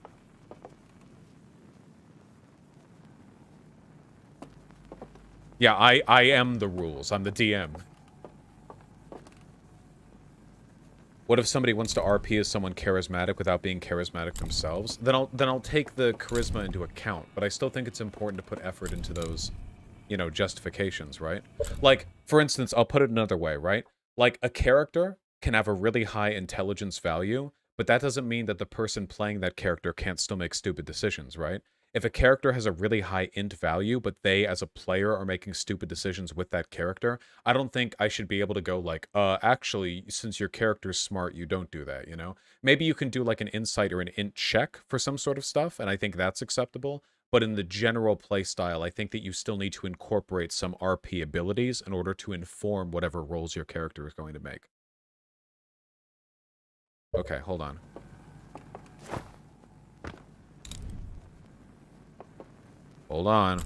Yeah, I am the rules. I'm the DM. What if somebody wants to RP as someone charismatic without being charismatic themselves? Then I'll take the charisma into account, but I still think it's important to put effort into those, you know, justifications, right? Like, for instance, I'll put it another way, right? Like, a character can have a really high intelligence value, but that doesn't mean that the person playing that character can't still make stupid decisions, right? If a character has a really high int value, but they, as a player, are making stupid decisions with that character, I don't think I should be able to go like, actually, since your character's smart, you don't do that, you know? Maybe you can do like an insight or an int check for some sort of stuff, and I think that's acceptable. But in the general playstyle, I think that you still need to incorporate some RP abilities in order to inform whatever roles your character is going to make. Okay, hold on. Hold on.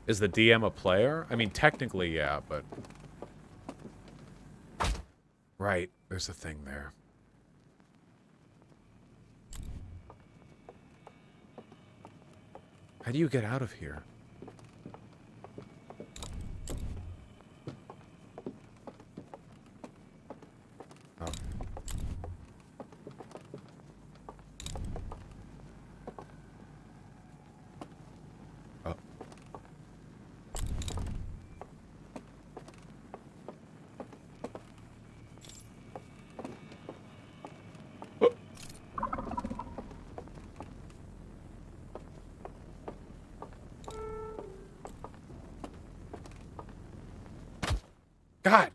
Is the DM a player? I mean, technically, yeah, but... Right, there's a thing there. How do you get out of here? Oh. Oh. God!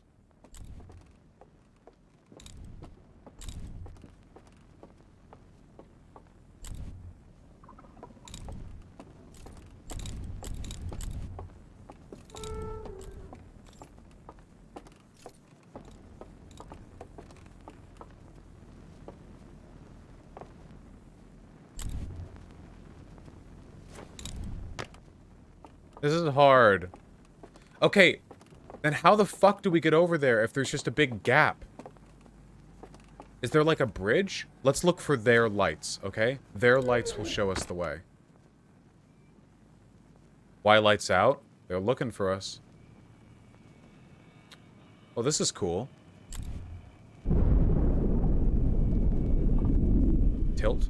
This is hard. Okay, then how the fuck do we get over there if there's just a big gap? Is there like a bridge? Let's look for their lights, okay? Their lights will show us the way. Why lights out? They're looking for us. Well, this is cool. Tilt.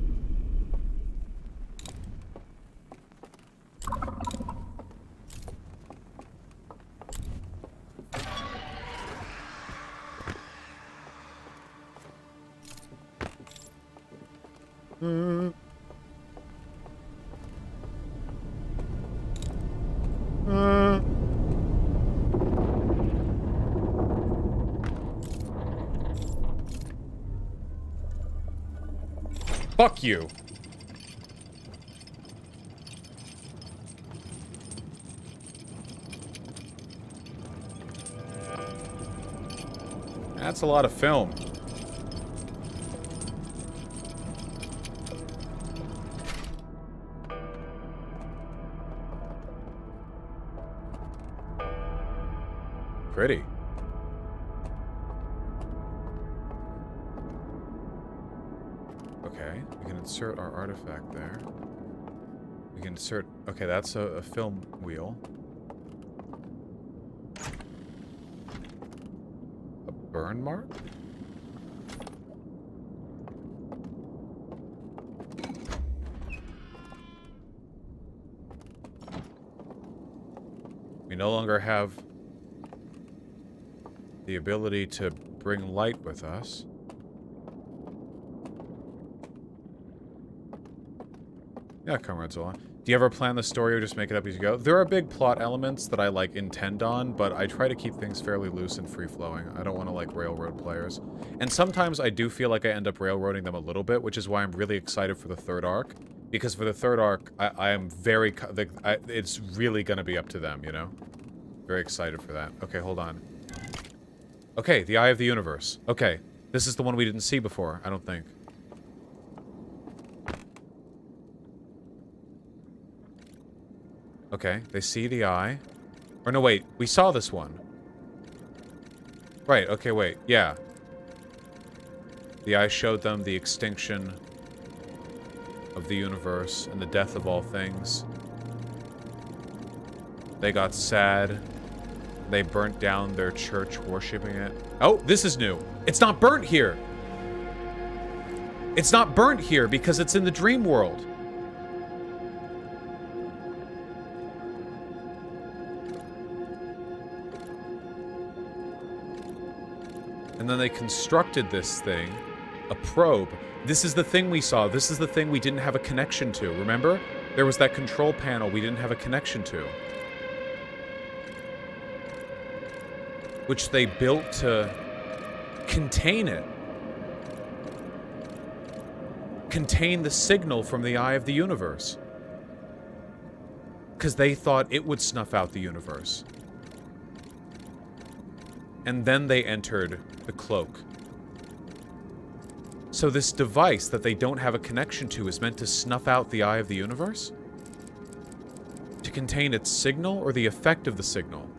Fuck you. That's a lot of film. Pretty. Okay, we can insert our artifact there. We can insert... Okay, that's a film wheel. A burn mark? We no longer have the ability to bring light with us. Yeah, Comrade Zola. Do you ever plan the story or just make it up as you go? There are big plot elements that I, like, intend on, but I try to keep things fairly loose and free-flowing. I don't want to, like, railroad players. And sometimes I do feel like I end up railroading them a little bit, which is why I'm really excited for the third arc. Because for the third arc, I am very... it's really gonna be up to them, you know? Very excited for that. Okay, hold on. Okay, the Eye of the Universe. Okay, this is the one we didn't see before, I don't think. Okay, they see the eye. Or no, wait, we saw this one. Right, okay, wait, yeah. The eye showed them the extinction of the universe and the death of all things. They got sad. They burnt down their church worshipping it. Oh, this is new. It's not burnt here. It's not burnt here because it's in the dream world. And then they constructed this thing, a probe. This is the thing we saw. This is the thing we didn't have a connection to. Remember? There was that control panel we didn't have a connection to. Which they built to contain it. Contain the signal from the Eye of the Universe. Because they thought it would snuff out the universe. And then they entered the cloak. So this device that they don't have a connection to is meant to snuff out the Eye of the Universe? To contain its signal or the effect of the signal?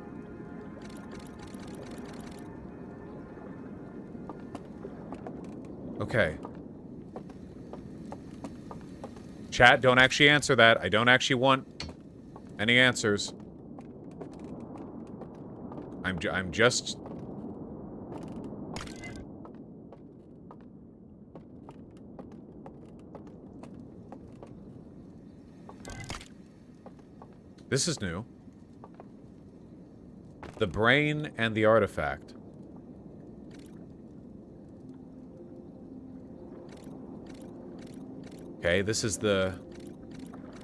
Okay. Chat, don't actually answer that. I don't actually want any answers. I'm just... This is new. The brain and the artifact. Okay, this is the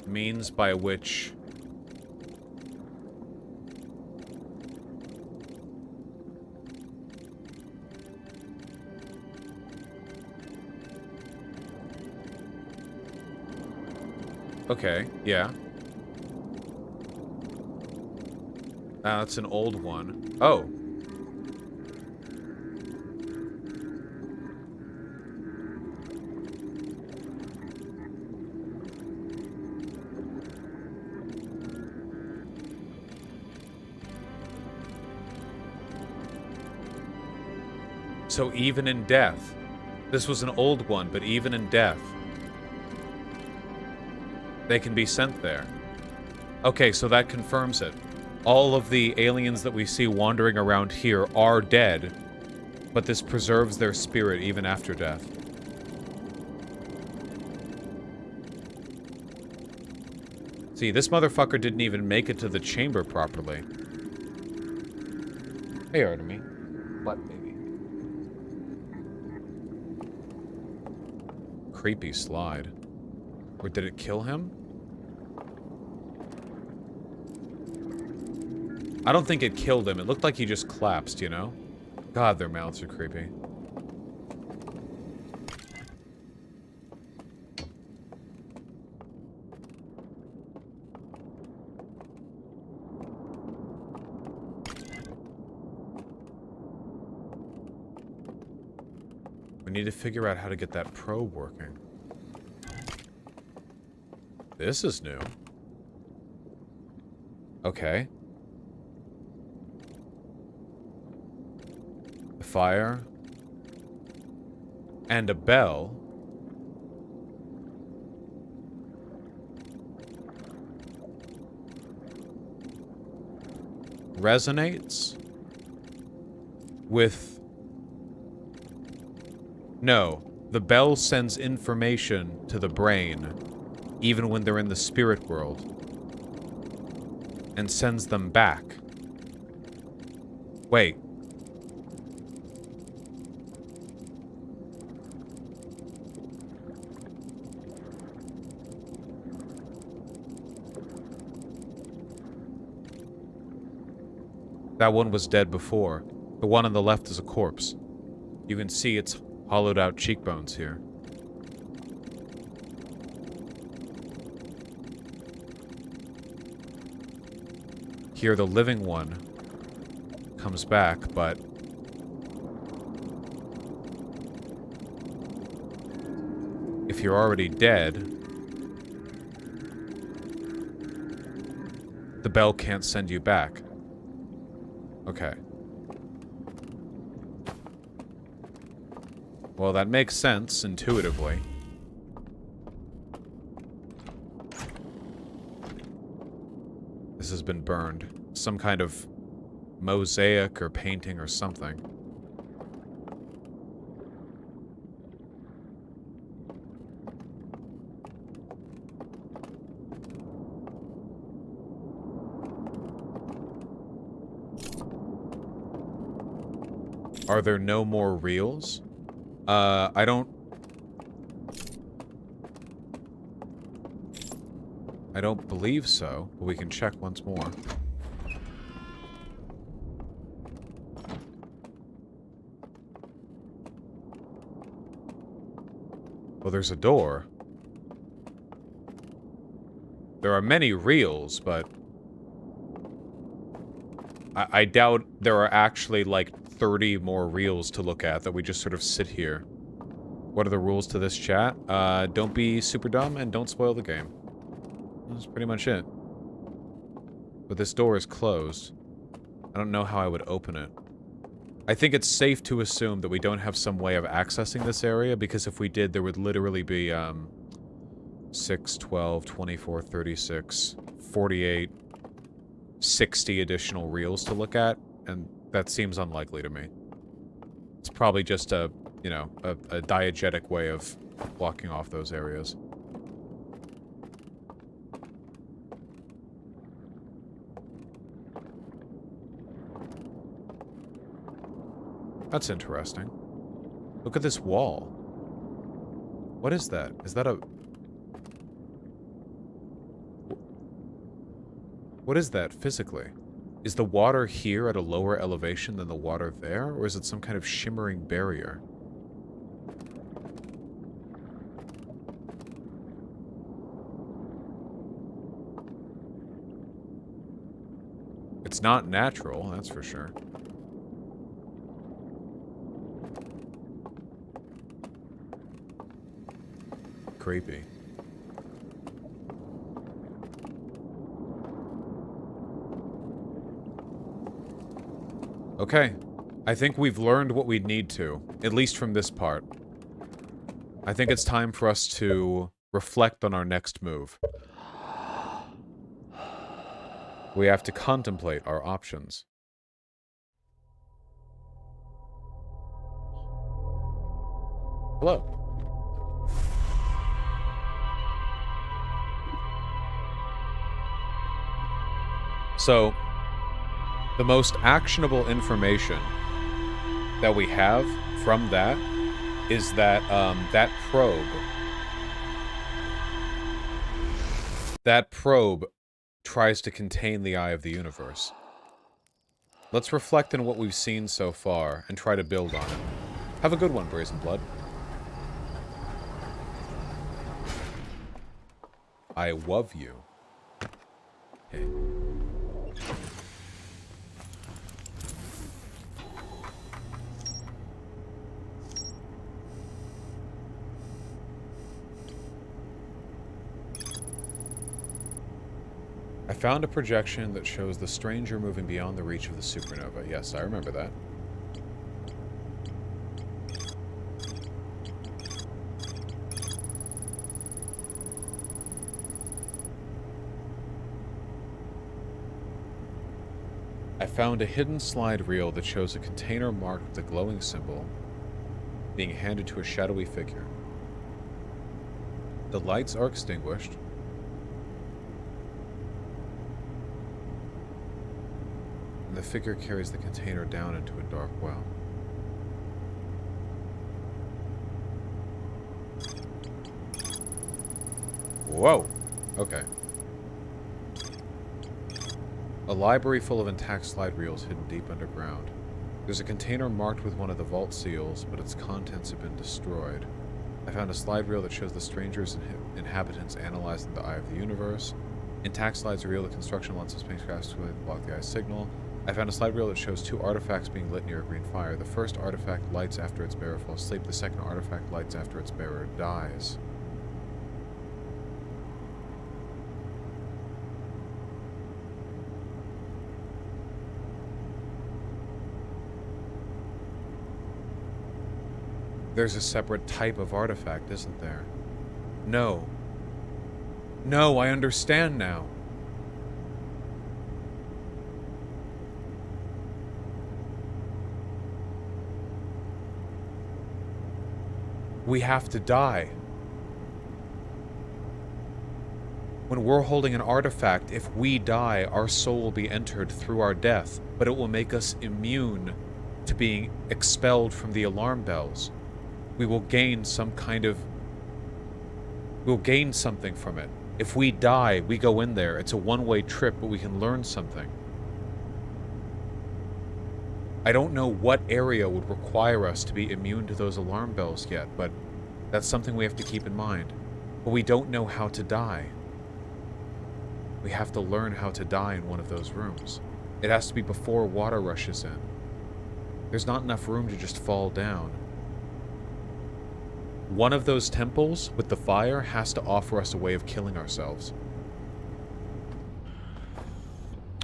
means by which... Okay, yeah. That's an old one. Oh. So even in death, this was an old one, but even in death, they can be sent there. Okay, so that confirms it. All of the aliens that we see wandering around here are dead, but this preserves their spirit even after death. See, this motherfucker didn't even make it to the chamber properly. Hey, Artemy. What, baby? Creepy slide. Or did it kill him? I don't think it killed him. It looked like he just collapsed, you know? God, their mouths are creepy. We need to figure out how to get that probe working. This is new. Okay. A fire. And a bell. Resonates with... No. The bell sends information to the brain, even when they're in the spirit world, and sends them back. Wait. That one was dead before. The one on the left is a corpse. You can see its hollowed out cheekbones here. Here the living one comes back, but if you're already dead, the bell can't send you back. Okay. Well, that makes sense intuitively. This has been burned. Some kind of mosaic or painting or something. Are there no more reels? I don't believe so, but we can check once more. Well, there's a door. There are many reels, but I doubt there are actually like 30 more reels to look at that we just sort of sit here. What are the rules to this chat? Don't be super dumb and don't spoil the game. That's pretty much it. But this door is closed. I don't know how I would open it. I think it's safe to assume that we don't have some way of accessing this area, because if we did, there would literally be, 6, 12, 24, 36, 48, 60 additional reels to look at, and that seems unlikely to me. It's probably just a, you know, a diegetic way of blocking off those areas. That's interesting. Look at this wall. What is that? Is that a... What is that physically? Is the water here at a lower elevation than the water there, or is it some kind of shimmering barrier? It's not natural, that's for sure. Creepy. Okay. I think we've learned what we need to, at least from this part. I think it's time for us to reflect on our next move. We have to contemplate our options. Hello. So, the most actionable information that we have from that is that, that probe tries to contain the eye of the universe. Let's reflect on what we've seen so far and try to build on it. Have a good one, Brazen Blood. I love you. Hey. I found a projection that shows the stranger moving beyond the reach of the supernova. Yes, I remember that. I found a hidden slide reel that shows a container marked with a glowing symbol being handed to a shadowy figure. The lights are extinguished. The figure carries the container down into a dark well. Whoa! Okay. A library full of intact slide reels hidden deep underground. There's a container marked with one of the vault seals, but its contents have been destroyed. I found a slide reel that shows the strangers and inhabitants analyzing the eye of the universe. Intact slides reveal the construction lots of spacecraft to block the eye signal. I found a slide reel that shows two artifacts being lit near a green fire. The first artifact lights after its bearer falls asleep. The second artifact lights after its bearer dies. There's a separate type of artifact, isn't there? No. No, I understand now. We have to die. When we're holding an artifact, if we die, our soul will be entered through our death, but it will make us immune to being expelled from the alarm bells. We will gain some kind of... We'll gain something from it. If we die, we go in there. It's a one-way trip, but we can learn something. I don't know what area would require us to be immune to those alarm bells yet, but that's something we have to keep in mind. But we don't know how to die. We have to learn how to die in one of those rooms. It has to be before water rushes in. There's not enough room to just fall down. One of those temples with the fire has to offer us a way of killing ourselves.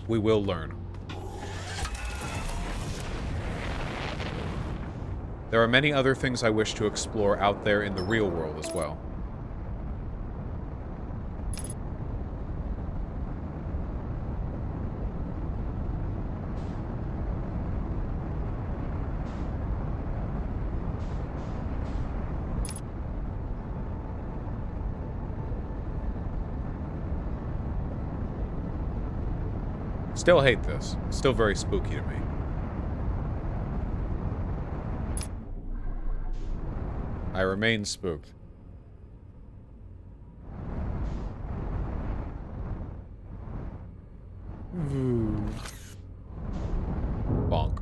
We will learn. There are many other things I wish to explore out there in the real world as well. Still hate this. Still very spooky to me. I remain spooked. Bonk.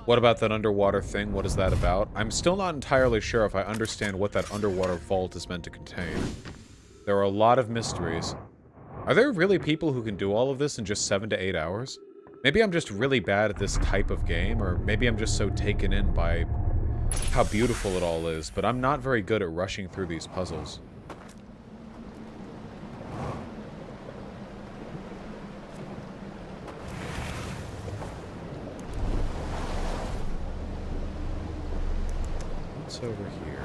What about that underwater thing? What is that about? I'm still not entirely sure if I understand what that underwater vault is meant to contain. There are a lot of mysteries. Are there really people who can do all of this in just 7 to 8 hours? Maybe I'm just really bad at this type of game, or maybe I'm just so taken in by how beautiful it all is, but I'm not very good at rushing through these puzzles. What's over here?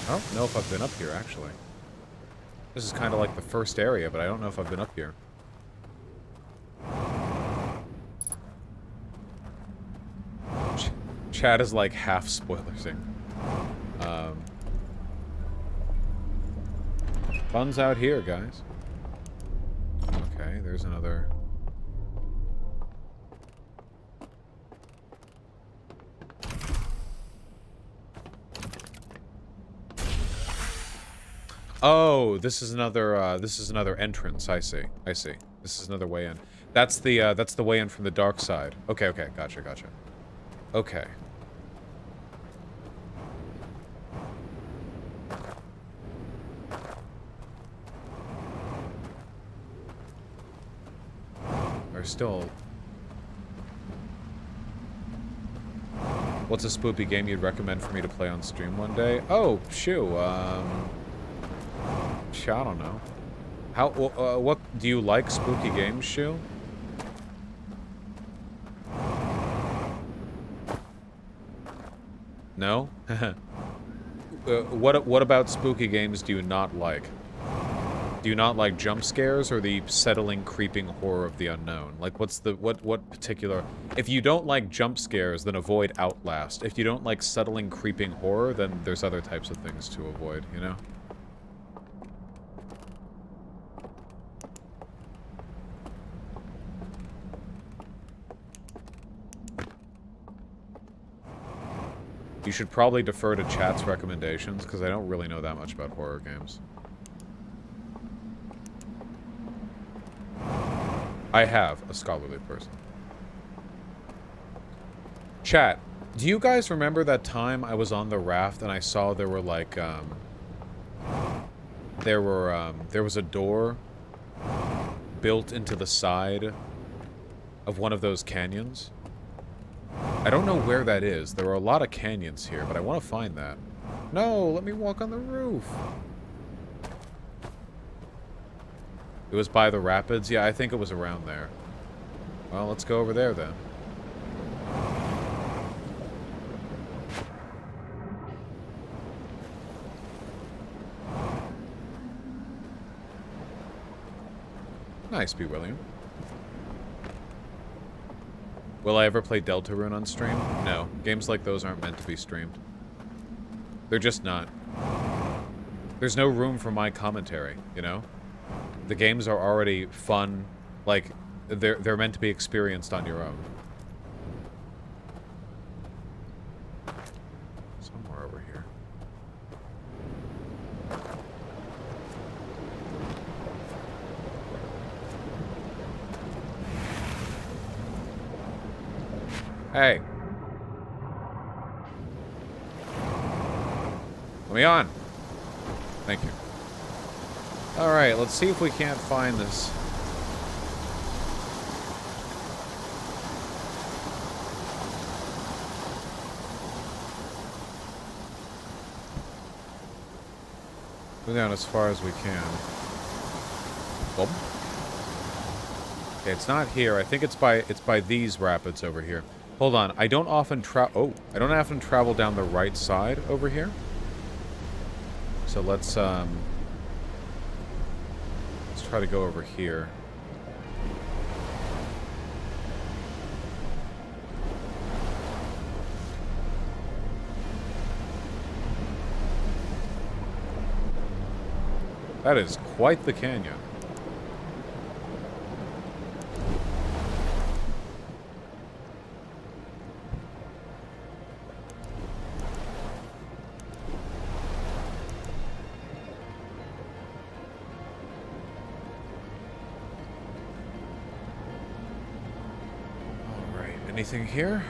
I don't know if I've been up here, actually. This is kind of like the first area, but I don't know if I've been up here. Chat is like half spoilersing. Fun's out here, guys. Okay, there's another... Oh, this is another entrance. I see. I see. This is another way in. That's the way in from the dark side. Okay, okay. Gotcha, gotcha. Okay. There's still... What's a spoopy game you'd recommend for me to play on stream one day? Oh, shoo, I don't know. How, what, do you like spooky games, Shu? No? What about spooky games do you not like? Do you not like jump scares or the settling, creeping horror of the unknown? Like, what's the, what particular... If you don't like jump scares, then avoid Outlast. If you don't like settling, creeping horror, then there's other types of things to avoid, you know? You should probably defer to chat's recommendations, because I don't really know that much about horror games. I have a scholarly person. Chat, do you guys remember that time I was on the raft and I saw there were like, there was a door built into the side of one of those canyons? I don't know where that is. There are a lot of canyons here, but I want to find that. No, let me walk on the roof. It was by the rapids? Yeah, I think it was around there. Well, let's go over there then. Nice, B. William. Will I ever play Deltarune on stream? No. Games like those aren't meant to be streamed. They're just not. There's no room for my commentary, you know? The games are already fun. Like, they're meant to be experienced on your own. Somewhere over here. Hey. Let me on. Thank you. Alright, let's see if we can't find this. Go down as far as we can. Boom. Okay, it's not here. I think it's by these rapids over here. Hold on. I don't often travel down the right side over here. So let's try to go over here. That is quite the canyon. All right, anything here?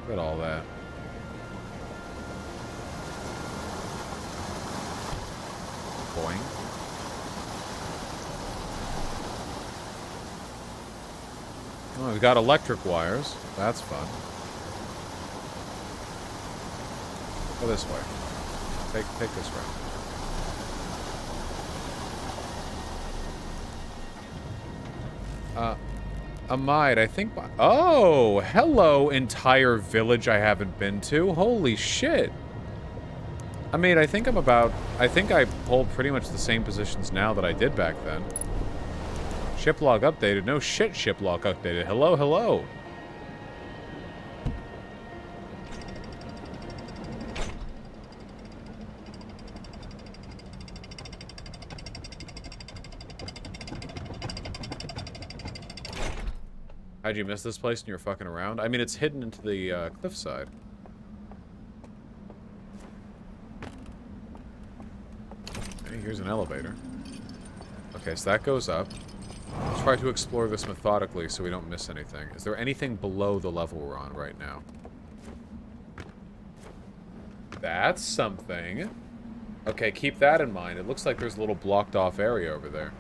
Look at all that. Boing. Oh, we've got electric wires. That's fun. Go this way. Take this route. Amide, I think... Oh! Hello, entire village I haven't been to. Holy shit. I mean, I think I hold pretty much the same positions now that I did back then. Ship log updated. No shit, ship log updated. Hello, hello. How'd you miss this place and you're fucking around? I mean, it's hidden into the cliffside. Okay, here's an elevator. Okay, so that goes up. Let's try to explore this methodically so we don't miss anything. Is there anything below the level we're on right now? That's something. Okay, keep that in mind. It looks like there's a little blocked off area over there.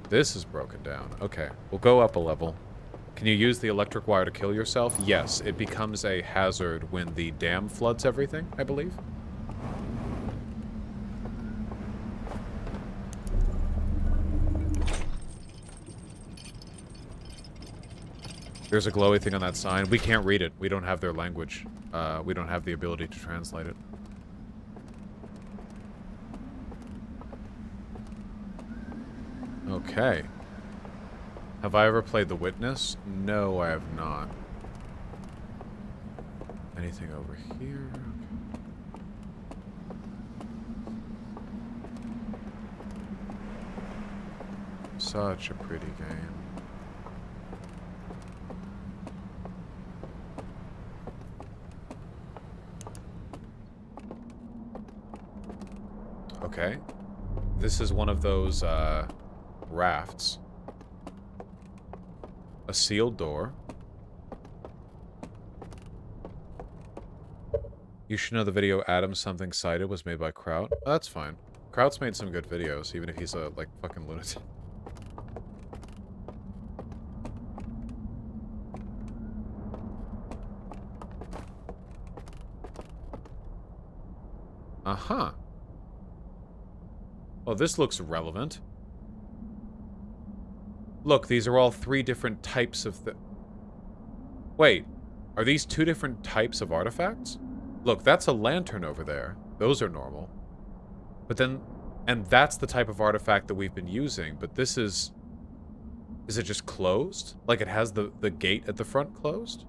This is broken down. Okay, we'll go up a level. Can you use the electric wire to kill yourself? Yes, it becomes a hazard when the dam floods everything, I believe. There's a glowy thing on that sign. We can't read it. We don't have their language. We don't have the ability to translate it. Okay. Have I ever played The Witness? No, I have not. Anything over here? Such a pretty game. Okay. This is one of those, rafts. A sealed door. You should know the video Adam Something Cited was made by Kraut. Oh, that's fine. Kraut's made some good videos, even if he's a, like, fucking lunatic. Uh-huh. Oh, this looks relevant. Look, these are all 3 different types of Wait, are these 2 different types of artifacts? Look, that's a lantern over there. Those are normal. But then... And that's the type of artifact that we've been using, but this is... Is it just closed? Like it has the gate at the front closed?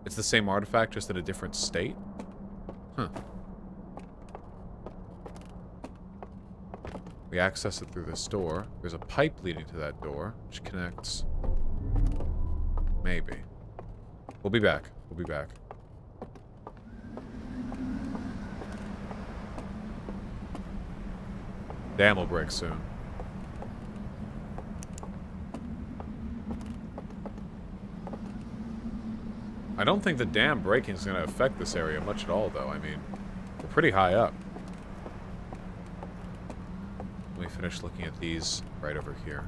It's the same artifact, just in a different state? Huh. We access it through this door. There's a pipe leading to that door, which connects... Maybe. We'll be back. We'll be back. Dam will break soon. I don't think the dam breaking is going to affect this area much at all, though. I mean, we're pretty high up. Let me finish looking at these right over here.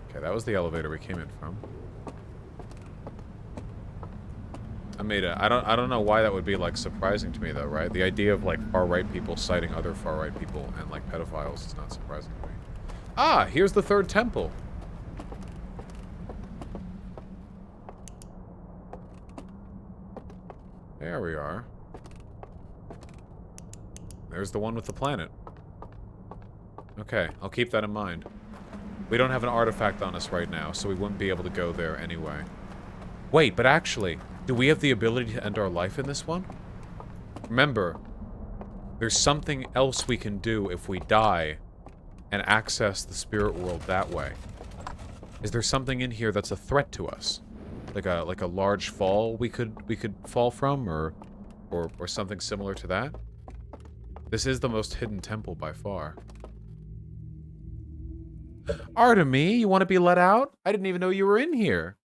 Okay, that was the elevator we came in from. I don't know why that would be, like, surprising to me, though, right? The idea of, like, far-right people citing other far-right people and, like, pedophiles is not surprising to me. Ah, here's the third temple. There we are. There's the one with the planet. Okay, I'll keep that in mind. We don't have an artifact on us right now, so we wouldn't be able to go there anyway. Wait, but actually, do we have the ability to end our life in this one? Remember, there's something else we can do if we die and access the spirit world that way. Is there something in here that's a threat to us? Like a large fall we could fall from, or something similar to that? This is the most hidden temple by far. Artemy, you want to be let out? I didn't even know you were in here.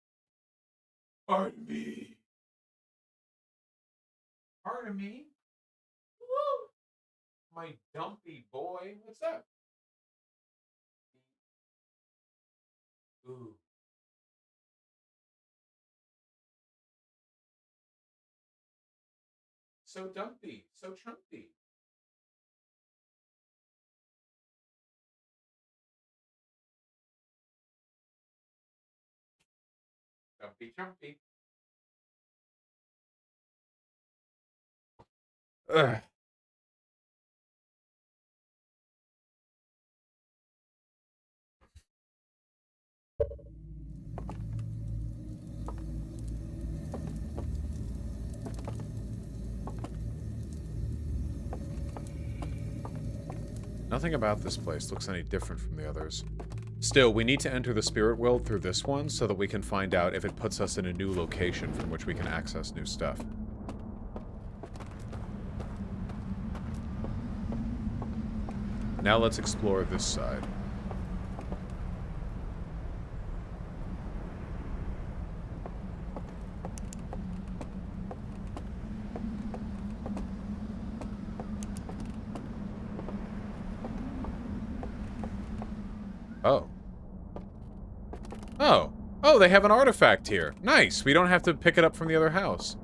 Artemy. Artemy. Woo! My dumpy boy. What's up? Ooh. So dumpy. So chumpy. Dumpy chumpy. Ugh. Nothing about this place looks any different from the others. Still, we need to enter the spirit world through this one so that we can find out if it puts us in a new location from which we can access new stuff. Now let's explore this side. Oh. Oh. Oh, they have an artifact here. Nice. We don't have to pick it up from the other house.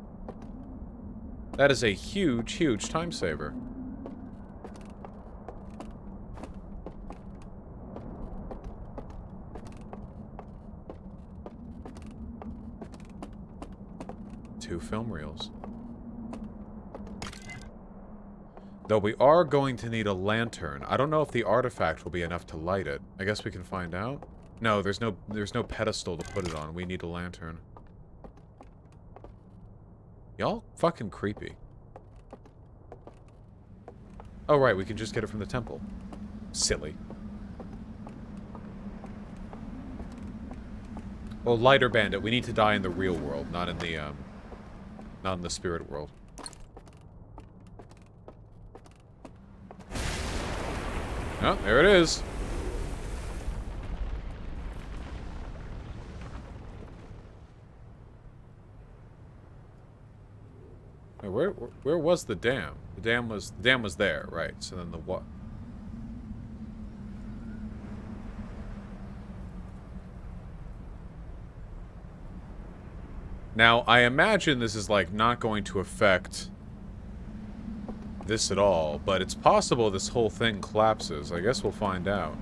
That is a huge, huge time saver. Two film reels. Though we are going to need a lantern. I don't know if the artifact will be enough to light it. I guess we can find out. No, there's no pedestal to put it on. We need a lantern. Y'all fucking creepy. Oh, right, we can just get it from the temple. Silly. Well, lighter bandit, we need to die in the real world, not in the spirit world. Oh, there it is. Where was the dam? The dam was there, right? So then the what? Now, I imagine this is like not going to affect this at all, but it's possible this whole thing collapses. I guess we'll find out.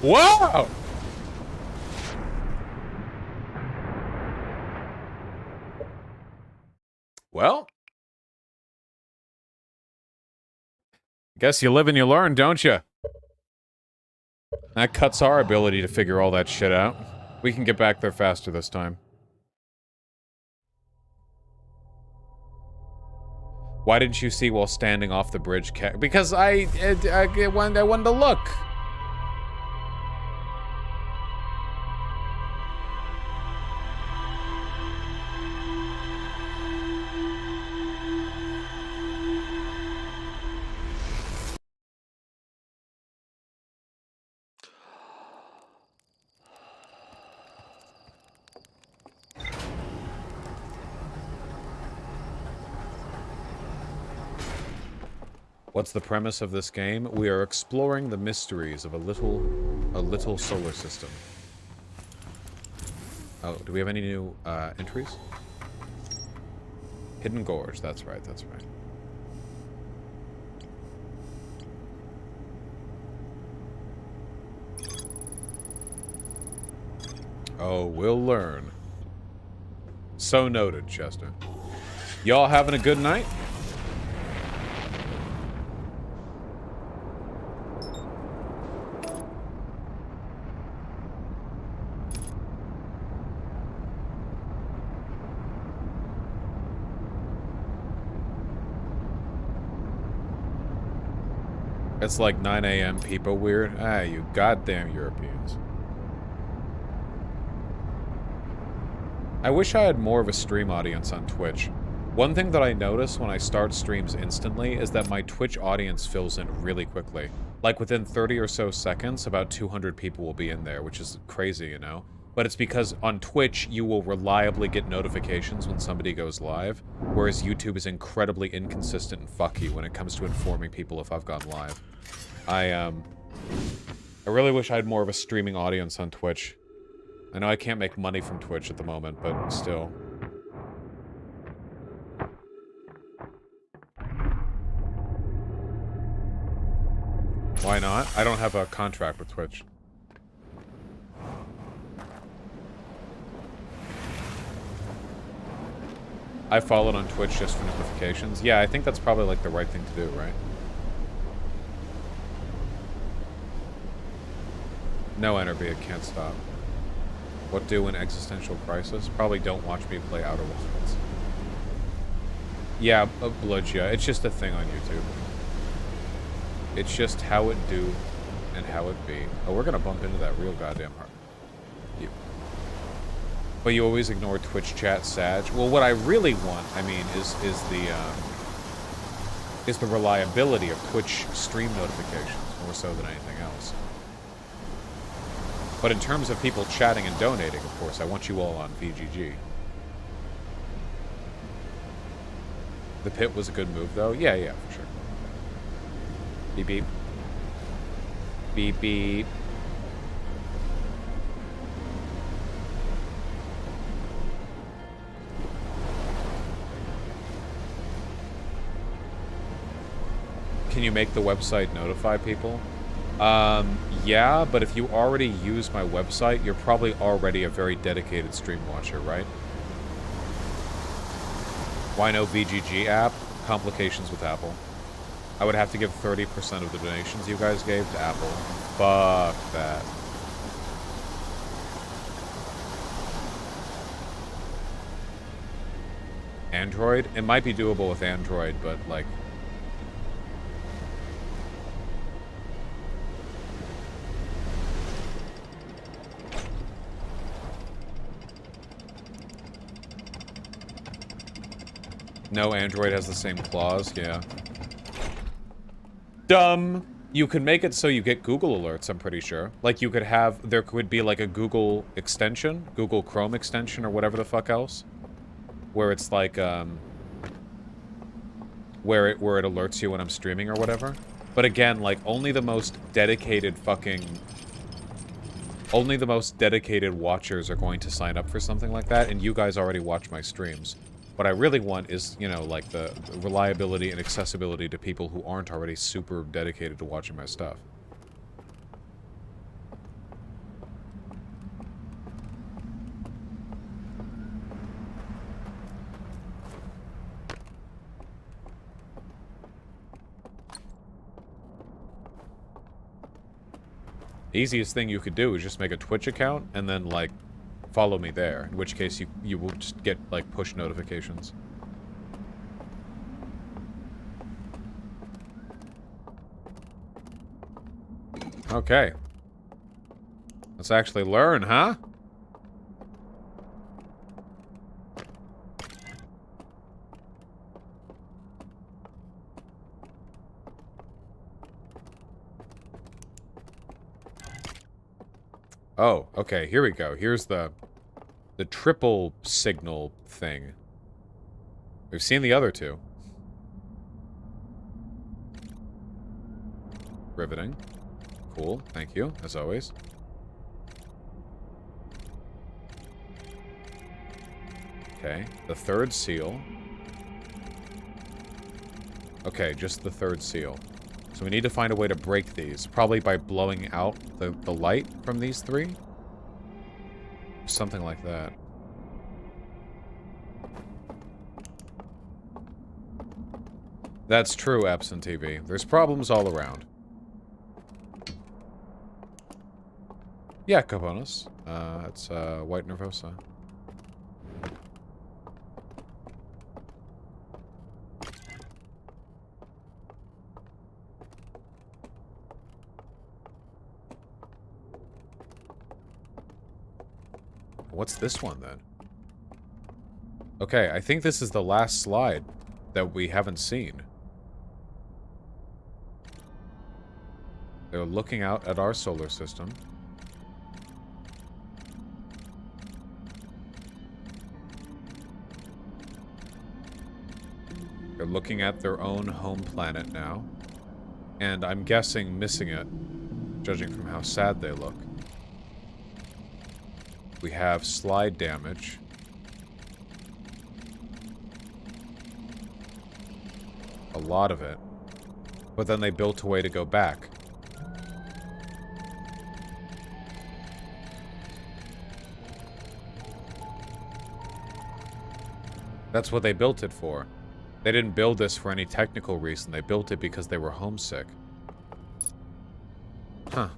Wow! Well, guess you live and you learn, don't you? That cuts our ability to figure all that shit out. We can get back there faster this time. Why didn't you see while standing off the bridge? Because I wanted to look. What's the premise of this game? We are exploring the mysteries of a little solar system. Oh, do we have any new entries? Hidden Gorge, that's right, that's right. Oh, we'll learn. So noted, Chester. Y'all having a good night? It's like 9 a.m. people weird. Ah, you goddamn Europeans. I wish I had more of a stream audience on Twitch. One thing that I notice when I start streams instantly is that my Twitch audience fills in really quickly. Like within 30 or so seconds, about 200 people will be in there, which is crazy, you know? But it's because on Twitch, you will reliably get notifications when somebody goes live, whereas YouTube is incredibly inconsistent and fucky when it comes to informing people if I've gone live. I really wish I had more of a streaming audience on Twitch. I know I can't make money from Twitch at the moment, but still. Why not? I don't have a contract with Twitch. I followed on Twitch just for notifications. Yeah, I think that's probably like the right thing to do, right? No, Enerby, can't stop. What do in existential crisis? Probably don't watch me play Outer Wilds. Yeah, Bloodia. It's just a thing on YouTube. It's just how it do and how it be. Oh, we're gonna bump into that real goddamn hard. You. But you always ignore Twitch chat, Sag. Well, what I really want, I mean, is the reliability of Twitch stream notifications more so than anything else. But in terms of people chatting and donating, of course, I want you all on VGG. The pit was a good move, though? Yeah, yeah, for sure. Beep, beep. Beep, beep. Can you make the website notify people? Yeah, but if you already use my website, you're probably already a very dedicated stream watcher, right? Why no VGG app? Complications with Apple. I would have to give 30% of the donations you guys gave to Apple. Fuck that. Android? It might be doable with Android, but like... No Android has the same clause, yeah. Dumb! You could make it so you get Google alerts, I'm pretty sure. Like, you could have... There could be, like, a Google extension, Google Chrome extension, or whatever the fuck else. Where it's, like, where it alerts you when I'm streaming or whatever. But again, like, only the most dedicated fucking... Only the most dedicated watchers are going to sign up for something like that, and you guys already watch my streams. What I really want is, you know, like, the reliability and accessibility to people who aren't already super dedicated to watching my stuff. Easiest thing you could do is just make a Twitch account and then, like, follow me there, in which case you will just get, like, push notifications. Okay. Let's actually learn, huh? Oh, okay, here we go. Here's the triple signal thing. We've seen the other two. Riveting. Cool. Thank you, as always. Okay. The third seal. Okay, just the third seal. So we need to find a way to break these. Probably by blowing out the light from these three. Something like that. That's true, Epson TV. There's problems all around. Yeah, Caponis. It's White Nervosa. What's this one, then? Okay, I think this is the last slide that we haven't seen. They're looking out at our solar system. They're looking at their own home planet now. And I'm guessing missing it, judging from how sad they look. We have slide damage. A lot of it. But then they built a way to go back. That's what they built it for. They didn't build this for any technical reason. They built it because they were homesick. Huh.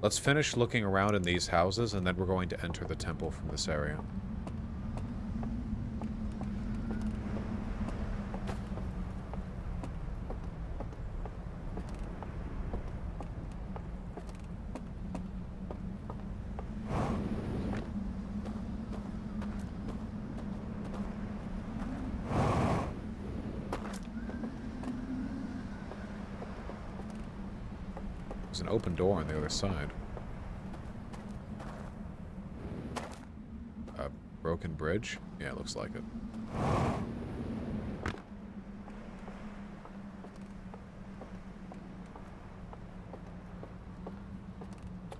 Let's finish looking around in these houses, and then we're going to enter the temple from this area. There's an open door on the other side. A broken bridge? Yeah, it looks like it.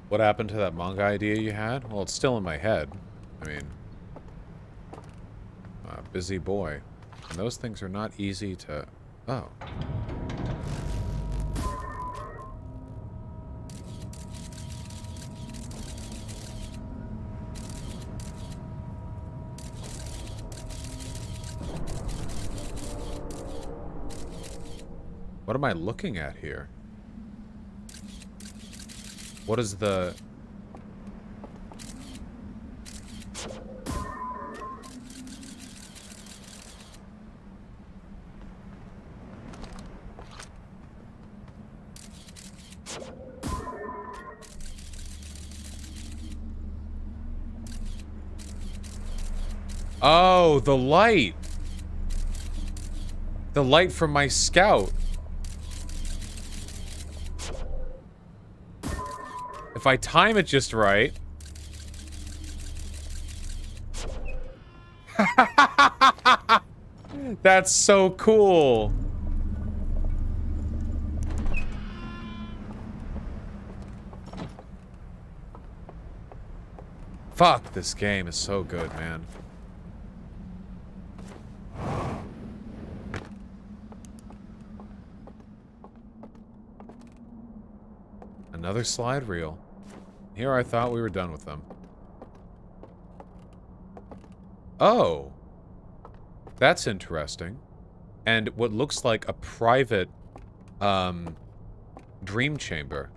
What happened to that manga idea you had? Well, it's still in my head. I mean, busy boy. And those things are not easy to... Oh. What am I looking at here? What is the... Oh, the light! The light from my scout. If I time it just right... That's so cool! Fuck, this game is so good, man. Another slide reel. Here I thought we were done with them. Oh! That's interesting. And what looks like a private, dream chamber.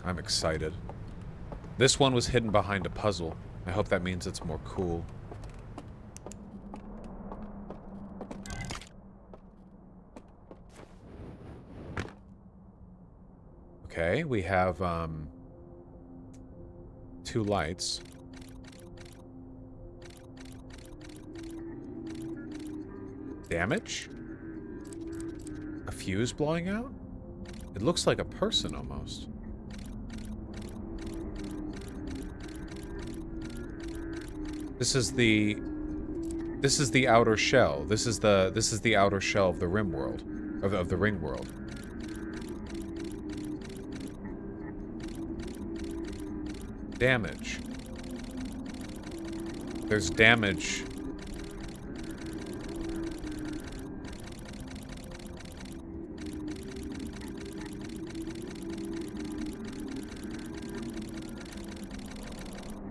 I'm excited. This one was hidden behind a puzzle. I hope that means it's more cool. Okay, we have, 2 lights. Damage? A fuse blowing out? It looks like a person, almost. This is the... This is the outer shell. This is the outer shell of the rim world. Of the ring world. Damage. There's damage.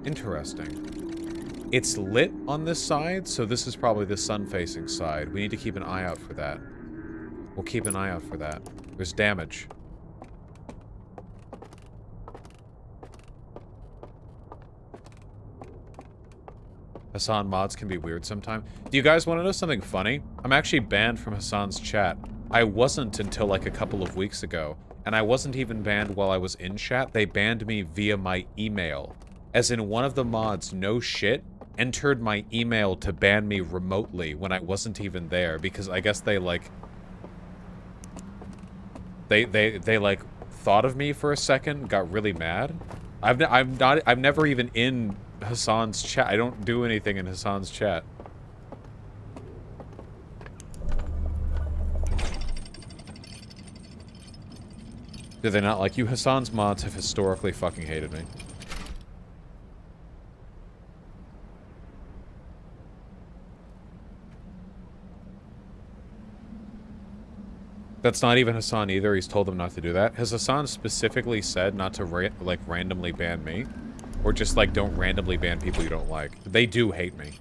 Interesting. It's lit on this side, so this is probably the sun-facing side. We need to keep an eye out for that. We'll keep an eye out for that. There's damage. Hassan mods can be weird sometimes. Do you guys want to know something funny? I'm actually banned from Hassan's chat. I wasn't until like a couple of weeks ago. And I wasn't even banned while I was in chat. They banned me via my email. As in, one of the mods, no shit, entered my email to ban me remotely when I wasn't even there. Because I guess they, like... They like, thought of me for a second, got really mad. I'm never even in Hassan's chat. I don't do anything in Hassan's chat. Do they not like you? Hassan's mods have historically fucking hated me. That's not even Hassan either. He's told them not to do that. Has Hassan specifically said not to like randomly ban me? Or just like don't randomly ban people you don't like? They do hate me.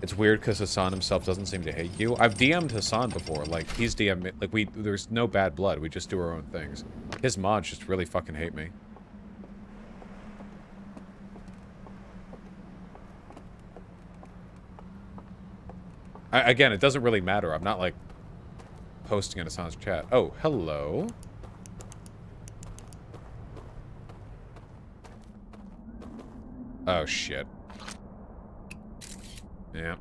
It's weird because Hassan himself doesn't seem to hate you. I've DM'd Hassan before. Like, he's DM'd me. Like, there's no bad blood. We just do our own things. His mods just really fucking hate me. Again, it doesn't really matter. I'm not, like, posting in Hassan's chat. Oh, hello. Oh, shit. Yeah.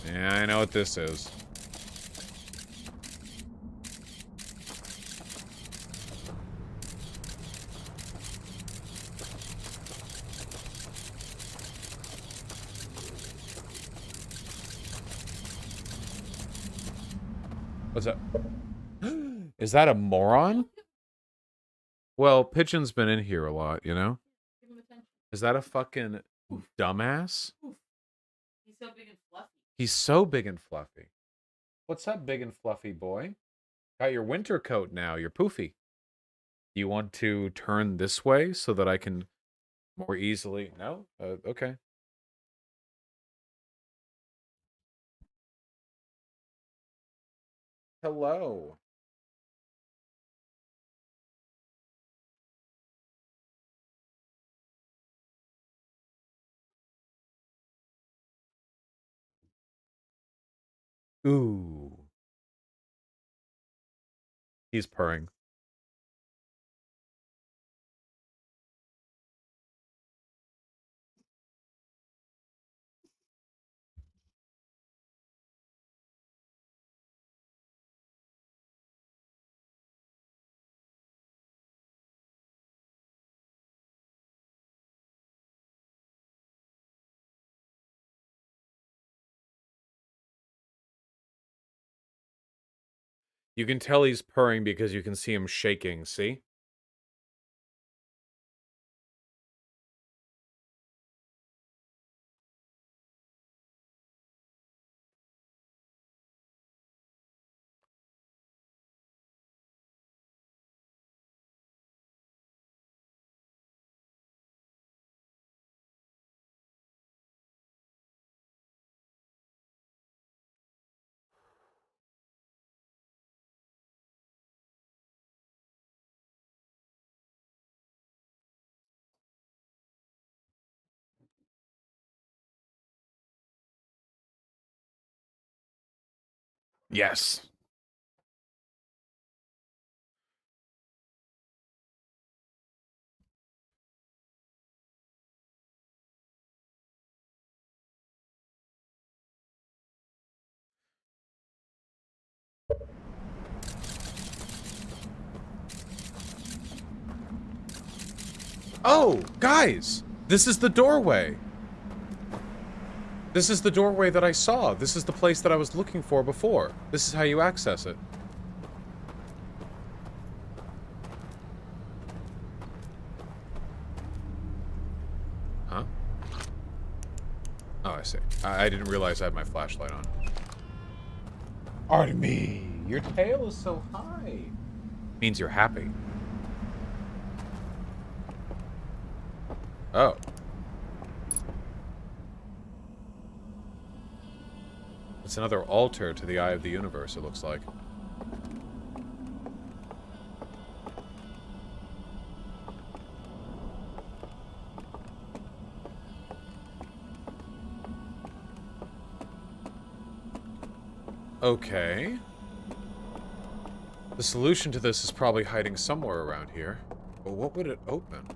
Yeah, I know what this is. What's that? Is that a moron? Well, Pigeon's been in here a lot, you know? Is that a fucking dumbass? He's so big and fluffy. He's so big and fluffy. What's up, big and fluffy boy? Got your winter coat now. You're poofy. You want to turn this way so that I can more easily... No? Okay. Hello. Ooh. He's purring. You can tell he's purring because you can see him shaking, see? Yes. Oh, guys! This is the doorway! This is the doorway that I saw. This is the place that I was looking for before. This is how you access it. Huh? Oh, I see. I didn't realize I had my flashlight on. Artemy, your tail is so high. Means you're happy. Oh. It's another altar to the Eye of the Universe, it looks like. Okay. The solution to this is probably hiding somewhere around here. But what would it open?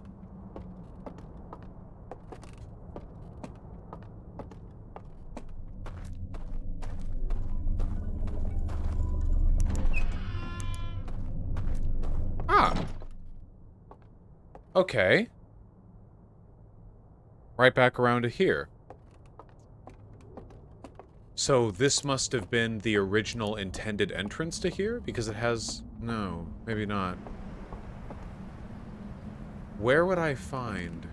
Ah. Okay. Right back around to here. So this must have been the original intended entrance to here? Because it has... No, maybe not. Where would I find...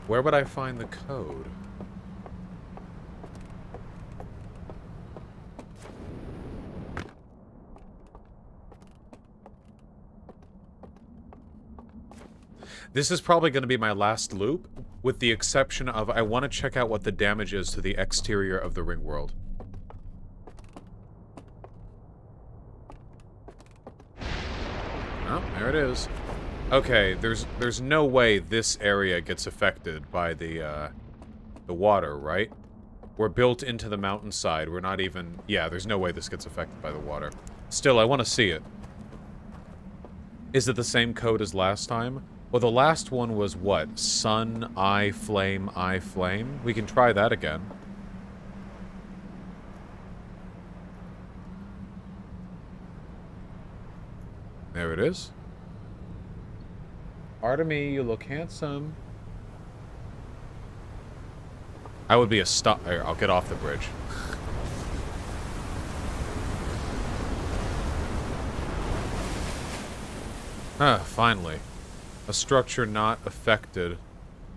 Where would I find the code? This is probably going to be my last loop, with the exception of I want to check out what the damage is to the exterior of the ring world. Oh, there it is. Okay, there's no way this area gets affected by the water, right? We're built into the mountainside. We're not even... Yeah, there's no way this gets affected by the water. Still, I want to see it. Is it the same code as last time? Well, the last one was what? Sun, I, flame, I, flame? We can try that again. There it is. Artemy, you look handsome. I would be a stop. I'll get off the bridge. Finally. A structure not affected.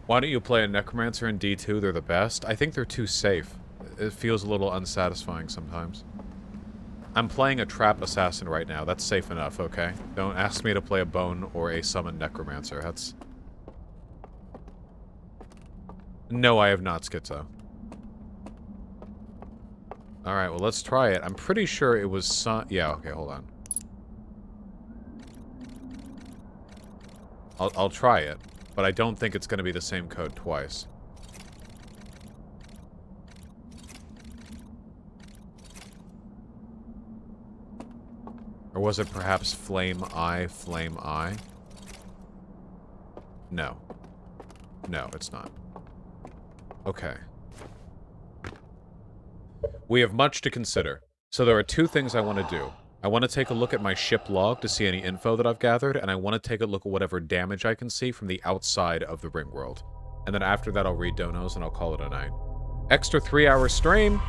Why don't you play a Necromancer in D2? They're the best. I think they're too safe. It feels a little unsatisfying sometimes. I'm playing a Trap Assassin right now. That's safe enough, okay? Don't ask me to play a Bone or a Summon Necromancer. That's... No, I have not, Schizo. Alright, well, let's try it. I'm pretty sure it was Sun... Yeah, okay, hold on. I'll try it, but I don't think it's going to be the same code twice. Or was it perhaps Flame Eye, Flame Eye? No. No, it's not. Okay. We have much to consider. So there are two things I want to do. I want to take a look at my ship log to see any info that I've gathered, and I want to take a look at whatever damage I can see from the outside of the ring world. And then after that, I'll read donos and I'll call it a night. Extra 3-hour stream.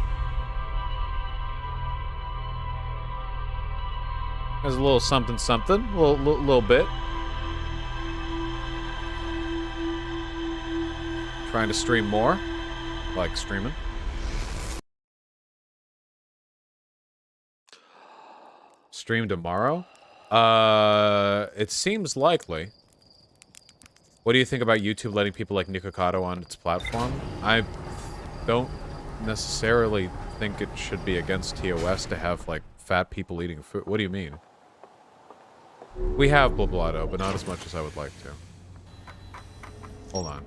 There's a little something something, a little bit. Trying to stream more. Like streaming. Stream tomorrow? It seems likely. What do you think about YouTube letting people like Nikocado on its platform? I don't necessarily think it should be against TOS to have, like, fat people eating food. What do you mean? We have Blablato, but not as much as I would like to. Hold on.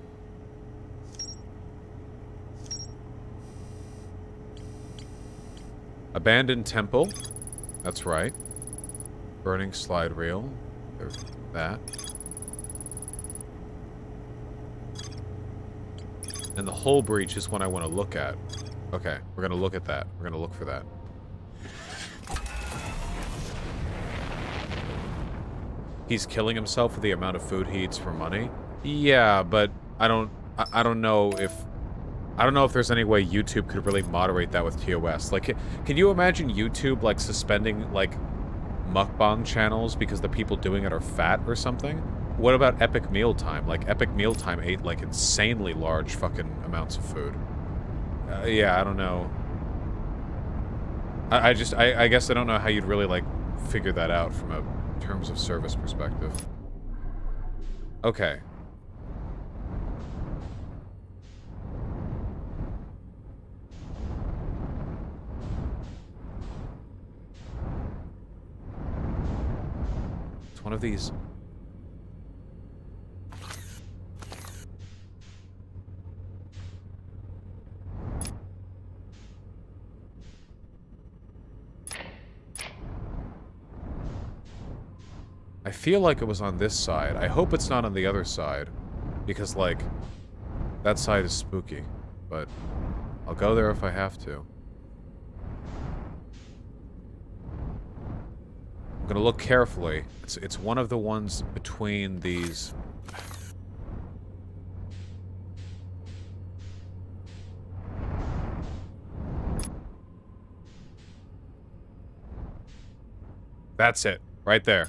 Abandoned Temple. That's right. Burning slide reel. There's that. And the hull breach is one I want to look at. Okay, we're gonna look at that. We're gonna look for that. He's killing himself for the amount of food he eats for money? Yeah, but I don't know if... I don't know if there's any way YouTube could really moderate that with TOS. Like, can you imagine YouTube, like, suspending, like, mukbang channels because the people doing it are fat or something? What about Epic Mealtime? Like, Epic Mealtime ate, like, insanely large fucking amounts of food. Yeah, I don't know. I guess I don't know how you'd really, like, figure that out from a terms of service perspective. Okay. It's one of these... I feel like it was on this side. I hope it's not on the other side. Because, like, that side is spooky. But I'll go there if I have to. I'm gonna look carefully. It's one of the ones between these... That's it. Right there.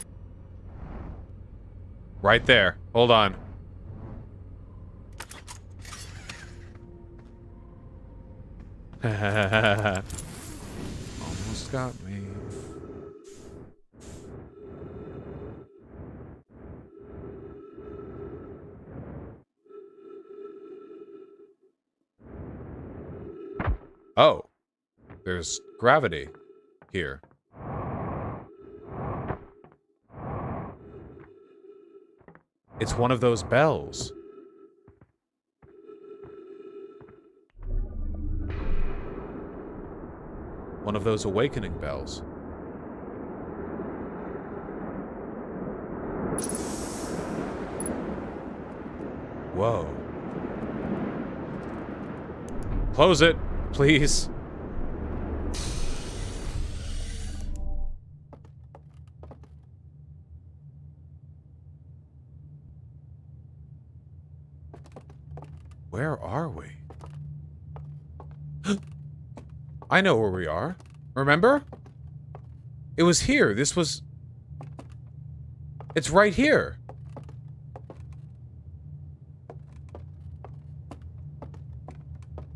Right there. Hold on. Almost got me. Oh. There's gravity here. It's one of those bells. One of those awakening bells. Whoa. Close it, please. Where are we? I know where we are. Remember? It was here. This was... It's right here.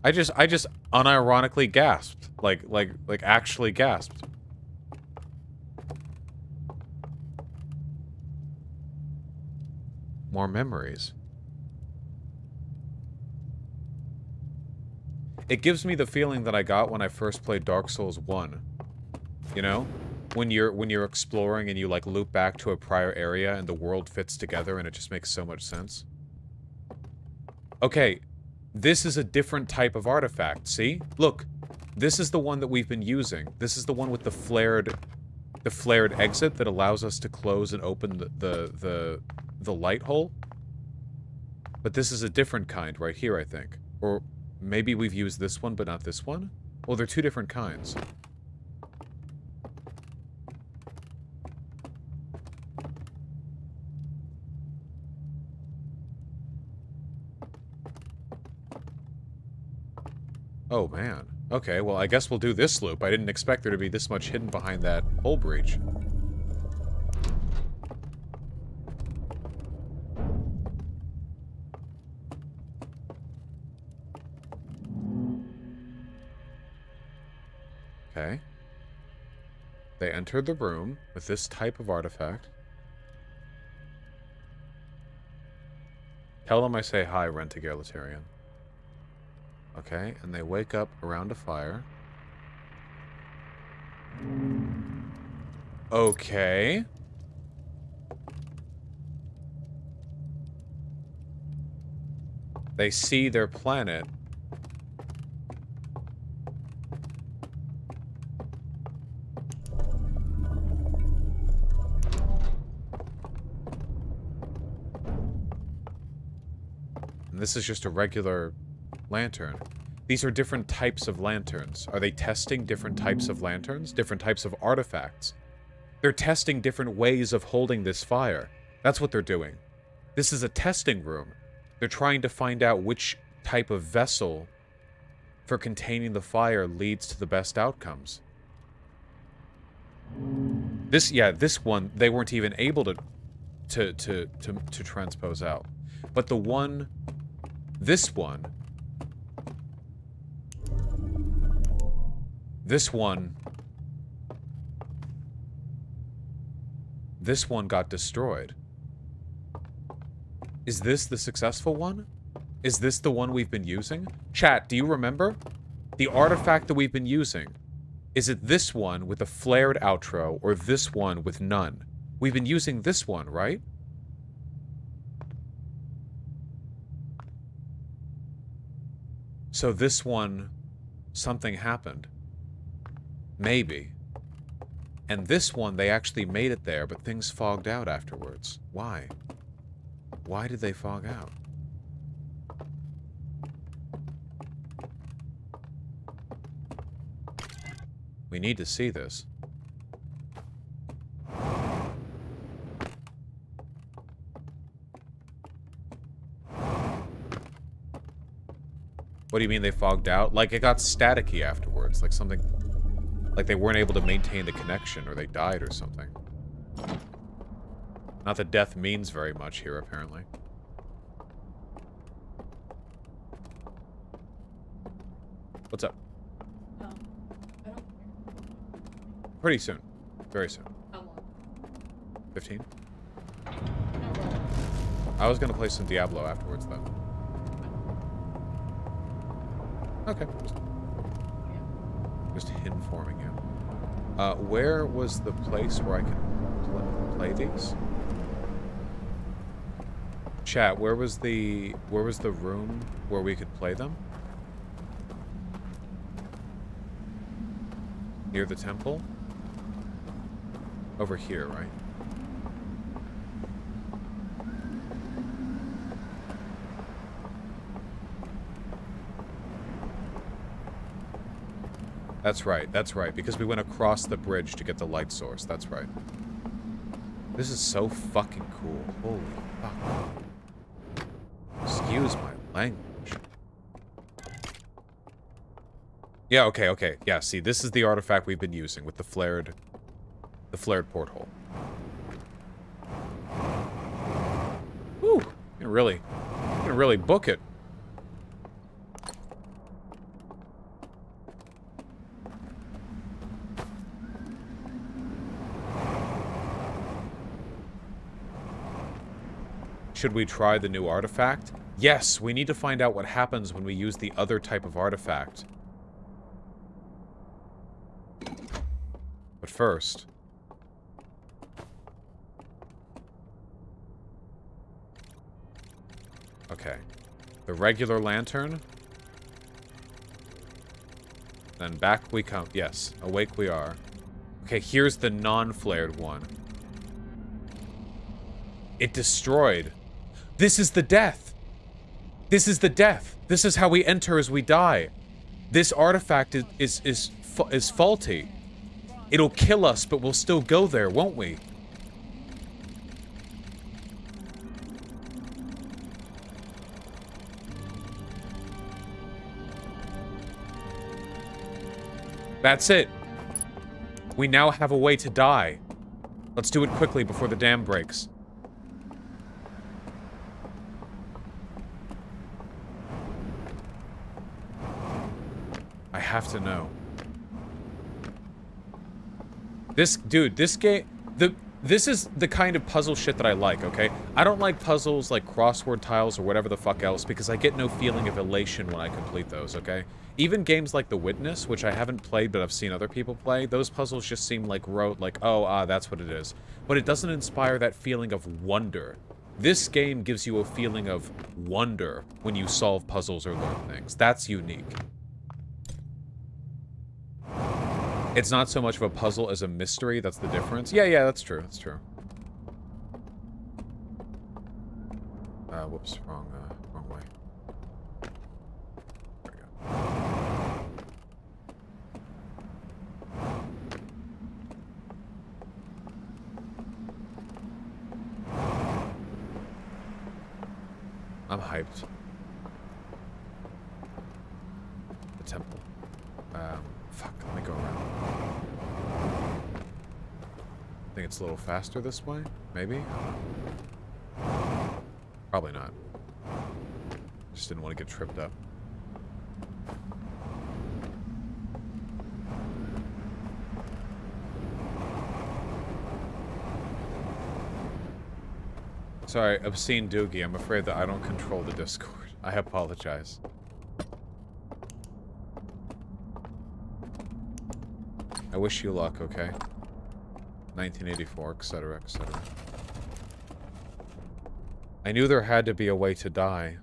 I just unironically gasped. Like actually gasped. More memories. It gives me the feeling that I got when I first played Dark Souls 1. You know? When you're exploring and you, like, loop back to a prior area and the world fits together and it just makes so much sense. Okay. This is a different type of artifact, see? Look. This is the one that we've been using. This is the one with the flared exit that allows us to close and open the light hole. But this is a different kind right here, I think. Or... maybe we've used this one, but not this one? Well, they're two different kinds. Oh, man. Okay, well, I guess we'll do this loop. I didn't expect there to be this much hidden behind that hole breach. Okay. They entered the room with this type of artifact. Tell them I say hi, Rent-A-Egalitarian. Okay, and they wake up around a fire. Okay. They see their planet. And this is just a regular lantern. These are different types of lanterns. Are they testing different types of lanterns? Different types of artifacts? They're testing different ways of holding this fire. That's what they're doing. This is a testing room. They're trying to find out which type of vessel for containing the fire leads to the best outcomes. This one, they weren't even able to transpose out. But the one, this one got destroyed. Is this the successful one? Is this the one we've been using? Chat, do you remember? The artifact that we've been using. Is it this one with a flared outro or this one with none? We've been using this one, right? So this one, something happened. Maybe. And this one, they actually made it there, but things fogged out afterwards. Why? Why did they fog out? We need to see this. What do you mean they fogged out? Like, it got staticky afterwards. Like something... Like they weren't able to maintain the connection, or they died or something. Not that death means very much here, apparently. What's up? I don't care. Pretty soon. Very soon. How long? 15? No problem. I was gonna play some Diablo afterwards, though. Okay. Just informing you. Where was the place where I could play these? Chat, where was the room where we could play them? Near the temple? Over here, right? That's right, because we went across the bridge to get the light source, that's right. This is so fucking cool. Holy fuck. Excuse my language. Yeah, okay. Yeah, see, this is the artifact we've been using with the flared porthole. Woo! You can really book it. Should we try the new artifact? Yes, we need to find out what happens when we use the other type of artifact. But first... Okay. The regular lantern. Then back we come. Yes, awake we are. Okay, here's the non-flared one. It destroyed. This is the death. This is the death. This is how we enter as we die. This artifact is faulty. It'll kill us, but we'll still go there, won't we? That's it. We now have a way to die. Let's do it quickly before the dam breaks. I have to know. This game, this is the kind of puzzle shit that I like, okay? I don't like puzzles like crossword tiles or whatever the fuck else because I get no feeling of elation when I complete those, okay? Even games like The Witness, which I haven't played but I've seen other people play, those puzzles just seem like rote, like, oh, that's what it is. But it doesn't inspire that feeling of wonder. This game gives you a feeling of wonder when you solve puzzles or learn things. That's unique. It's not so much of a puzzle as a mystery, that's the difference. Yeah, that's true, that's true. Whoops, wrong way. There we go. I'm hyped. The temple. Fuck, let me go around. I think it's a little faster this way? Maybe? Probably not. Just didn't want to get tripped up. Sorry, obscene Doogie. I'm afraid that I don't control the Discord. I apologize. I wish you luck, okay? 1984, etc., etc. I knew there had to be a way to die.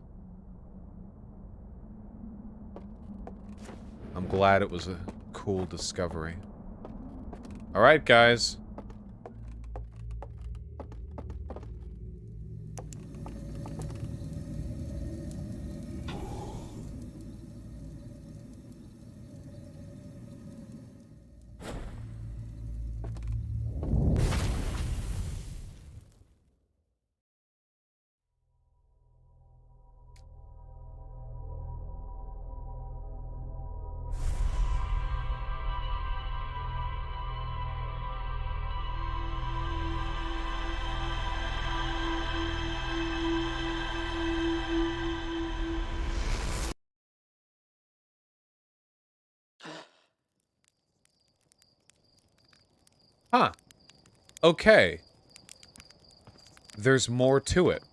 I'm glad it was a cool discovery. Alright, guys. Huh. Okay. There's more to it.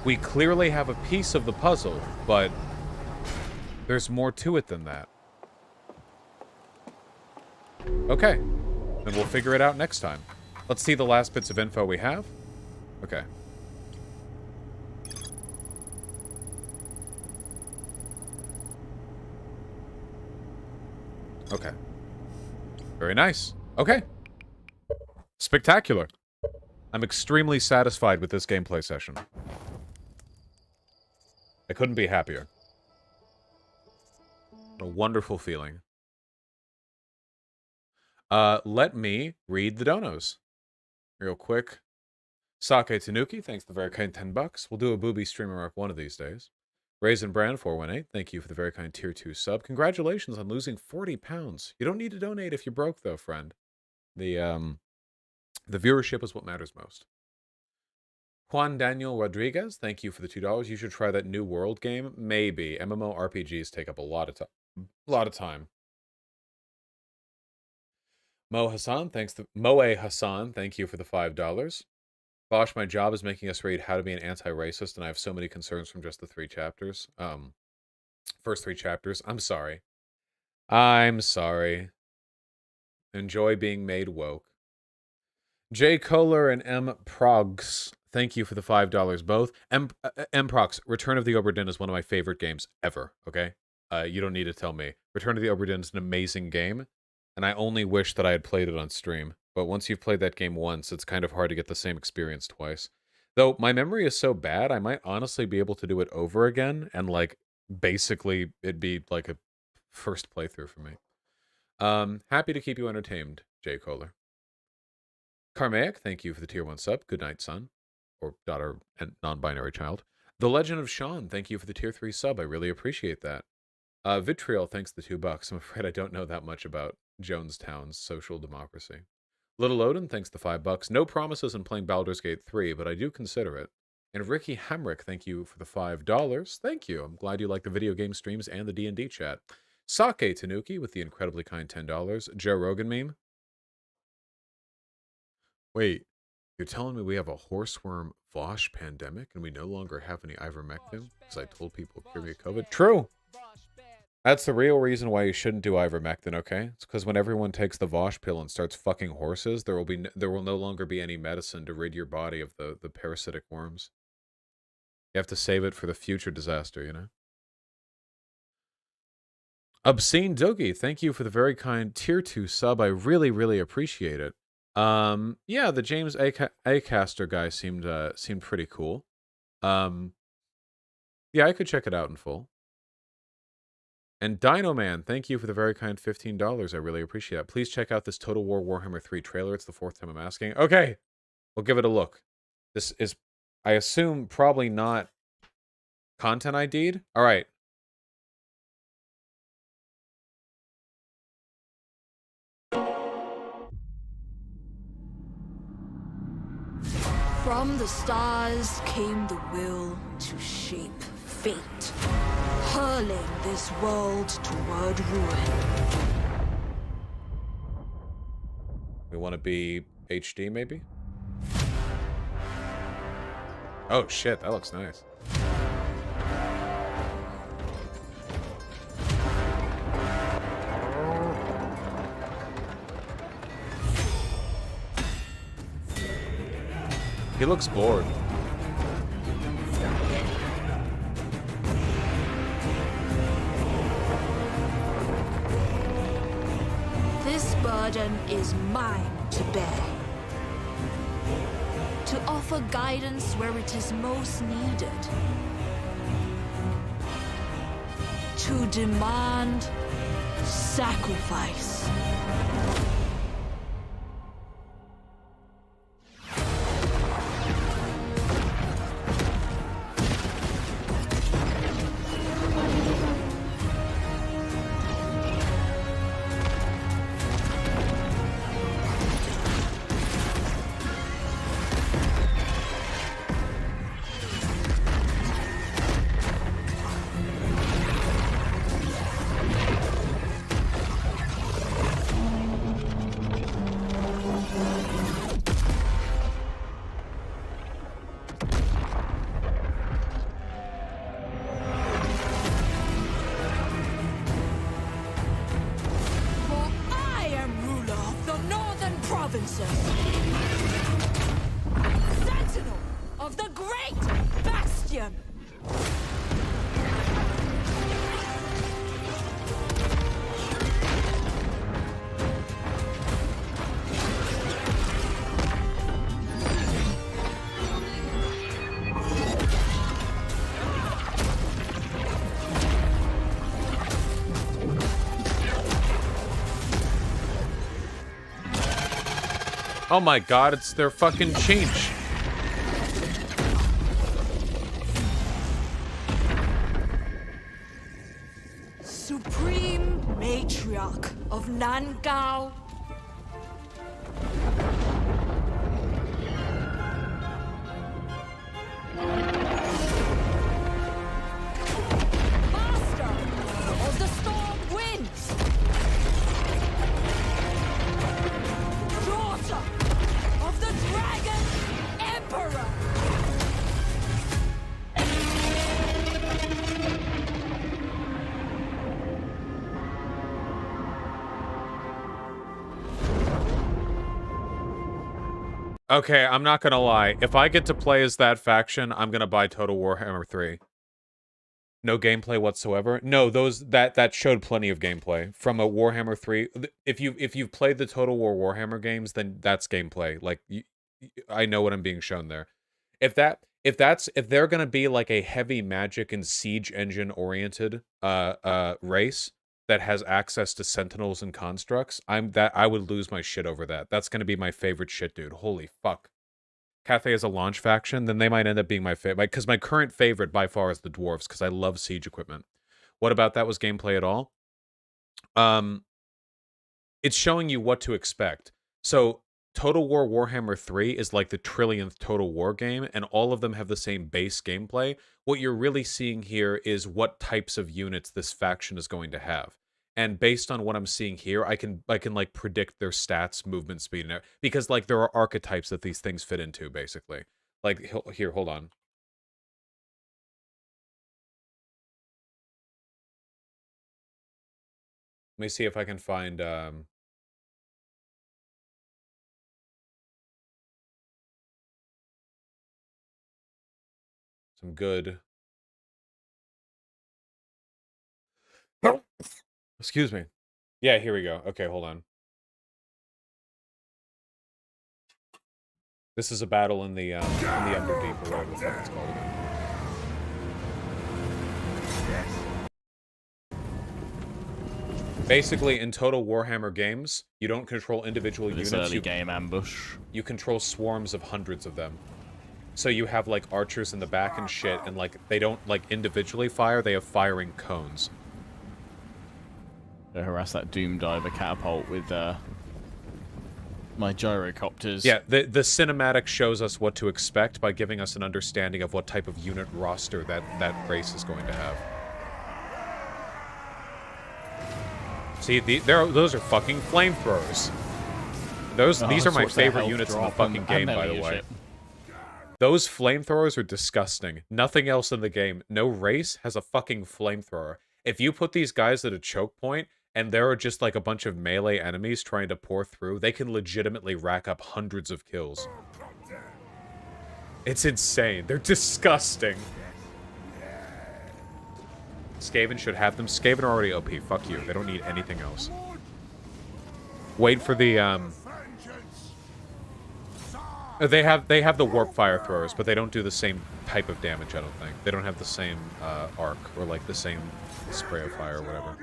We clearly have a piece of the puzzle, but there's more to it than that. Okay. Then we'll figure it out next time. Let's see the last bits of info we have. Okay. Okay. Very nice. Okay. Spectacular. I'm extremely satisfied with this gameplay session. I couldn't be happier. What a wonderful feeling. Let me read the donos. Real quick. Sake Tanuki, thanks for the very kind 10 bucks. We'll do a booby streamer arc one of these days. Raisin Brand 418, thank you for the very kind tier 2 sub. Congratulations on losing 40 pounds. You don't need to donate if you're broke though, friend. The viewership is what matters most. Juan Daniel Rodriguez, thank you for the $2. You should try that New World game. Maybe. MMORPGs take up a lot of time. Moe Hassan, thank you for the $5. Bosh, my job is making us read How to Be an Anti-Racist, and I have so many concerns from just the 3 chapters. First 3 chapters. I'm sorry. I'm sorry. Enjoy being made woke. J. Kohler and M. Progs, thank you for the $5 both. M. Progs, Return of the Obra Dinn is one of my favorite games ever, okay? You don't need to tell me. Return of the Obra Dinn is an amazing game, and I only wish that I had played it on stream. But once you've played that game once, it's kind of hard to get the same experience twice. Though my memory is so bad, I might honestly be able to do it over again, and, like, basically it'd be like a first playthrough for me. Happy to keep you entertained, J. Kohler. Carmaic, thank you for the tier 1 sub. Good night, son. Or daughter and non-binary child. The Legend of Sean, thank you for the tier 3 sub. I really appreciate that. Vitriol, thanks the $2. I'm afraid I don't know that much about Jonestown's social democracy. Little Odin, thanks the $5. No promises in playing Baldur's Gate 3, but I do consider it. And Ricky Hamrick, thank you for the $5. Thank you. I'm glad you like the video game streams and the D&D chat. Sake Tanuki with the incredibly kind $10. Joe Rogan meme. Wait, you're telling me we have a horseworm Vosh pandemic and we no longer have any ivermectin? Because I told people cure me of COVID. True. That's the real reason why you shouldn't do ivermectin, okay? It's because when everyone takes the Vosh pill and starts fucking horses, there will no longer be any medicine to rid your body of the parasitic worms. You have to save it for the future disaster, you know? Obscene Doogie, thank you for the very kind tier 2 sub. I really, really appreciate it. Yeah, the James Acaster guy seemed pretty cool. Yeah, I could check it out in full. And Dino Man, thank you for the very kind $15. I really appreciate it. Please check out this Total War Warhammer 3 trailer. It's the 4th time I'm asking. Okay, we'll give it a look. This is I assume probably not content ID'd. All right. From the stars came the will to shape fate, hurling this world toward ruin. We want to be HD, maybe? Oh, shit. That looks nice. He looks bored. This burden is mine to bear. To offer guidance where it is most needed. To demand sacrifice. Sentinel of the Great Bastion! Oh my god, it's their fucking change. Supreme Matriarch of Nangao. Master of the Storm Winds. Daughter of the Dragon Emperor. Okay, I'm not gonna lie. If I get to play as that faction, I'm gonna buy Total Warhammer 3. No gameplay whatsoever. No, that showed plenty of gameplay from a Warhammer 3. If you've played the Total War Warhammer games, then that's gameplay. Like I know what I'm being shown there. If they're gonna be like a heavy magic and siege engine oriented race that has access to sentinels and constructs, I would lose my shit over that. That's gonna be my favorite shit, dude. Holy fuck. Cathay is a launch faction, then they might end up being my favorite. Because my current favorite by far is the dwarves, because I love siege equipment. What about that was gameplay at all? It's showing you what to expect. So Total War Warhammer 3 is like the trillionth Total War game, and all of them have the same base gameplay. What you're really seeing here is what types of units this faction is going to have. And based on what I'm seeing here, I can like predict their stats, movement speed, and because like there are archetypes that these things fit into, basically. Like here, hold on. Let me see if I can find some good. Excuse me. Yeah, here we go. Okay, hold on. This is a battle in the Underdeep, or whatever the fuck it's called again. Basically, in Total Warhammer games, you don't control individual units. Early game ambush. You control swarms of hundreds of them. So you have like archers in the back and shit, and like they don't like individually fire, they have firing cones. To harass that Doom Diver catapult with my gyrocopters. Yeah, the cinematic shows us what to expect by giving us an understanding of what type of unit roster that race is going to have. See, those are fucking flamethrowers. These are my favorite units in the fucking game, by the way. Those flamethrowers are disgusting. Nothing else in the game. No race has a fucking flamethrower. If you put these guys at a choke point, and there are just like a bunch of melee enemies trying to pour through, they can legitimately rack up hundreds of kills. It's insane. They're disgusting. Skaven should have them. Skaven are already OP. Fuck you. They don't need anything else. Wait for the, They have the warp fire throwers, but they don't do the same type of damage, I don't think. They don't have the same, arc, or like the same spray of fire or whatever.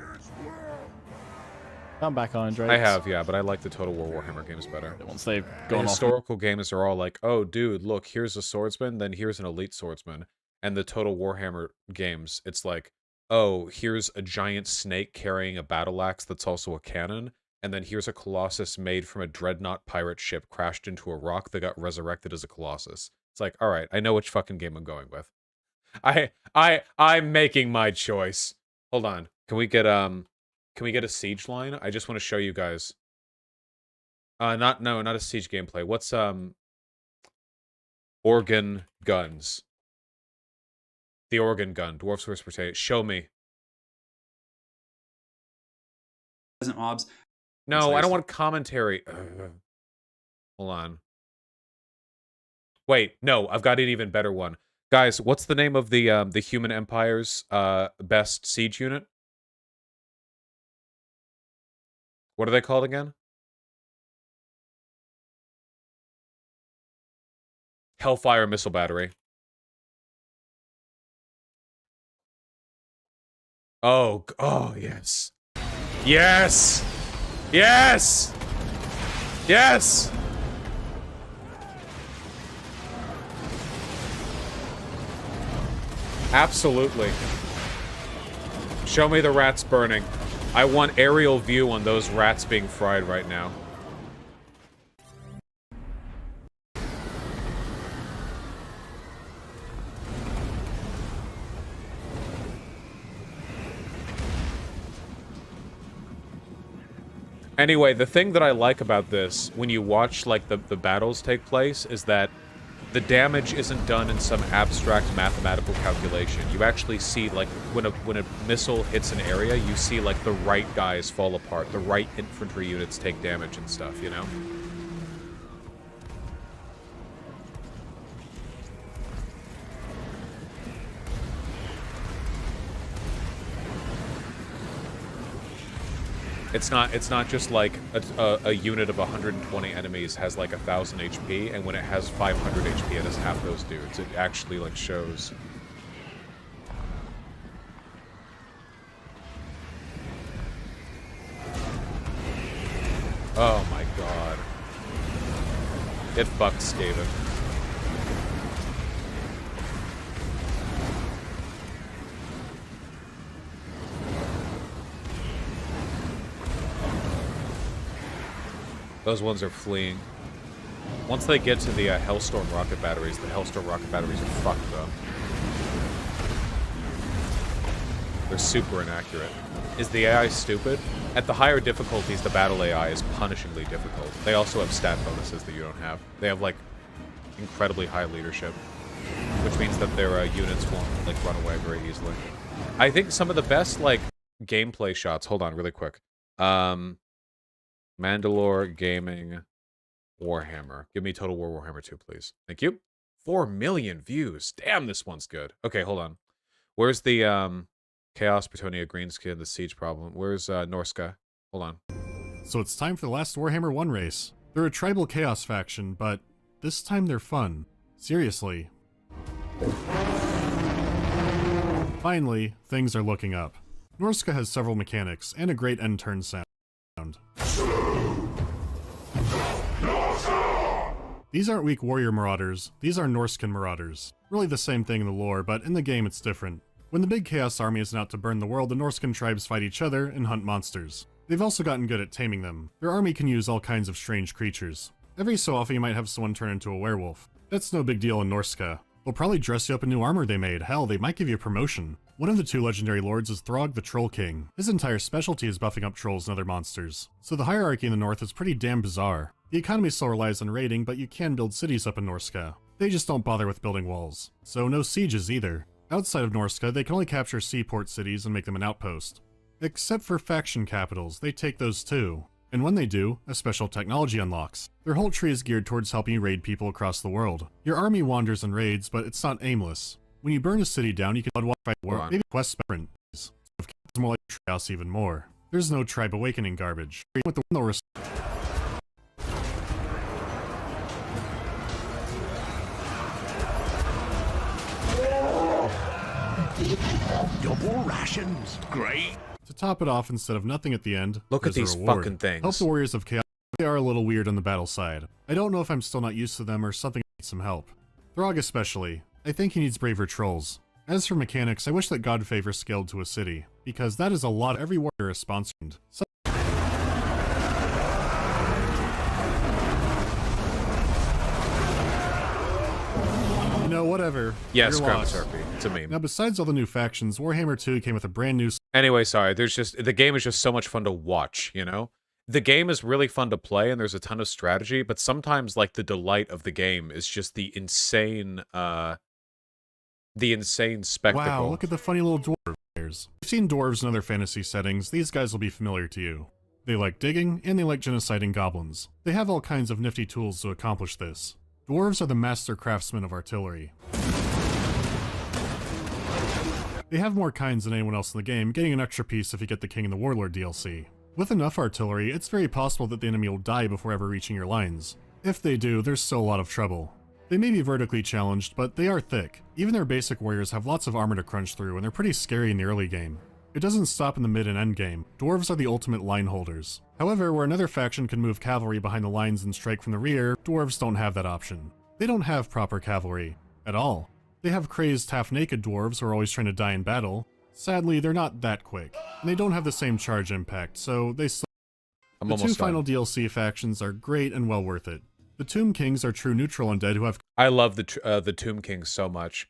Come back, Andre. I have, yeah, but I like the Total War Warhammer games better. Once they've The gone off. historical games are all like, oh, dude, look, here's a swordsman, then here's an elite swordsman. And the Total Warhammer games, it's like, oh, here's a giant snake carrying a battle axe that's also a cannon, and then here's a colossus made from a dreadnought pirate ship crashed into a rock that got resurrected as a colossus. It's like, all right, I know which fucking game I'm going with. I'm making my choice. Hold on. Can we get a siege line? I just want to show you guys. Not a siege gameplay. What's organ guns? The organ gun, dwarf source potato. Show me. Mobs. No, I don't want commentary. Hold on. Wait, no, I've got an even better one. Guys, what's the name of the Human Empire's best siege unit? What are they called again? Hellfire Missile Battery. Oh, yes. Yes! Yes! Yes! Absolutely. Show me the rats burning. I want aerial view on those rats being fried right now. Anyway, the thing that I like about this, when you watch, like, the battles take place, is that the damage isn't done in some abstract mathematical calculation. You actually see, like, when a missile hits an area, you see, like, the right guys fall apart, the right infantry units take damage and stuff, you know? It's not just like a unit of 120 enemies has like 1,000 HP, and when it has 500 HP, it has half those dudes. It actually like shows. Oh my god. It fucked Skaven. Those ones are fleeing. Once they get to the Hellstorm rocket batteries, the Hellstorm rocket batteries are fucked though. They're super inaccurate. Is the AI stupid? At the higher difficulties, the battle AI is punishingly difficult. They also have stat bonuses that you don't have. They have like incredibly high leadership, which means that their units won't like run away very easily. I think some of the best like gameplay shots. Hold on, really quick. Mandalore Gaming Warhammer. Give me Total War Warhammer 2, please. Thank you. 4 million views. Damn, this one's good. Okay, hold on. Where's the Chaos, Bretonia, Greenskin, the Siege problem? Where's Norska? Hold on. So it's time for the last Warhammer 1 race. They're a tribal chaos faction, but this time they're fun. Seriously. Finally, things are looking up. Norska has several mechanics and a great end turn sound. These aren't weak warrior marauders, these are Norscan marauders. Really the same thing in the lore, but in the game it's different. When the big Chaos Army isn't out to burn the world, the Norscan tribes fight each other and hunt monsters. They've also gotten good at taming them. Their army can use all kinds of strange creatures. Every so often you might have someone turn into a werewolf. That's no big deal in Norska. They'll probably dress you up in new armor they made. Hell, they might give you a promotion. One of the 2 legendary lords is Throg the Troll King. His entire specialty is buffing up trolls and other monsters. So the hierarchy in the north is pretty damn bizarre. The economy still relies on raiding, but you can build cities up in Norska. They just don't bother with building walls. So no sieges either. Outside of Norska, they can only capture seaport cities and make them an outpost. Except for faction capitals, they take those too. And when they do, a special technology unlocks. Their whole tree is geared towards helping you raid people across the world. Your army wanders and raids, but it's not aimless. When you burn a city down, you can fight war, maybe quest sprint. It's more like chaos even more. There's no tribe awakening garbage. With the Double rations, great. To top it off, instead of nothing at the end, Look at there's a these reward. fucking things. Help the Warriors of Chaos. They are a little weird on the battle side. I don't know if I'm still not used to them or something needs some help. Throg especially. I think he needs braver trolls. As for mechanics, I wish that Godfavor scaled to a city, because that is a lot. Every warrior is sponsored. So you know, whatever. Yes, You're grab lost. a Turkey. It's a meme. Now, besides all the new factions, Warhammer 2 came with a brand new Anyway, sorry, the game is just so much fun to watch, you know? The game is really fun to play and there's a ton of strategy, but sometimes like the delight of the game is just the insane spectacle. Wow, look at the funny little dwarf players. You've seen dwarves in other fantasy settings, these guys will be familiar to you. They like digging, and they like genociding goblins. They have all kinds of nifty tools to accomplish this. Dwarves are the master craftsmen of artillery. They have more kinds than anyone else in the game, getting an extra piece if you get the King and the Warlord DLC. With enough artillery, it's very possible that the enemy will die before ever reaching your lines. If they do, there's still a lot of trouble. They may be vertically challenged, but they are thick. Even their basic warriors have lots of armor to crunch through, and they're pretty scary in the early game. It doesn't stop in the mid and end game. Dwarves are the ultimate line holders. However, where another faction can move cavalry behind the lines and strike from the rear, dwarves don't have that option. They don't have proper cavalry. At all. They have crazed half-naked dwarves who are always trying to die in battle. Sadly, they're not that quick, and they don't have the same charge impact, so they still... The 2 final DLC factions are great and well worth it. The Tomb Kings are true neutral undead who have... I love the Tomb Kings so much.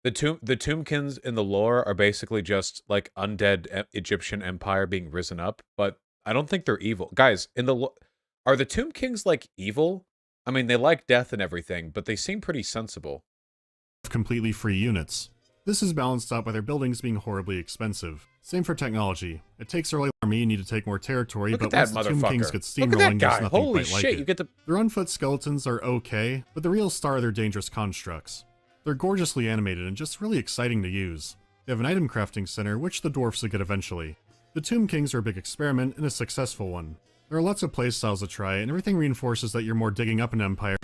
The Tomb Kings in the lore are basically just like undead Egyptian empire being risen up, but I don't think they're evil. Guys, are the Tomb Kings like evil? I mean, they like death and everything, but they seem pretty sensible. Completely free units. This is balanced out by their buildings being horribly expensive. Same for technology. It takes a early army, you need to take more territory, Look but at that once the Tomb Kings motherfucker. get Look at that steamrolling, guy. there's nothing Holy quite like shit, it. you get the... Their unfoot skeletons are okay, but the real star are their dangerous constructs. They're gorgeously animated and just really exciting to use. They have an item crafting center, which the dwarfs will get eventually. The Tomb Kings are a big experiment and a successful one. There are lots of playstyles to try, and everything reinforces that you're more digging up an empire.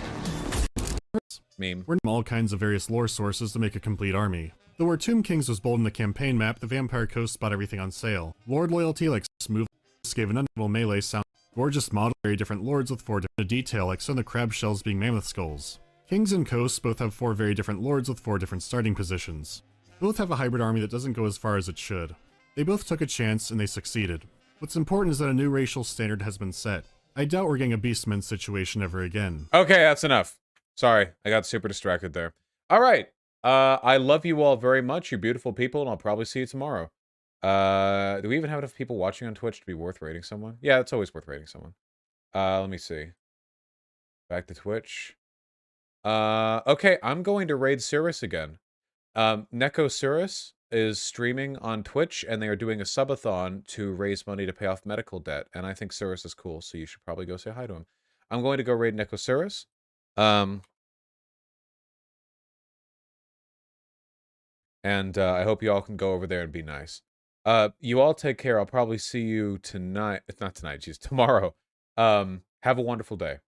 Meme. We're all kinds of various lore sources to make a complete army. Though where Tomb Kings was bold in the campaign map, the Vampire Coast bought everything on sale. Lord loyalty like smooth gave an unbeatable melee sound. Gorgeous model, very different lords with 4 different detail like some of the crab shells being mammoth skulls. Kings and Coasts both have 4 very different lords with 4 different starting positions. Both have a hybrid army that doesn't go as far as it should. They both took a chance and they succeeded. What's important is that a new racial standard has been set. I doubt we're getting a Beastmen situation ever again. Okay, that's enough. Sorry, I got super distracted there. All right. I love you all very much, you beautiful people, and I'll probably see you tomorrow. Do we even have enough people watching on Twitch to be worth rating someone? Yeah, it's always worth rating someone. Let me see. Back to Twitch. Okay, I'm going to raid Cirrus again. Neko Cirrus is streaming on Twitch, and they are doing a subathon to raise money to pay off medical debt, and I think Cirrus is cool, so you should probably go say hi to him. I'm going to go raid Neko Cirrus. And I hope you all can go over there and be nice. You all take care. I'll probably see you tonight. It's not tonight, geez, tomorrow. Have a wonderful day.